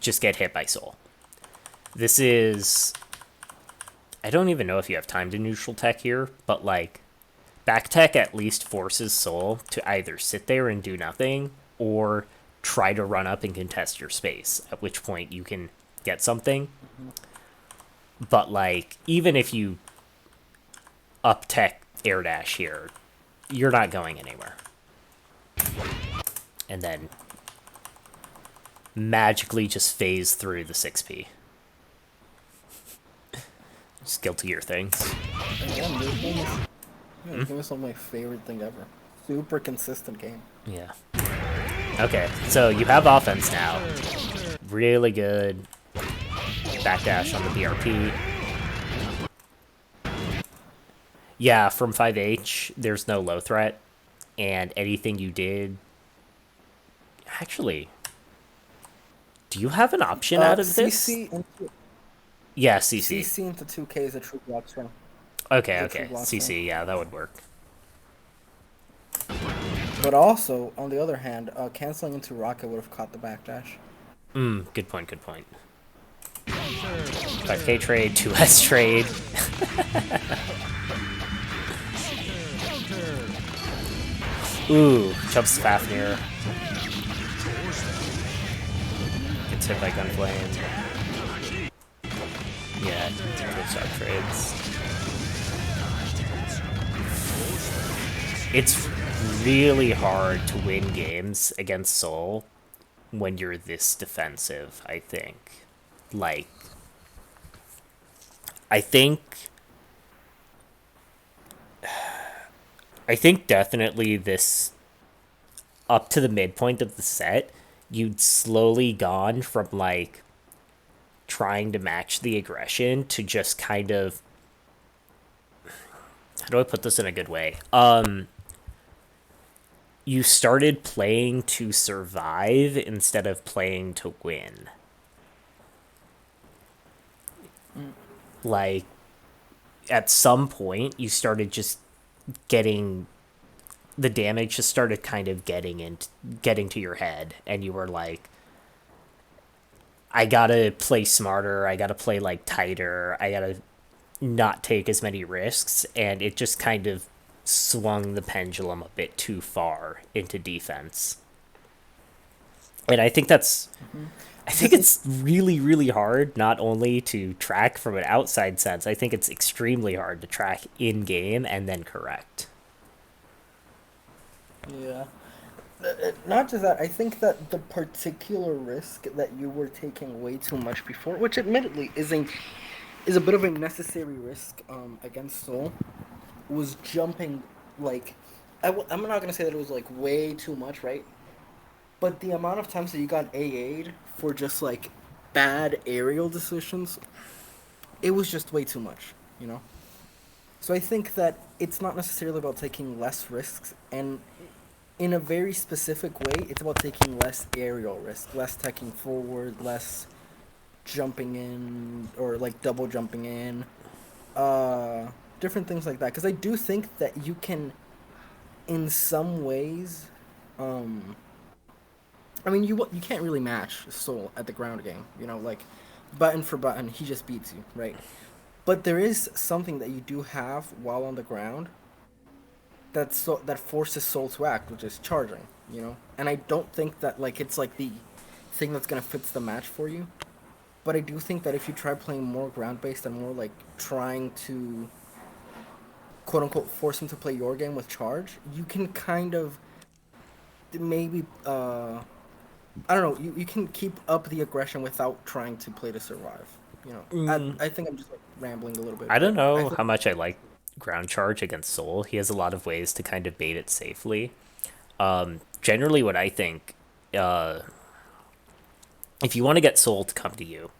just get hit by soul. This is, I don't even know if you have time to neutral tech here, but like, back tech at least forces soul to either sit there and do nothing, or try to run up and contest your space, at which point you can get something. Mm-hmm. But like, even if you up tech air dash here, you're not going anywhere. And then magically just phase through the 6p. Skill to gear things. Again, this game is, yeah, this game is one of my favorite thing ever. Super consistent game. Yeah. Okay, so you have offense now. Really good backdash on the BRP. Yeah, from 5H, there's no low threat, and anything you did... Actually, do you have an option out of this? CC into Yeah, CC. CC into 2K is a true block string. Okay, Is a true okay. block string. CC, yeah, that would work. But also, on the other hand, canceling into Rocket would have caught the backdash. Good point, good point. 5K trade, 2S trade. Ooh, jumps Fafnir. Gets hit by Gunflame. Yeah, good start trades. It's really hard to win games against Soul when you're this defensive, I think. Like, I think definitely this, up to the midpoint of the set, you'd slowly gone from like trying to match the aggression to just kind of, how do I put this in a good way? You started playing to survive instead of playing to win. Like, at some point, you started just getting, the damage just started kind of getting to your head, and you were like, I gotta play smarter, I gotta play like tighter, I gotta not take as many risks, and it just kind of swung the pendulum a bit too far into defense. And I think that's, Mm-hmm. I think it's really, really hard not only to track from an outside sense, I think it's extremely hard to track in game and then correct. Yeah. Not just that, I think that the particular risk that you were taking way too much before, which admittedly is a bit of a necessary risk against Soul, was jumping like I'm not gonna say that it was like way too much, right? But the amount of times that you got AA'd for just like bad aerial decisions, it was just way too much, you know? So I think that it's not necessarily about taking less risks, and in a very specific way, it's about taking less aerial risk, less teching forward, less jumping in, or like double jumping in, different things like that. Because I do think that you can, in some ways, I mean, you can't really match Soul at the ground game, you know, like button for button, he just beats you, right? But there is something that you do have while on the ground that forces Soul to act, which is charging, you know. And I don't think that like it's like the thing that's gonna fix the match for you. But I do think that if you try playing more ground based and more like trying to quote unquote force him to play your game with charge, you can kind of maybe I don't know, you can keep up the aggression without trying to play to survive. You know, I think I'm just like rambling a little bit, I don't but I know think how much I like ground charge against Soul. He has a lot of ways to kind of bait it safely. Generally, what I think, if you want to get Soul to come to you,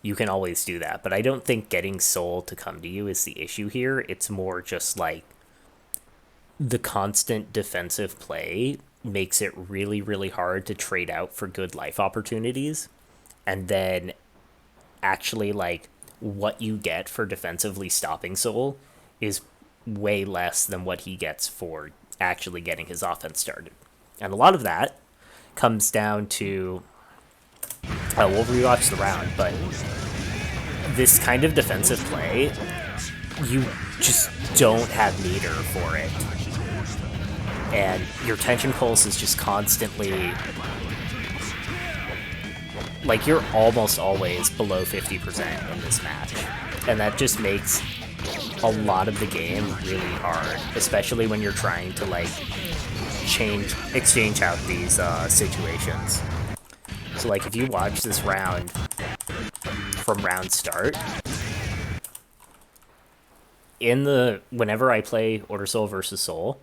you can always do that. But I don't think getting Soul to come to you is the issue here. It's more just like the constant defensive play makes it really, really hard to trade out for good life opportunities. And then actually, like, what you get for defensively stopping Soul is way less than what he gets for actually getting his offense started. And a lot of that comes down to. We'll rewatch the round, but this kind of defensive play, you just don't have meter for it. And your tension pulse is just constantly. Like, you're almost always below 50% in this match. And that just makes a lot of the game really hard, especially when you're trying to, like, exchange out these situations. So, like, if you watch this round from round start, whenever I play Order Soul versus Soul,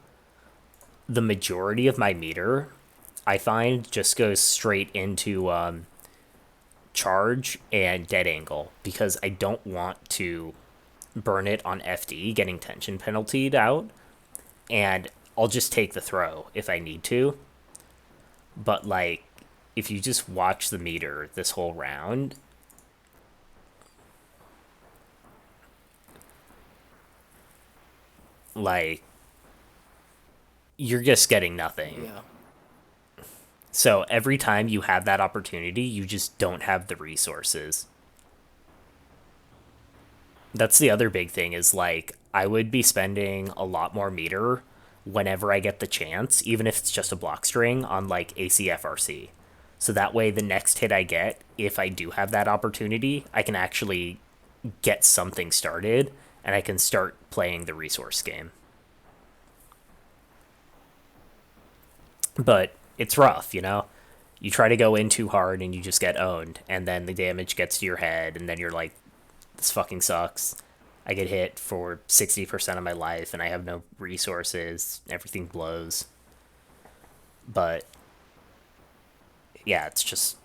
the majority of my meter, I find, just goes straight into charge and dead angle, because I don't want to burn it on FD, getting tension penaltied out, and I'll just take the throw if I need to. But, like, if you just watch the meter this whole round, like, you're just getting nothing. Yeah. So every time you have that opportunity, you just don't have the resources. That's the other big thing, is, like, I would be spending a lot more meter whenever I get the chance, even if it's just a block string, on, like, ACFRC. So that way, the next hit I get, if I do have that opportunity, I can actually get something started, and I can start playing the resource game. But it's rough, you know? You try to go in too hard and you just get owned, and then the damage gets to your head, and then you're like, this fucking sucks. I get hit for 60% of my life, and I have no resources. Everything blows. But yeah, it's just.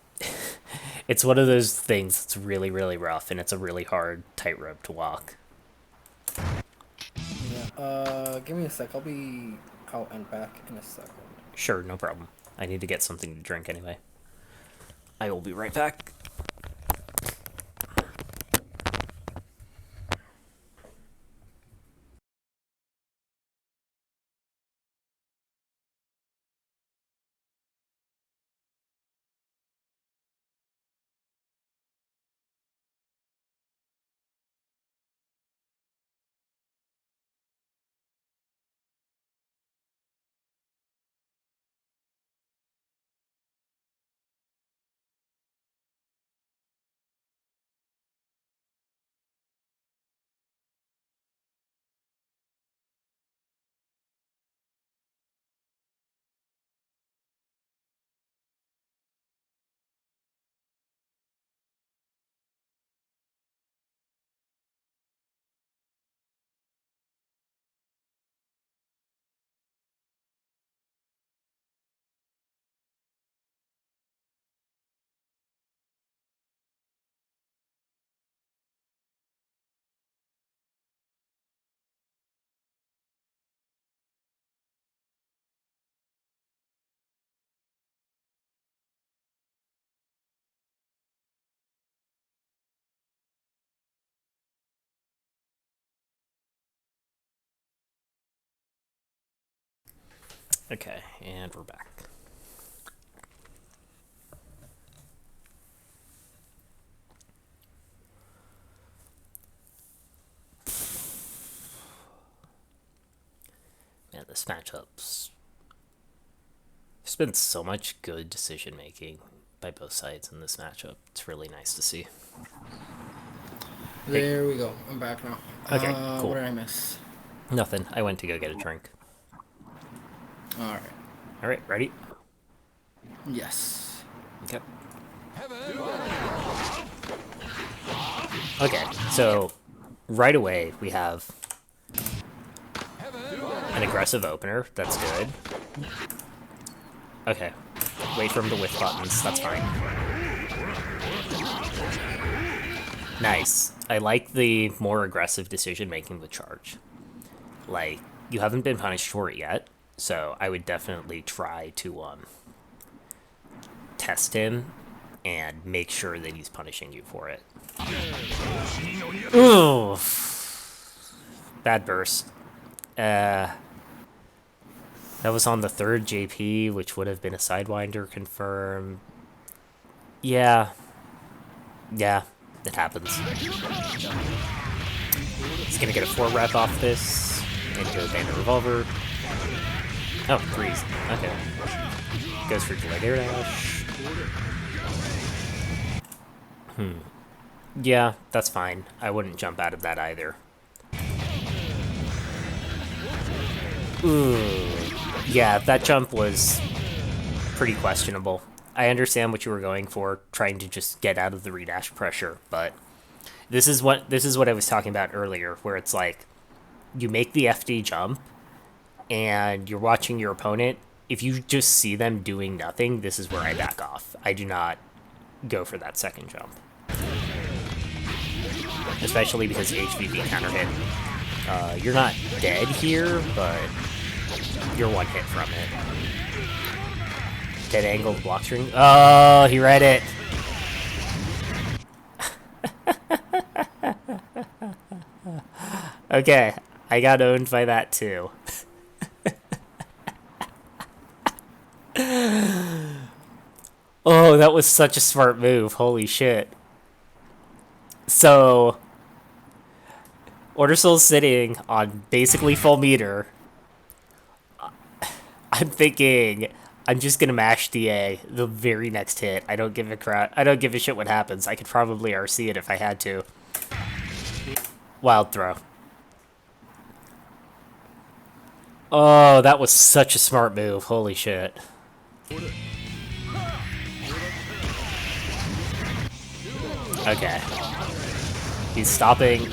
It's one of those things that's really, really rough, and it's a really hard tightrope to walk. Yeah. Give me a sec. I'll be out and back in a second. Sure, no problem. I need to get something to drink anyway. I will be right back. Okay, and we're back. Man, this matchup's. There's been so much good decision making by both sides in this matchup. It's really nice to see. There we go. I'm back now. Okay, cool. What did I miss? Nothing. I went to go get a drink. Alright. Alright, ready? Yes. Okay. Okay, so right away we have an aggressive opener. That's good. Okay. Wait for him to whiff buttons. That's fine. Nice. I like the more aggressive decision making with charge. Like, you haven't been punished for it yet, so I would definitely try to test him and make sure that he's punishing you for it. Ooh. Bad burst. That was on the third JP, which would have been a Sidewinder confirm. Yeah. Yeah, it happens. He's gonna get a 4 rep off this. Into a Bandit Revolver. Oh, freeze. Okay. Goes for delayed air dash. Yeah, that's fine. I wouldn't jump out of that either. Ooh. Yeah, that jump was pretty questionable. I understand what you were going for, trying to just get out of the redash pressure, but this is what I was talking about earlier, where it's like you make the FD jump and you're watching your opponent. If you just see them doing nothing, this is where I back off. I do not go for that second jump. Especially because HVP counter hit. You're not dead here, but you're one hit from it. Dead angle block string. Oh, he read it. Okay, I got owned by that too. Oh, that was such a smart move. Holy shit. So, Order Soul's sitting on basically full meter. I'm thinking I'm just gonna mash DA the very next hit. I don't give a shit what happens. I could probably RC it if I had to. Wild throw. Oh, that was such a smart move. Holy shit. Okay. He's stopping.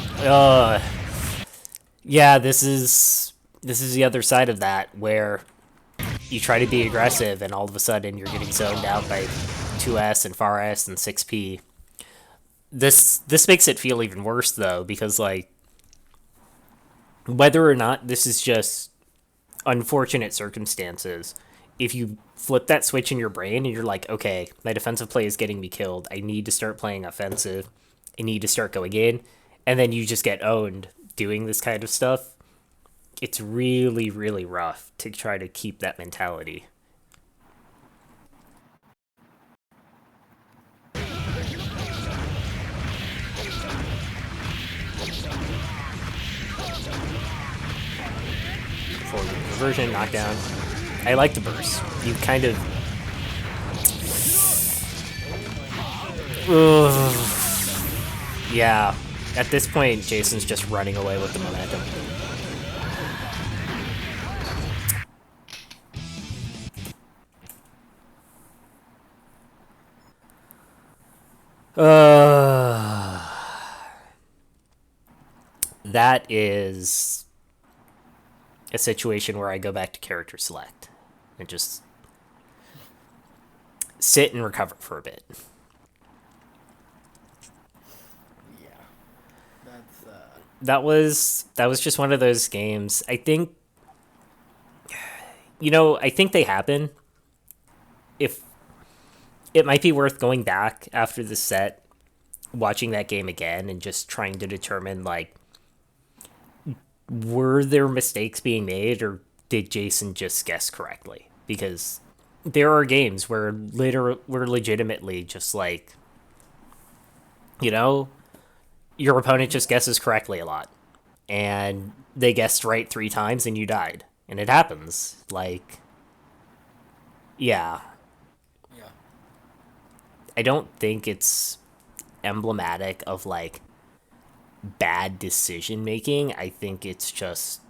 Yeah, this is the other side of that, where you try to be aggressive and all of a sudden you're getting zoned out by 2S and far S and 6P. This makes it feel even worse though, because like, whether or not this is just unfortunate circumstances, if you flip that switch in your brain and you're like, okay, my defensive play is getting me killed, I need to start playing offensive, I need to start going in, and then you just get owned doing this kind of stuff, it's really, really rough to try to keep that mentality. Forward conversion, knockdown. I like the burst. You kind of... Ugh. Yeah. At this point, Jason's just running away with the momentum. That is a situation where I go back to character select and just sit and recover for a bit. Yeah, that was just one of those games. I think, I think they happen. If it might be worth going back after the set, watching that game again, and just trying to determine, like, were there mistakes being made, or did Jason just guess correctly? Because there are games where we're legitimately just like, your opponent just guesses correctly a lot, and they guessed right 3 times and you died, and it happens. Like, yeah. I don't think it's emblematic of, like, bad decision making. I think it's just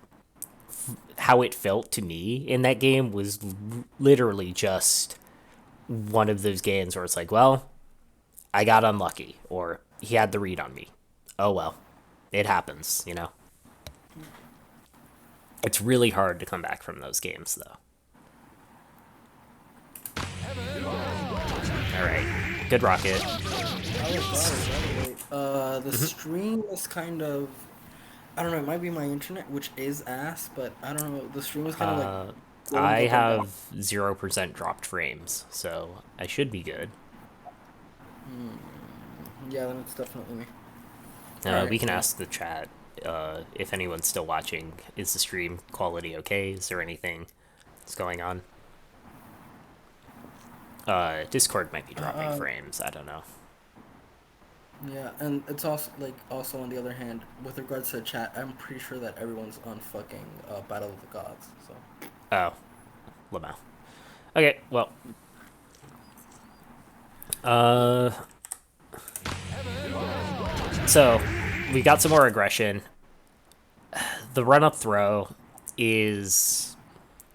how it felt to me in that game was literally just one of those games where it's like, well, I got unlucky, or he had the read on me. Oh well, it happens, It's really hard to come back from those games though. All right, good rocket. The stream is kind of, I don't know, it might be my internet, which is ass, but I don't know, the stream is kind of like going I up and down. have 0% dropped frames, so I should be good. Yeah, then it's definitely me. We Alright, can yeah. ask the chat if anyone's still watching. Is the stream quality okay? Is there anything that's going on? Discord might be dropping Uh, frames. I don't know. yeah, and it's also, like, also on the other hand, with regards to chat, I'm pretty sure that everyone's on fucking Battle of the Gods, so. Oh, Lamau. Okay, well. Uh, so we got some more aggression. The run-up throw is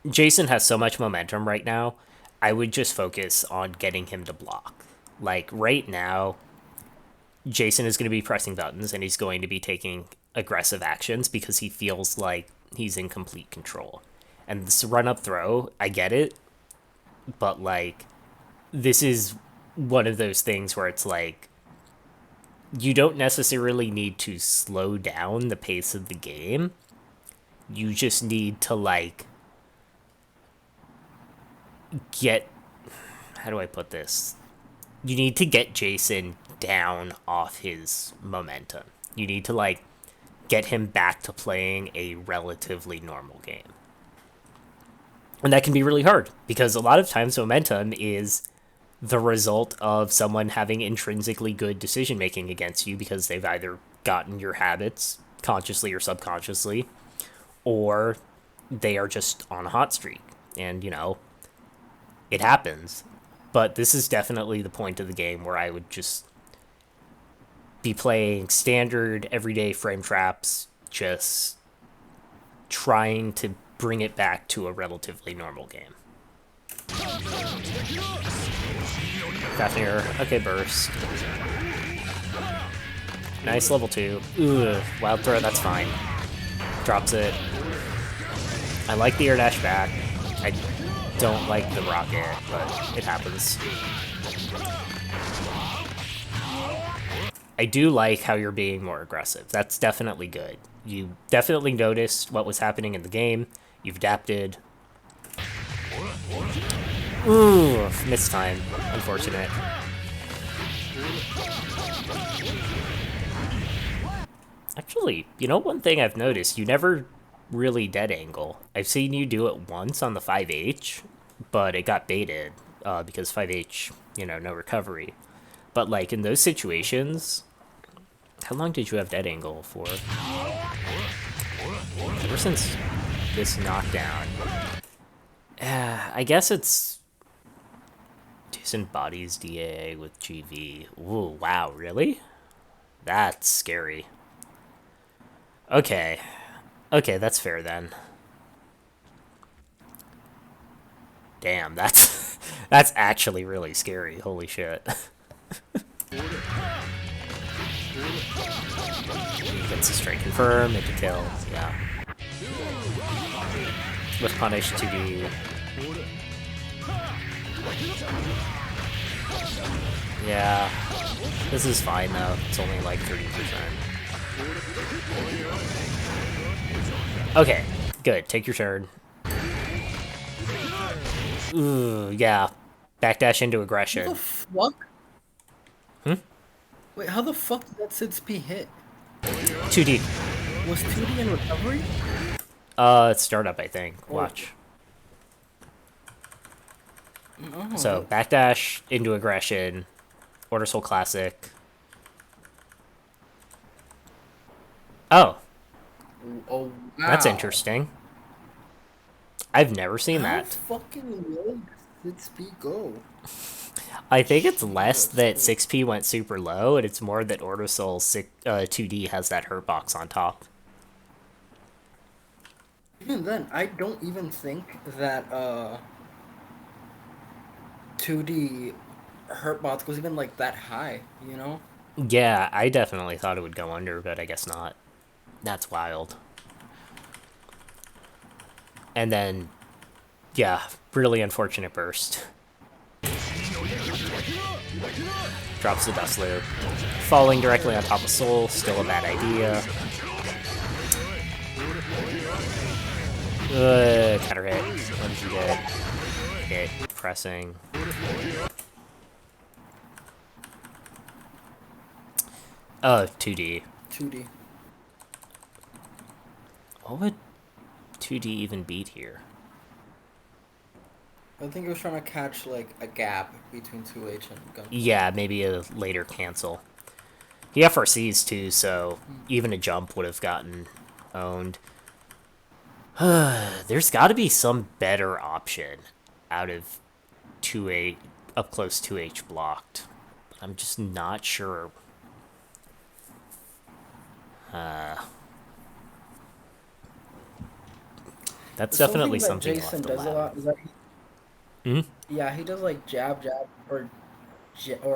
Jason has so much momentum right now. I would just focus on getting him to block. Like right now, Jason is going to be pressing buttons and he's going to be taking aggressive actions because he feels like he's in complete control. And this run up throw, I get it, but like this is one of those things where it's like you don't necessarily need to slow down the pace of the game. You just need to like get, how do I put this? You need to get Jason down off his momentum. You need to like get him back to playing a relatively normal game. And that can be really hard because a lot of times momentum is the result of someone having intrinsically good decision making against you because they've either gotten your habits consciously or subconsciously, or they are just on a hot streak. And, you know, it happens. But this is definitely the point of the game where I would just be playing standard everyday frame traps, just trying to bring it back to a relatively normal game. Fafnir, okay, burst. Nice level 2. Ugh, wild throw, that's fine. Drops it. I like the air dash back. I don't like the rocket, but it happens. I do like how you're being more aggressive. That's definitely good. You definitely noticed what was happening in the game. You've adapted. Ooh, missed time. Unfortunate. Actually, you know one thing I've noticed? You never really dead angle. I've seen you do it once on the 5H, but it got baited because 5H, you know, no recovery. But like in those situations, how long did you have dead angle for? Ever since this knockdown. I guess it's decent bodies DAA with GV. Ooh, wow, really? That's scary. Okay. Okay, that's fair then. Damn, that's that's actually really scary. Holy shit. Gets a straight confirm, into kill, yeah. With punish to be. Yeah. This is fine though. It's only like 30%. Okay, good. Take your turn. Ooh, yeah. Backdash into How the aggression. fuck? Hmm? Wait, how the fuck did that Sid P hit? 2D. Was 2D in recovery? It's startup, I think. Watch. No. So, backdash into aggression. Order Soul Classic. Oh, Oh, wow. that's interesting. I've never seen How that. fucking low did Sid P go? I think it's less Jesus that Christ. 6P went super low, and it's more that Order Soul 2D has that hurt box on top. Even then, I don't even think that 2D Hurtbox was even like that high, you know? Yeah, I definitely thought it would go under, but I guess not. That's wild. And then, yeah, really unfortunate burst. drops the Dust Loop. Falling directly on top of Soul, still a bad idea. Counter hit. What did you get? Hit. Pressing. Oh, 2D. 2D. What would 2D even beat here? I think he was trying to catch like a gap between 2H and gun. Yeah, maybe a later cancel. He FRCs too, so even a jump would have gotten owned. There's got to be some better option out of 2A up close 2H blocked. I'm just not sure. That's definitely something Jason left does a lot. Is that Mm-hmm. yeah, he does like jab or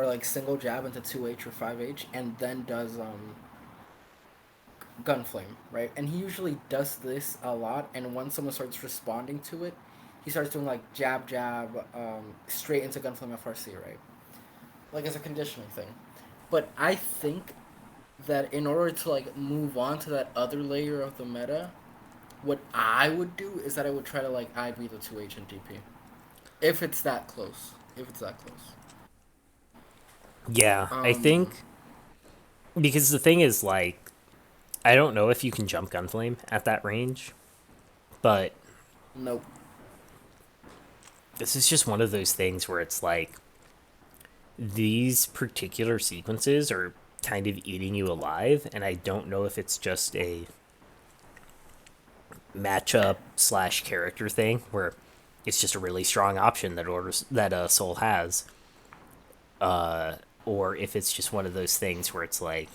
like single jab into 2H or 5H, and then does gunflame, right? And he usually does this a lot, and when someone starts responding to it, he starts doing like jab straight into gunflame FRC, right? Like as a conditioning thing. But I think that in order to like move on to that other layer of the meta, what I would do is that I would try to like IB the 2H and DP. If it's that close. If it's that close. Yeah, I think because the thing is like I don't know if you can jump gunflame at that range, but Nope. this is just one of those things where it's like these particular sequences are kind of eating you alive, and I don't know if it's just a matchup / character thing where it's just a really strong option that Soul has, or if it's just one of those things where it's like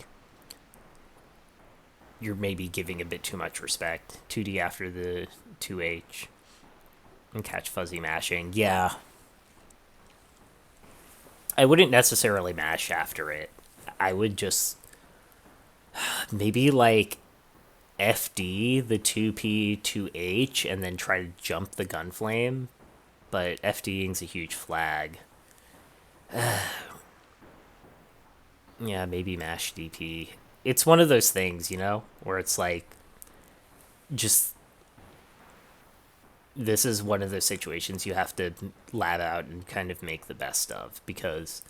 you're maybe giving a bit too much respect. 2D after the 2H and catch fuzzy mashing. Yeah, I wouldn't necessarily mash after it. I would just maybe like FD the 2P 2H and then try to jump the gunflame, but FDing's a huge flag. Yeah, maybe mash DP. It's one of those things, you know, where it's like just this is one of those situations you have to lab out and kind of make the best of, because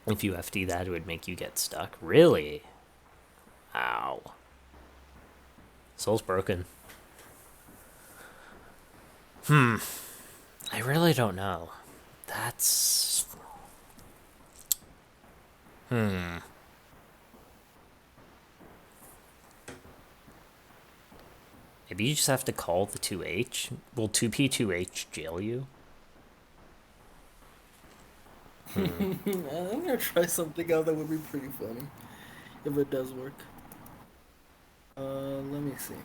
if you FD that, it would make you get stuck. Really? Ow. Soul's broken. I really don't know. That's... Maybe you just have to call the 2H. Will 2P2H jail you? I'm gonna try something out that would be pretty funny. If it does work. Let me see.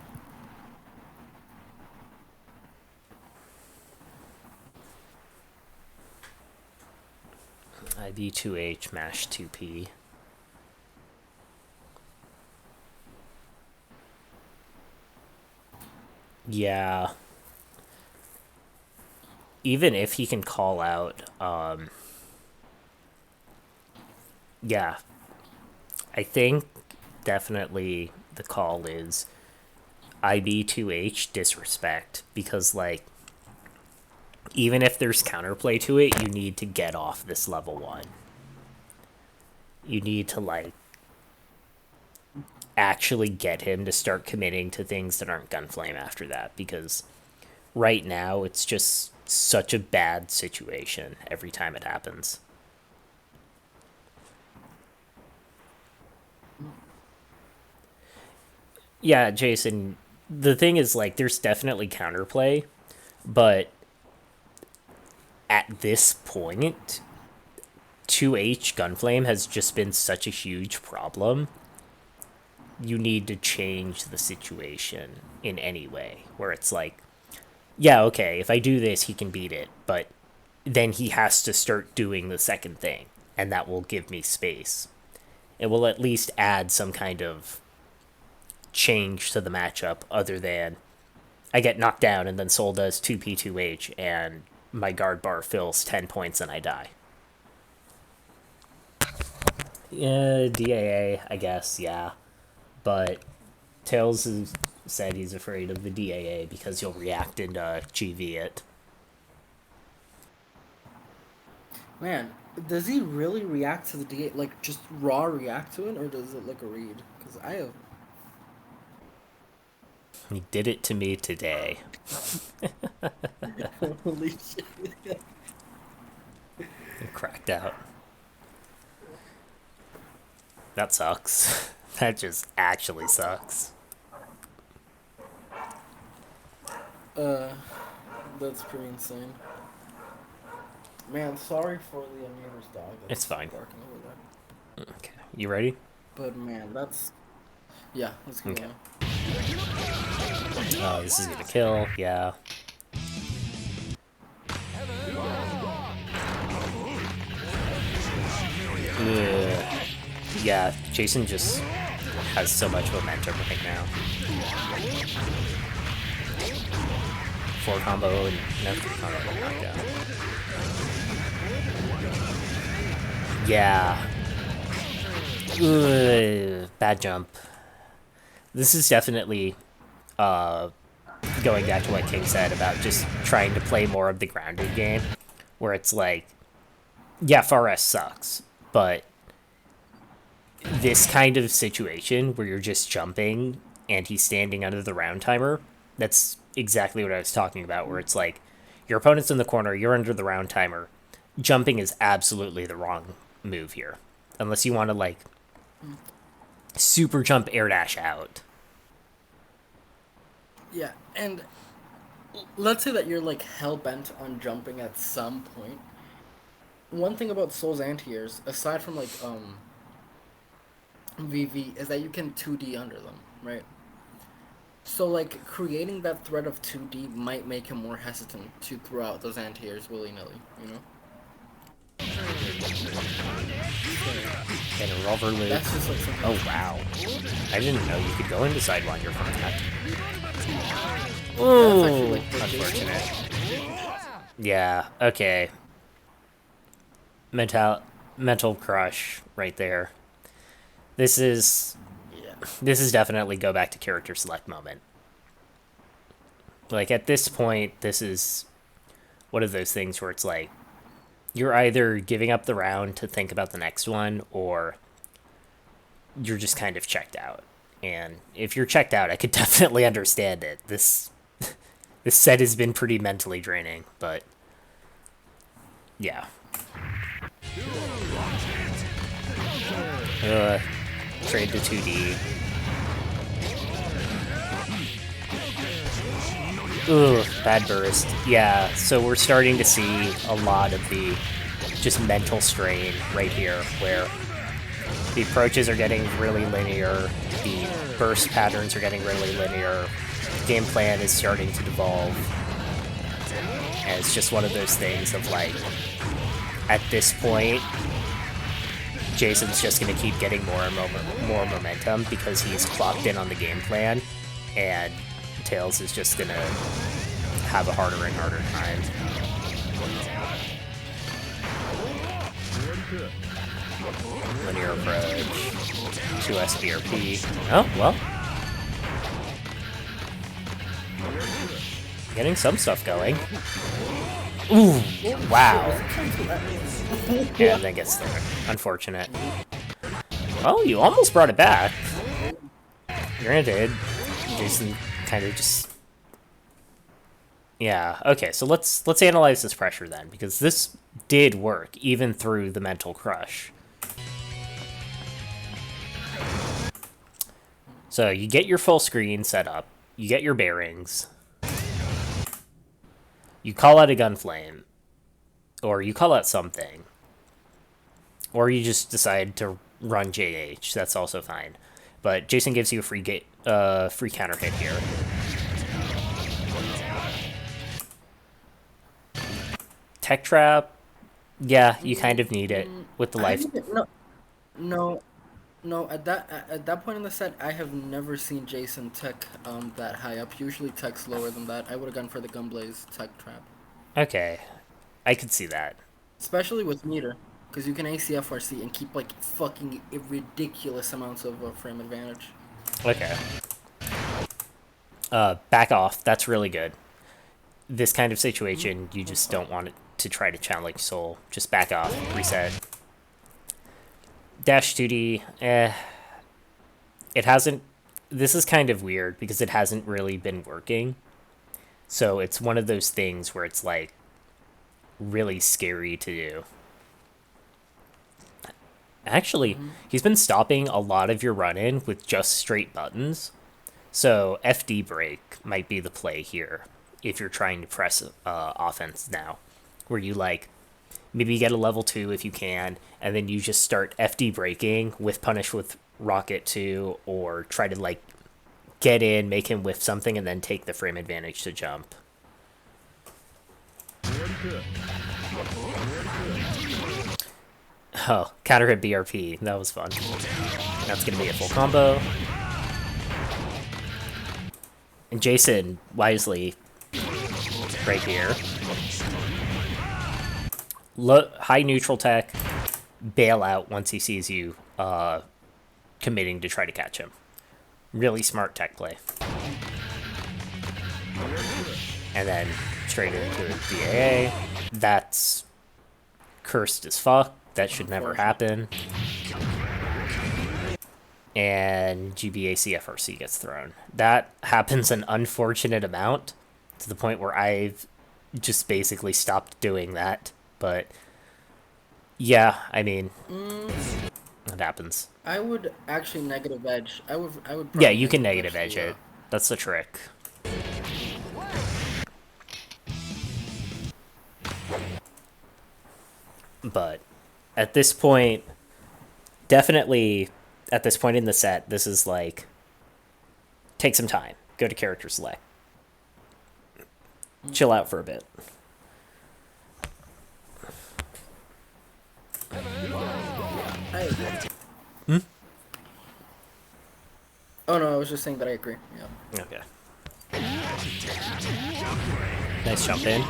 IB2H mash 2P. Yeah. Even if he can call out, yeah. I think definitely the call is IB2H disrespect, because like even if there's counterplay to it, you need to get off this level 1. You need to like actually get him to start committing to things that aren't gunflame after that, because right now it's just such a bad situation every time it happens. Yeah, Jason, the thing is like there's definitely counterplay, but at this point 2H gunflame has just been such a huge problem. You need to change the situation in any way where it's like, yeah, okay, if I do this, he can beat it, but then he has to start doing the second thing, and that will give me space. It will at least add some kind of change to the matchup other than I get knocked down and then Soul does 2P2H and my guard bar fills 10 points and I die. Yeah, DAA, I guess, yeah. But Tails has said he's afraid of the DAA because you'll react and GV it. Man, does he really react to the DA, like just raw react to it, or does it like a read? Because I have. He did it to me today. Holy shit. He cracked out. That sucks. That just actually sucks. That's pretty insane. Man, sorry for the neighbor's dog. It's fine. Barking over there. Okay, you ready? But man, that's. Yeah, let's go. Okay. Oh, this is gonna kill. Yeah. Ugh. Yeah, Jason just has so much momentum right now. 4 combo and no 3 combo knockdown. Yeah. Ugh, bad jump. This is definitely going back to what King said about just trying to play more of the grounded game, where it's like, yeah, Far S sucks, but this kind of situation where you're just jumping and he's standing under the round timer, that's exactly what I was talking about, where it's like, your opponent's in the corner, you're under the round timer. Jumping is absolutely the wrong move here. Unless you want to, like, super jump air dash out. Yeah, and let's say that you're like hell-bent on jumping at some point. One thing about Soul's anti-airs, aside from like VV, is that you can 2D under them, right? So like creating that threat of 2D might make him more hesitant to throw out those anti-airs willy-nilly, you know? Get a rubber loop. That's just like something. Oh wow. I didn't know you could go into Sidewinder from that. Ooh, Like unfortunate. Yeah, okay. Mental crush right there. This is definitely go back to character select moment. Like at this point, this is one of those things where it's like, you're either giving up the round to think about the next one, or you're just kind of checked out. And if you're checked out, I could definitely understand it. This set has been pretty mentally draining, but yeah. Trade to 2D. Ugh, bad burst. Yeah, so we're starting to see a lot of the just mental strain right here, where the approaches are getting really linear, the burst patterns are getting really linear, the game plan is starting to devolve, and it's just one of those things of like, at this point, Jason's just going to keep getting more and more momentum because he's clocked in on the game plan, and Tails is just going to have a harder and harder time. Linear approach, 2 SBRP. Oh, well. Getting some stuff going. Ooh, wow. And then gets there. Unfortunate. Oh, you almost brought it back. Granted, Jason kind of just... Yeah, okay, so let's analyze this pressure then, because this did work, even through the mental crush. So you get your full screen set up, you get your bearings, you call out a gunflame, or you call out something, or you just decide to run JH, that's also fine. But Jason gives you a free counter hit here. Tech Trap, yeah, you kind of need it with the life. No. At that point in the set, I have never seen Jason tech that high up. Usually tech's lower than that. I would have gone for the Gunblaze tech trap. Okay, I could see that. especially with meter, because you can ACFRC and keep like fucking ridiculous amounts of frame advantage. Okay. Back off. That's really good. This kind of situation, you just don't want it to try to challenge Soul. Just back off. Reset. Dash 2D. It hasn't. This is kind of weird because it hasn't really been working. So it's one of those things where it's like really scary to do. Actually, he's been stopping a lot of your run in with just straight buttons. So FD break might be the play here if you're trying to press offense now, where you like maybe get a level 2 if you can, and then you just start FD breaking with punish with rocket 2, or try to like get in, make him whiff something, and then take the frame advantage to jump. Oh, counter hit BRP. That was fun. That's going to be a full combo. And Jason, wisely, right here. High neutral tech, bail out once he sees you committing to try to catch him. Really smart tech play. And then straight into DAA. That's cursed as fuck. That should never happen. And GBAC FRC gets thrown. That happens an unfortunate amount to the point where I've just basically stopped doing that. But yeah, I mean, it happens. I would actually negative edge. I would. Yeah, you can negative edge it. That's the trick. But at this point, definitely at this point in the set, this is like, take some time. Go to character select. Chill out for a bit. Hmm? Oh no, I was just saying that I agree. Yeah. Okay. Nice jump in.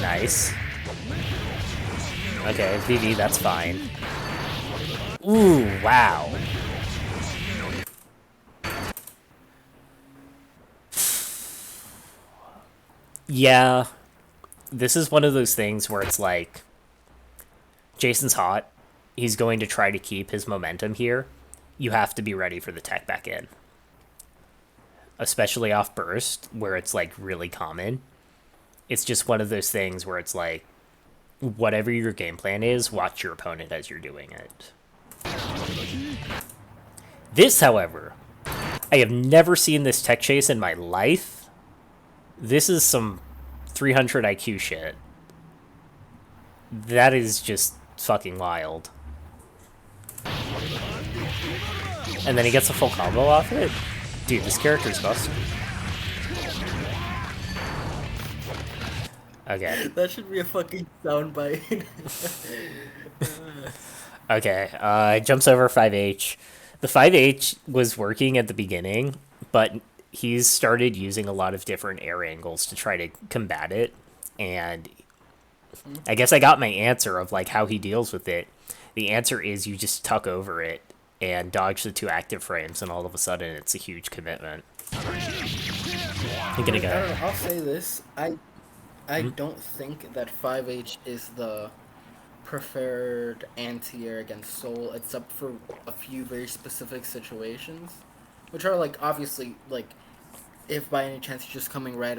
Nice. Okay, VV, that's fine. Ooh, wow. Yeah, this is one of those things where it's like, Jason's hot. He's going to try to keep his momentum here. You have to be ready for the tech back in. Especially off burst, where it's like really common. It's just one of those things where it's like, whatever your game plan is, watch your opponent as you're doing it. This, however, I have never seen this tech chase in my life. This is some 300 IQ shit. That is just fucking wild. And then he gets a full combo off it? Dude, this character's busted. Okay. That should be a fucking soundbite. Okay, jumps over 5H. The 5H was working at the beginning, but he's started using a lot of different air angles to try to combat it. And I guess I got my answer of like how he deals with it. The answer is you just tuck over it and dodge the 2 active frames, and all of a sudden it's a huge commitment. I'm gonna go. I don't know, I'll say this. I don't think that 5H is the preferred anti-air against Soul, except for a few very specific situations, which are like obviously like if by any chance you're just coming right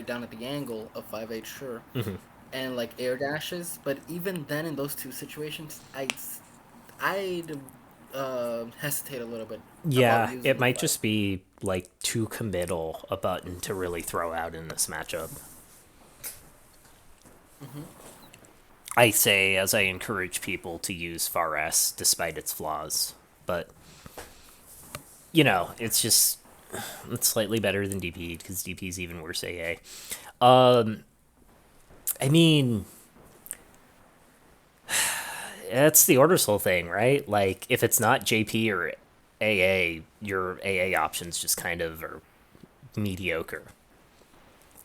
down at the angle of 5H, sure, and like air dashes. But even then, in those 2 situations, I'd hesitate a little bit. Yeah, it might just be like too committal a button to really throw out in this matchup. I say as I encourage people to use Far S despite its flaws, but you know, it's slightly better than DP because DP is even worse AA. I mean, that's the Order Soul thing, right? Like, if it's not JP or AA, your AA options just kind of are mediocre.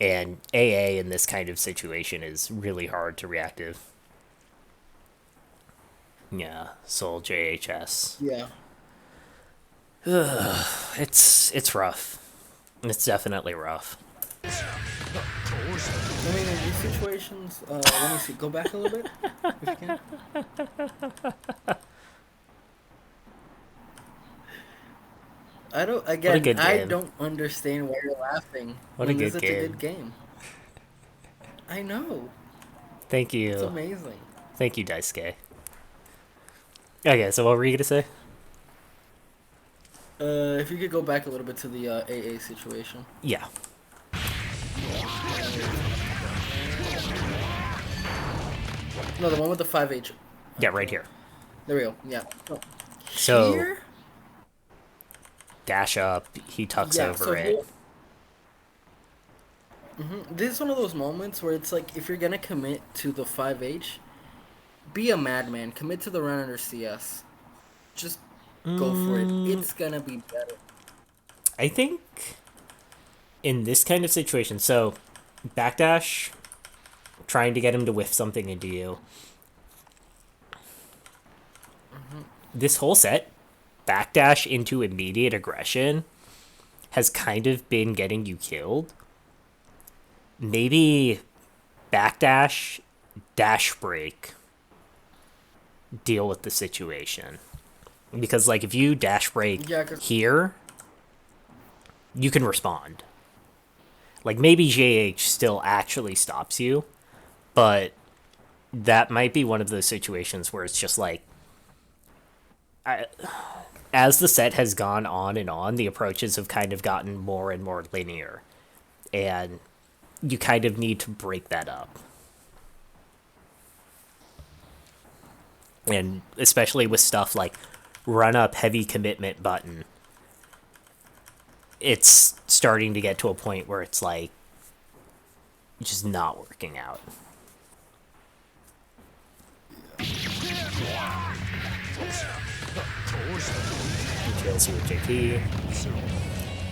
And AA in this kind of situation is really hard to reactive. Yeah, Soul JHS. Yeah. It's rough. It's definitely rough. I mean, in these situations, let me see. Go back a little bit, if you can. I don't. What a Again, good I game. don't understand why you're laughing. What a when good this is game. a good game. I know. Thank you. It's amazing. Thank you, Daisuke. Okay, so what were you gonna say? If you could go back a little bit to the AA situation. Yeah. No, the one with the 5H. Yeah, right here. There we go. Yeah. Oh. So Here? dash up, he tucks Yeah, over so it. This is one of those moments where it's like, if you're gonna commit to the 5H, be a madman. Commit to the run under CS. Just go for it. It's gonna be better. I think in this kind of situation, so backdash, trying to get him to whiff something into you. This whole set, backdash into immediate aggression, has kind of been getting you killed. Maybe backdash, dash break, deal with the situation. Because, like, if you dash break Yeah, 'cause- here, you can respond. Like, maybe JH still actually stops you, but that might be one of those situations where it's just like, as the set has gone on and on, the approaches have kind of gotten more and more linear. And you kind of need to break that up. And especially with stuff like run up heavy commitment button, it's starting to get to a point where it's like just not working out. Chelsea with JP.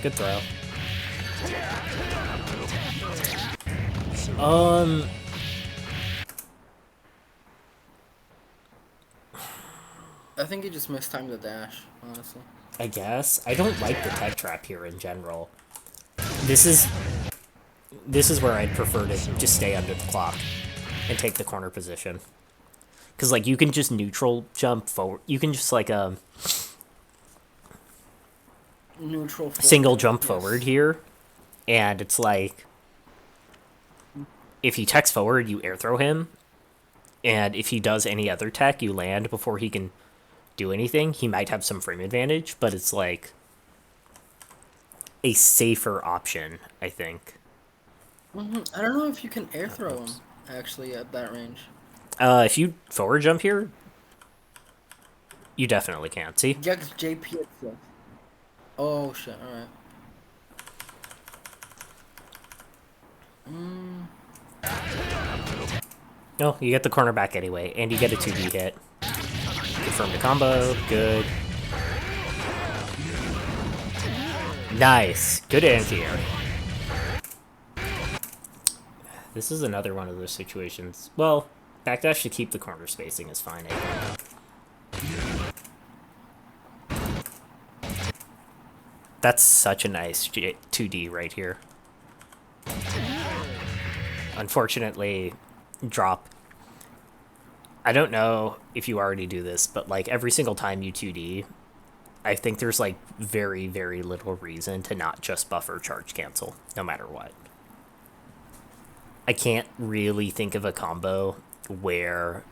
Good throw. I think he just mistimed the dash, honestly. I guess. I don't like the tech trap here in general. This is where I'd prefer to just stay under the clock and take the corner position. Because, like, you can just neutral jump forward. You can just, like, Neutral forward. single jump Yes. forward here. And it's like, if he techs forward, you air throw him. And if he does any other tech, you land before he can do anything. He might have some frame advantage, but it's like a safer option, I think. I don't know if you can air throw him, actually, at that range. If you forward jump here, you definitely can. See? Yeah, because JP itself. Oh, shit, alright. No, you get the corner back anyway, and you get a 2D hit. Confirm the combo. Good. Nice. Good anti-air. This is another one of those situations. Well, backdash to keep the corner spacing is fine, I think. That's such a nice 2D right here. Unfortunately, drop. I don't know if you already do this, but like every single time you 2D, I think there's like very, very little reason to not just buffer charge cancel, no matter what. I can't really think of a combo where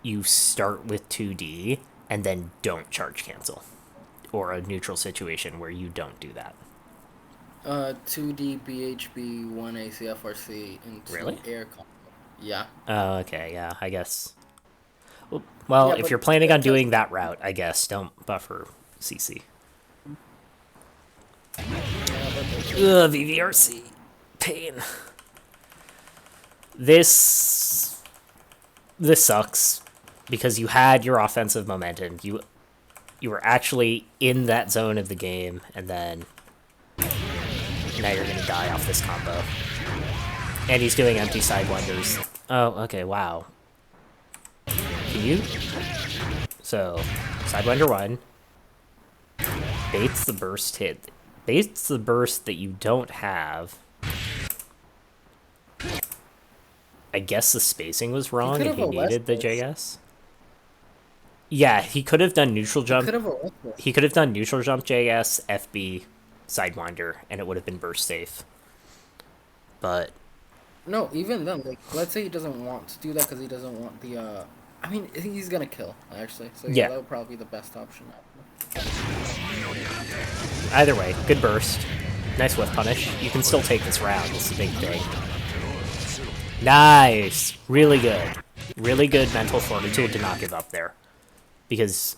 you start with 2D and then don't charge cancel. Or a neutral situation where you don't do that. 2D, BHB, 1 ACFRC, and 2 Really? air combo. Yeah. Oh, okay, yeah, I guess. Well, Yeah, if but you're planning on that's a- doing that route, I guess, don't buffer CC. Ugh, VVRC. Pain. This sucks because you had your offensive momentum. You were actually in that zone of the game, and then Now you're gonna die off this combo. And he's doing empty sidewinders. Oh, okay, wow. Can you? So, sidewinder 1. Baits the burst hit. Baits the burst that you don't have. I guess the spacing was wrong and he needed the JS. Yeah, he could have done neutral jump. He could have done neutral jump JS, FB, sidewinder, and it would have been burst safe. But no, even then, like, let's say he doesn't want to do that because he doesn't want the. I mean, I think he's gonna kill actually. So yeah, that would probably be the best option. Either way, good burst. Nice whiff punish. You can still take this round. It's a big thing. Nice! Really good. Really good mental fortitude to not give up there. Because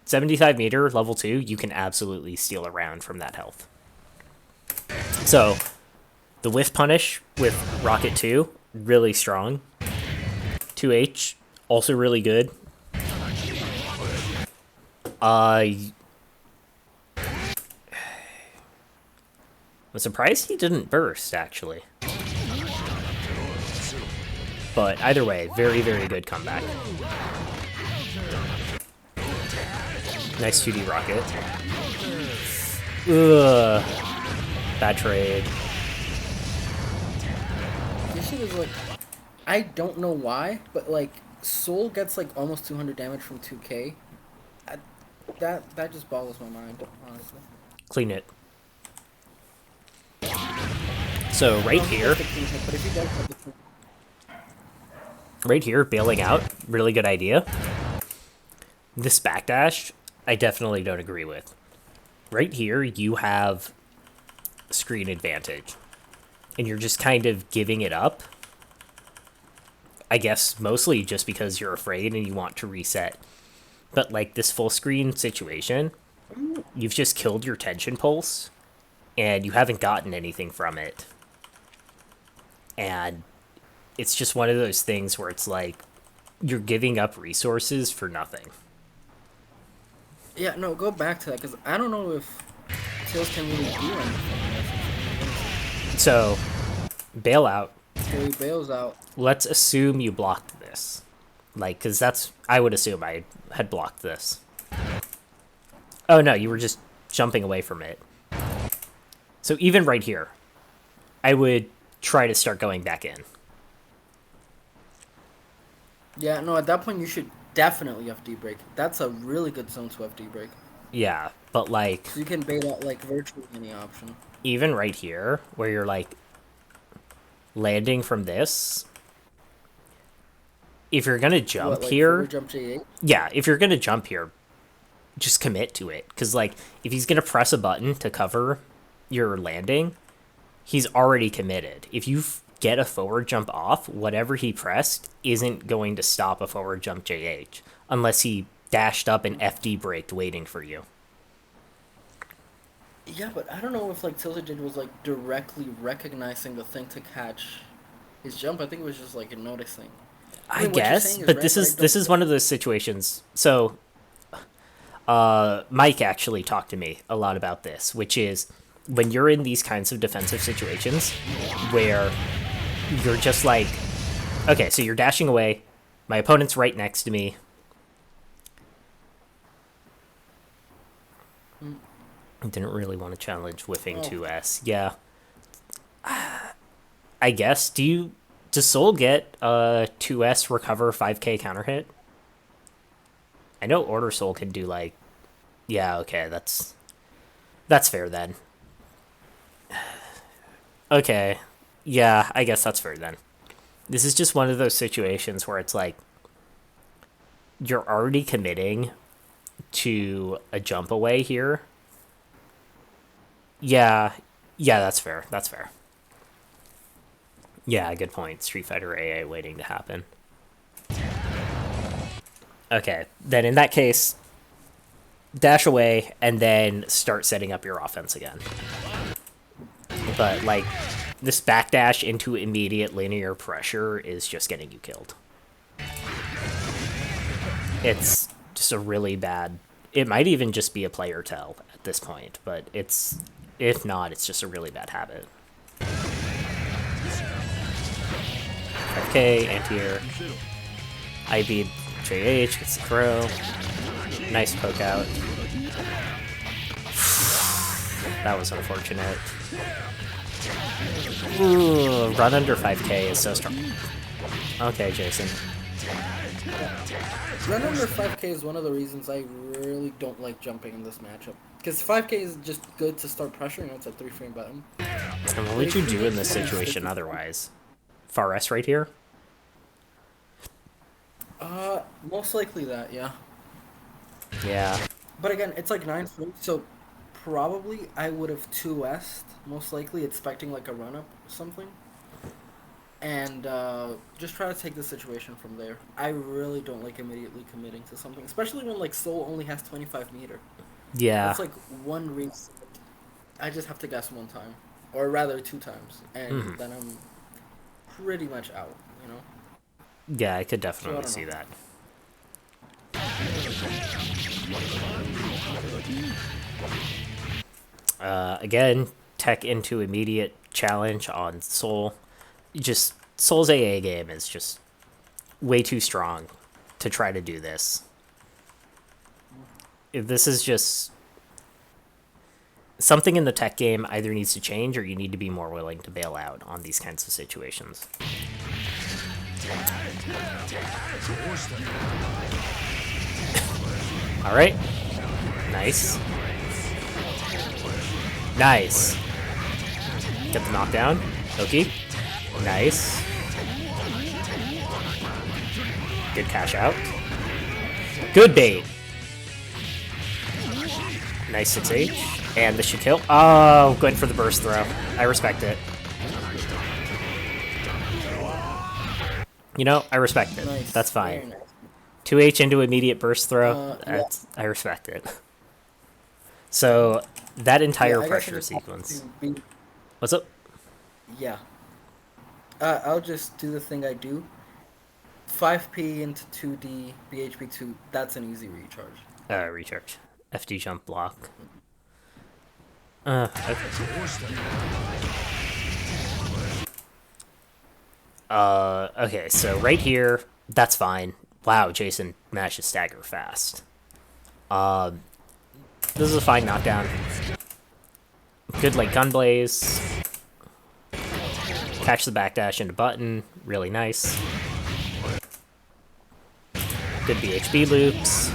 75 meter, level 2, you can absolutely steal a round from that health. So, the whiff punish with Rocket 2, really strong. 2H, also really good. I'm surprised he didn't burst, actually. But either way, very, very good comeback. Nice 2D rocket. Ugh. Bad trade. This shit is like, I don't know why, but like, Soul gets like almost 200 damage from 2K. That just boggles my mind, honestly. Clean it. So right here. Right here, bailing out, really good idea. This backdash, I definitely don't agree with. Right here, you have screen advantage. And you're just kind of giving it up. I guess mostly just because you're afraid and you want to reset. But like this full screen situation, you've just killed your tension pulse. And you haven't gotten anything from it. And it's just one of those things where it's like, you're giving up resources for nothing. Yeah, no, go back to that, because I don't know if Tails can really do anything. So, bail out. So he bails out. Let's assume you blocked this. Like, because that's, I would assume I had blocked this. Oh no, you were just jumping away from it. So even right here, I would try to start going back in. Yeah, no, at that point you should definitely FD break. That's a really good zone to FD break. Yeah, but like... So you can bait out like virtually any option. Even right here, where you're like landing from this, if you're gonna jump here... Jump J8? Yeah, if you're gonna jump here, just commit to it. Because like, if he's gonna press a button to cover your landing, he's already committed. If you get a forward jump off, whatever he pressed isn't going to stop a forward jump JH unless he dashed up and FD braked waiting for you. Yeah, but I don't know if like Tilted was like directly recognizing the thing to catch his jump. I think it was just like noticing. I guess, but this is one of those situations. So Mike actually talked to me a lot about this, which is when you're in these kinds of defensive situations where you're just like, okay, so you're dashing away, my opponent's right next to me. I didn't really want to challenge whiffing 2S. Yeah. I guess, does Soul get 2S recover 5k counter hit? I know Order Soul can do like, yeah, okay, that's fair then. Okay, yeah, I guess that's fair then. This is just one of those situations where it's like, you're already committing to a jump away here. Yeah, that's fair, that's fair. Yeah, good point. Street Fighter AA waiting to happen. Okay, then in that case, dash away and then start setting up your offense again. But, like, this backdash into immediate linear pressure is just getting you killed. It's just a really bad... It might even just be a player tell at this point, but it's If not, it's just a really bad habit. 5k, anti-air. IV JH gets the throw. Nice poke out. That was unfortunate. Ooh, run under 5k is so strong. Okay, Jason. Run under 5k is one of the reasons I really don't like jumping in this matchup. Because 5k is just good to start pressuring. It's a 3-frame button. And what would you do in this situation otherwise? Far S right here? Most likely that, yeah. Yeah. But again, it's like 9 frames, so probably I would have 2S'd, most likely, expecting like a run-up or something. And just try to take the situation from there. I really don't like immediately committing to something, especially when like Soul only has 25 meter. Yeah. That's like one reason. I just have to guess one time, or rather 2 times, and then I'm pretty much out, you know? Yeah, I could definitely So I see don't that. Again, tech into immediate challenge on Soul. Just Soul's AA game is just way too strong to try to do this. If this is just something in the tech game either needs to change or you need to be more willing to bail out on these kinds of situations. All right. Nice. Nice. Get the knockdown. Okay. Nice. Good cash out. Good bait. Nice 6H. And this should kill. Oh, going for the burst throw. I respect it. You know, I respect it. Nice. That's Very fine. nice. 2H into immediate burst throw. Yeah. I respect it. So, that entire I guess pressure I just have sequence. to be- What's up? Yeah. I'll just do the thing I do. 5p into 2d, BHP2, that's an easy recharge. Recharge. FD jump block. Okay. Okay, so right here, that's fine. Wow, Jason managed to stagger fast. This is a fine knockdown. Good like gun blaze. Catch the backdash into button. Really nice. Good BHB loops.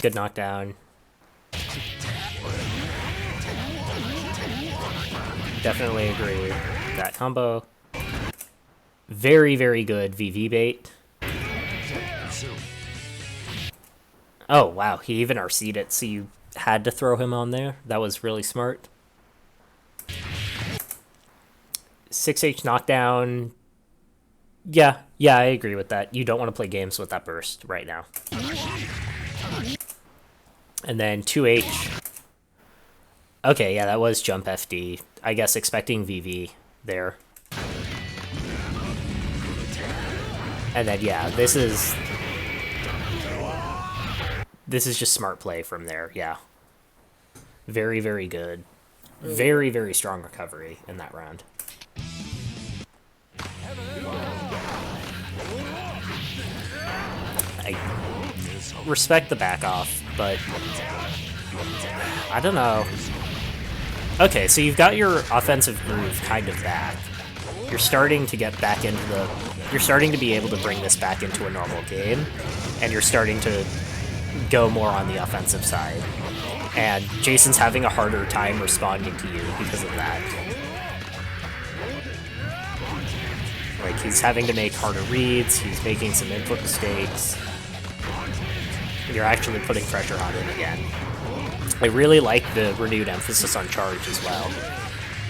Good knockdown. Definitely agree with that combo. Very, very good VV bait. Oh, wow. He even RC'd it, so you had to throw him on there. That was really smart. 6H knockdown. Yeah, I agree with that. You don't want to play games with that burst right now. And then 2H. Okay, yeah, that was jump FD. I guess expecting VV there. And then, yeah, this is just smart play from there, yeah. Very, very good. Very, very strong recovery in that round. I respect the back off, but I don't know. Okay, so you've got your offensive groove kind of back. You're starting to get back into the... You're starting to be able to bring this back into a normal game, and you're starting to go more on the offensive side. And Jason's having a harder time responding to you because of that. Like, he's having to make harder reads, he's making some input mistakes. You're actually putting pressure on him again. I really like the renewed emphasis on charge as well.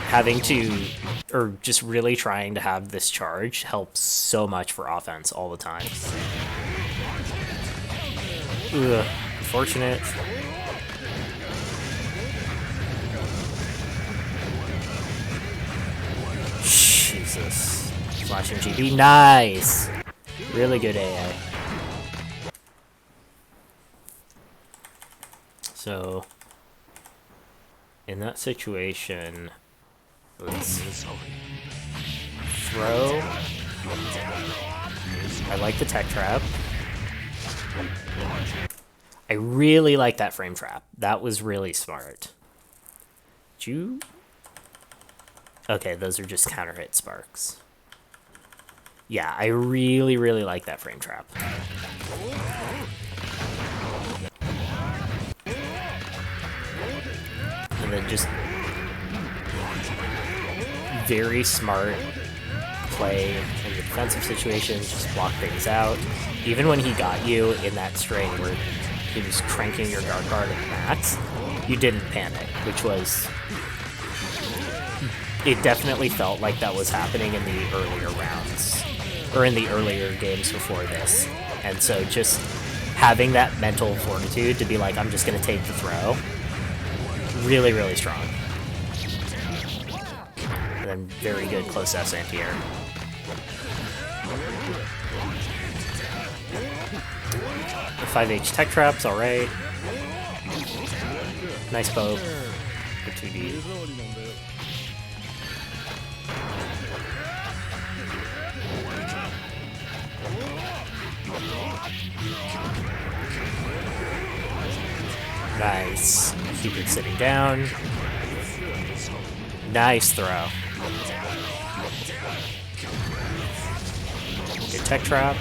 Having to, or just really trying to have this charge helps so much for offense all the time. Ugh, unfortunate. Jesus. Flashing GB, nice! Really good AI. So, in that situation, let's throw. I like the tech trap. I really like that frame trap. That was really smart. Did you? Okay, those are just counter hit sparks. Yeah, I really, really like that frame trap. And then just very smart play in the defensive situation, just block things out. Even when he got you in that string where he was cranking your guard at max, you didn't panic, which was... It definitely felt like that was happening in the earlier rounds, or in the earlier games before this. And so just having that mental fortitude to be like, I'm just going to take the throw, really, really strong. And then very good close S anti-air. The 5H tech trap's alright. Nice poke. Good 2D. Nice. Keep it sitting down. Nice throw. Good tech trap.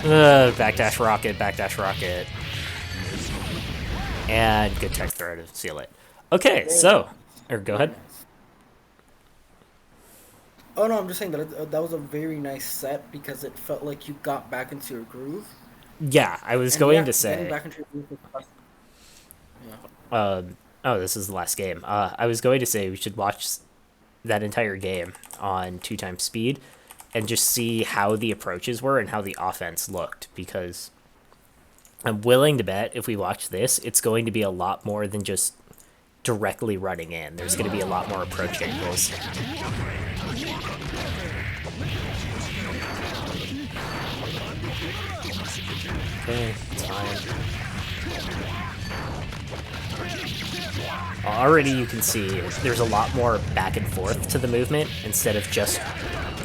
Backdash rocket, backdash rocket. And good tech throw to seal it. Okay, so... Or go ahead. Oh no, I'm just saying that that was a very nice set because it felt like you got back into your groove. Yeah, I was And going yeah, to say... getting back into your groove was yeah. Oh, this is the last game. I was going to say we should watch that entire game on 2x speed and just see how the approaches were and how the offense looked, because I'm willing to bet if we watch this, it's going to be a lot more than just directly running in. There's going to be a lot more approach angles. Okay, it's fine. Already you can see there's a lot more back and forth to the movement instead of just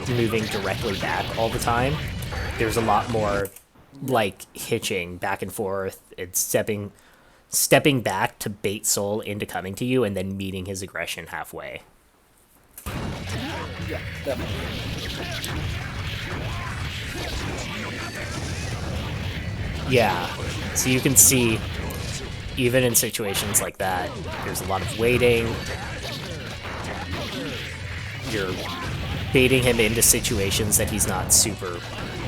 moving directly back all the time. There's a lot more like hitching back and forth and stepping back to bait Soul into coming to you and then meeting his aggression halfway. Yeah, definitely. Yeah, so you can see even in situations like that, there's a lot of waiting. You're baiting him into situations that he's not super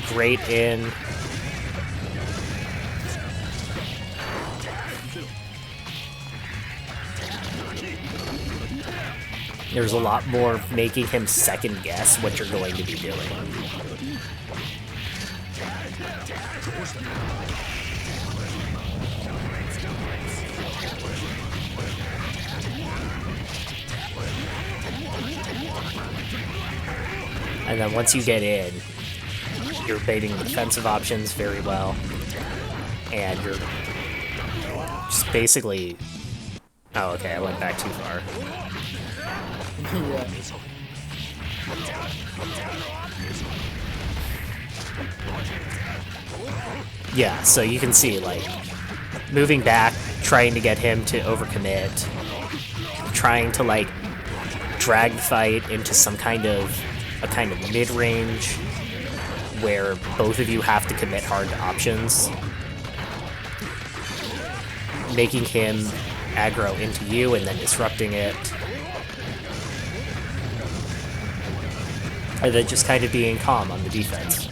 great in. There's a lot more making him second guess what you're going to be doing. And then once you get in, you're baiting the defensive options very well. And you're just basically... Oh, okay, I went back too far. Yeah, so you can see, like, moving back, trying to get him to overcommit, trying to, like, drag the fight into some kind of mid-range where both of you have to commit hard to options, making him aggro into you and then disrupting it, and then just kind of being calm on the defense.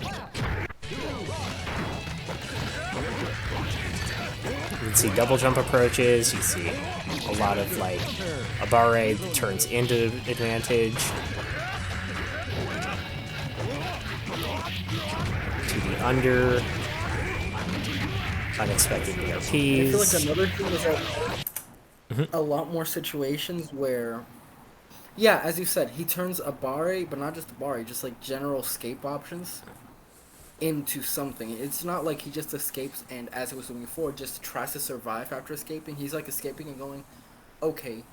You can see double jump approaches, you see a lot of like a barre that turns into advantage. To the under. Unexpected BRPs. I feel like another thing is that a lot more situations where, yeah, as you said, he turns a barre, but not just a barre, just like general escape options into something. It's not like he just escapes and, as he was doing before, just tries to survive after escaping. He's like escaping and going, okay,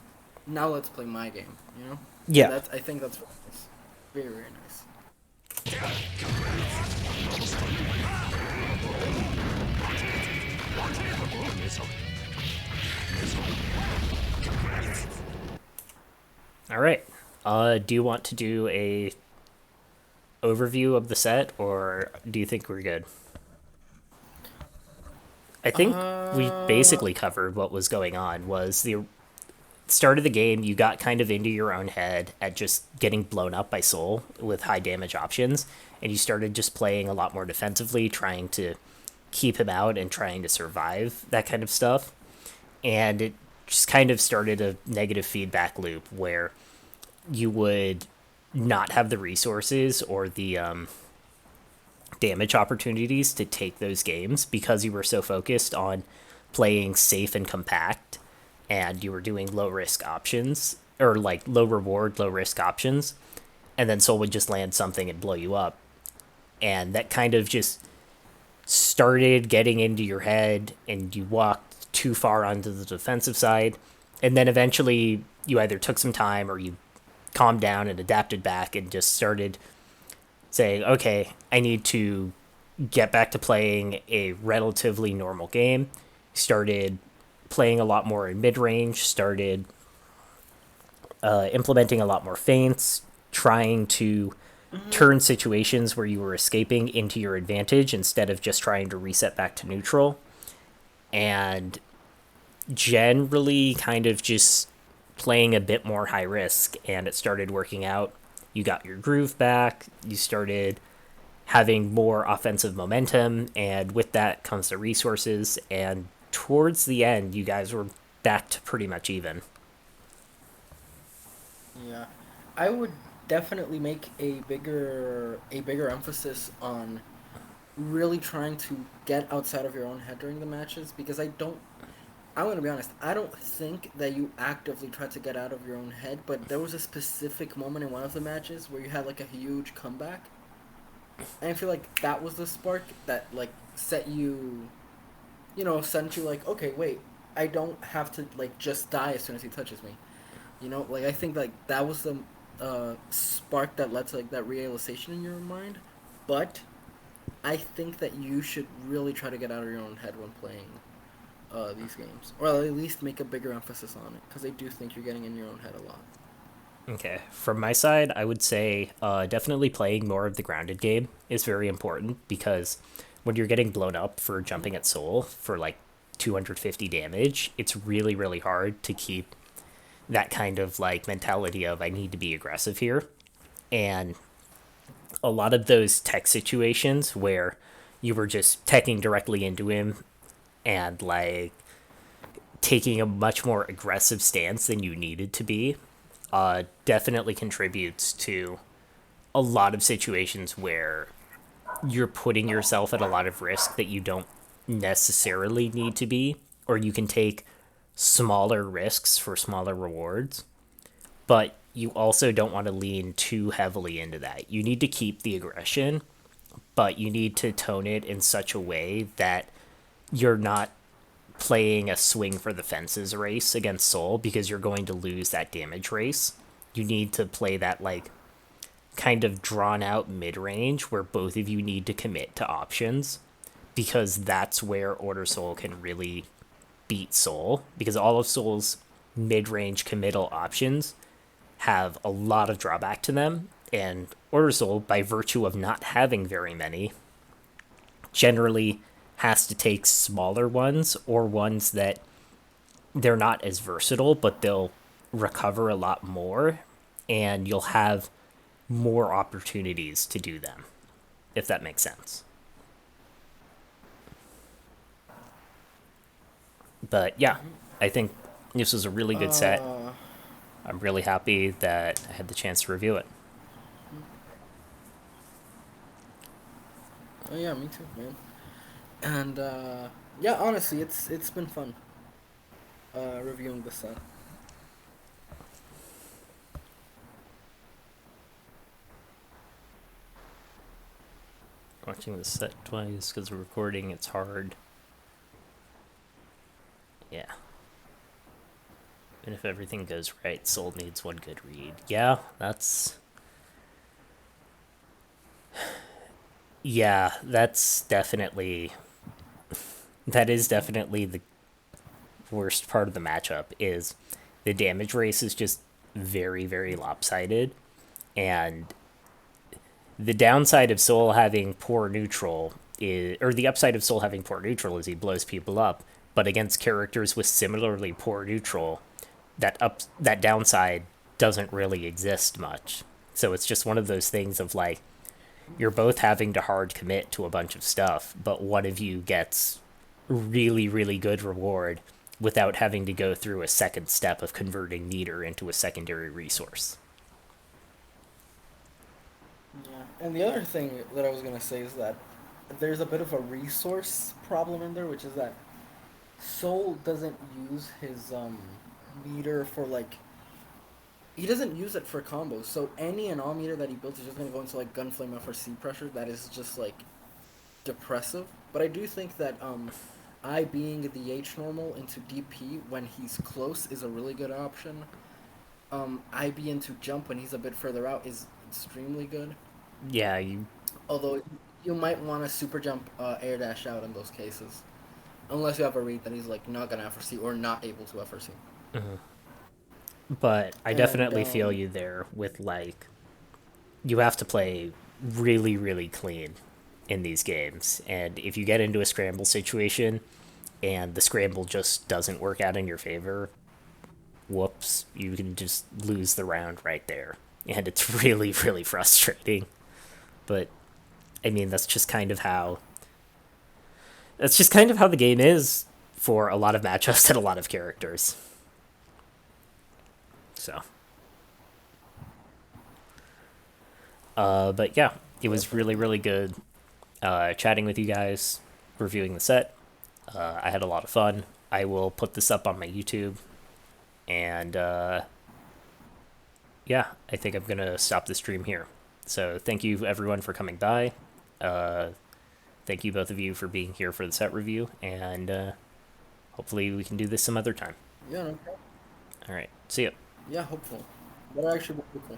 now let's play my game, you know? And Yeah. that's, I think that's very nice. Very, very nice. All right. Do you want to do a overview of the set, or do you think we're good? I think we Uh, basically covered what was going on. Was the start of the game, you got kind of into your own head at just getting blown up by Soul with high damage options, and you started just playing a lot more defensively, trying to keep him out and trying to survive that kind of stuff. And it just kind of started a negative feedback loop where you would not have the resources or the damage opportunities to take those games because you were so focused on playing safe and compact, and you were doing low risk options, or like low reward, low risk options, and then Soul would just land something and blow you up. And that kind of just started getting into your head, and you walked too far onto the defensive side. And then eventually you either took some time or you calmed down and adapted back and just started saying, okay, I need to get back to playing a relatively normal game. Started playing a lot more in mid range, started implementing a lot more feints, trying to turn situations where you were escaping into your advantage instead of just trying to reset back to neutral. And generally kind of just playing a bit more high risk, and it started working out. You got your groove back, you started having more offensive momentum, and with that comes the resources. And towards the end, you guys were back to pretty much even. yeah. I would definitely make a bigger emphasis on really trying to get outside of your own head during the matches, because I'm gonna be honest, I don't think that you actively tried to get out of your own head, but there was a specific moment in one of the matches where you had like a huge comeback, and I feel like that was the spark that like set you, sent you like, okay, wait, I don't have to like just die as soon as he touches me, like I think like that was the spark that led to like that realization in your mind, but I think that you should really try to get out of your own head when playing these games, or at least make a bigger emphasis on it, because I do think you're getting in your own head a lot. Okay, from my side, I would say definitely playing more of the grounded game is very important because when you're getting blown up for jumping at Soul for like 250 damage, it's really, really hard to keep that kind of like mentality of I need to be aggressive here. And a lot of those tech situations where you were just teching directly into him and like taking a much more aggressive stance than you needed to be definitely contributes to a lot of situations where you're putting yourself at a lot of risk that you don't necessarily need to be, or you can take smaller risks for smaller rewards. But you also don't want to lean too heavily into that. You need to keep the aggression, but you need to tone it in such a way that you're not playing a swing for the fences race against Soul because you're going to lose that damage race. You need to play that like kind of drawn out mid range where both of you need to commit to options, because that's where Order Soul can really beat Soul, because all of Soul's mid range committal options have a lot of drawback to them, and Order Soul, by virtue of not having very many, generally has to take smaller ones or ones that they're not as versatile, but they'll recover a lot more, and you'll have more opportunities to do them, if that makes sense. But yeah, I think this was a really good set. Uh, I'm really happy that I had the chance to review it. oh yeah, me too, man. And yeah, honestly, it's been fun reviewing the set. Watching the set twice because we're recording, it's hard. Yeah. And if everything goes right, Soul needs one good read. Yeah, that's... Yeah, that's definitely... That is definitely the worst part of the matchup, is the damage race is just very, very lopsided. And the downside of Soul having poor neutral is... Or the upside of Soul having poor neutral is he blows people up. But against characters with similarly poor neutral, that downside doesn't really exist much. So it's just one of those things of like, you're both having to hard commit to a bunch of stuff, but one of you gets really, really good reward without having to go through a second step of converting neither into a secondary resource. Yeah. And the other thing that I was gonna say is that there's a bit of a resource problem in there, which is that Soul doesn't use his meter for like he doesn't use it for combos. So any and all meter that he builds is just gonna go into like Gunflame FRC pressure. That is just like depressive. But I do think that I being the H normal into DP when he's close is a really good option. IB into jump when he's a bit further out is extremely good. Yeah, you... Although you might want to super jump air dash out in those cases. Unless you have a read that he's like not gonna FRC or not able to FRC. But I And definitely feel you there with like, you have to play really, really clean in these games. And if you get into a scramble situation and the scramble just doesn't work out in your favor, whoops, you can just lose the round right there. And it's really, really frustrating. But I mean, that's just kind of how the game is for a lot of matchups and a lot of characters. So, but yeah, it was really, really good chatting with you guys, reviewing the set. I had a lot of fun. I will put this up on my YouTube. And yeah, I think I'm going to stop the stream here. So thank you, everyone, for coming by. Thank you, both of you, for being here for the set review. And hopefully we can do this some other time. yeah, no problem. All right. See ya. Yeah, hopeful. That actually would be cool.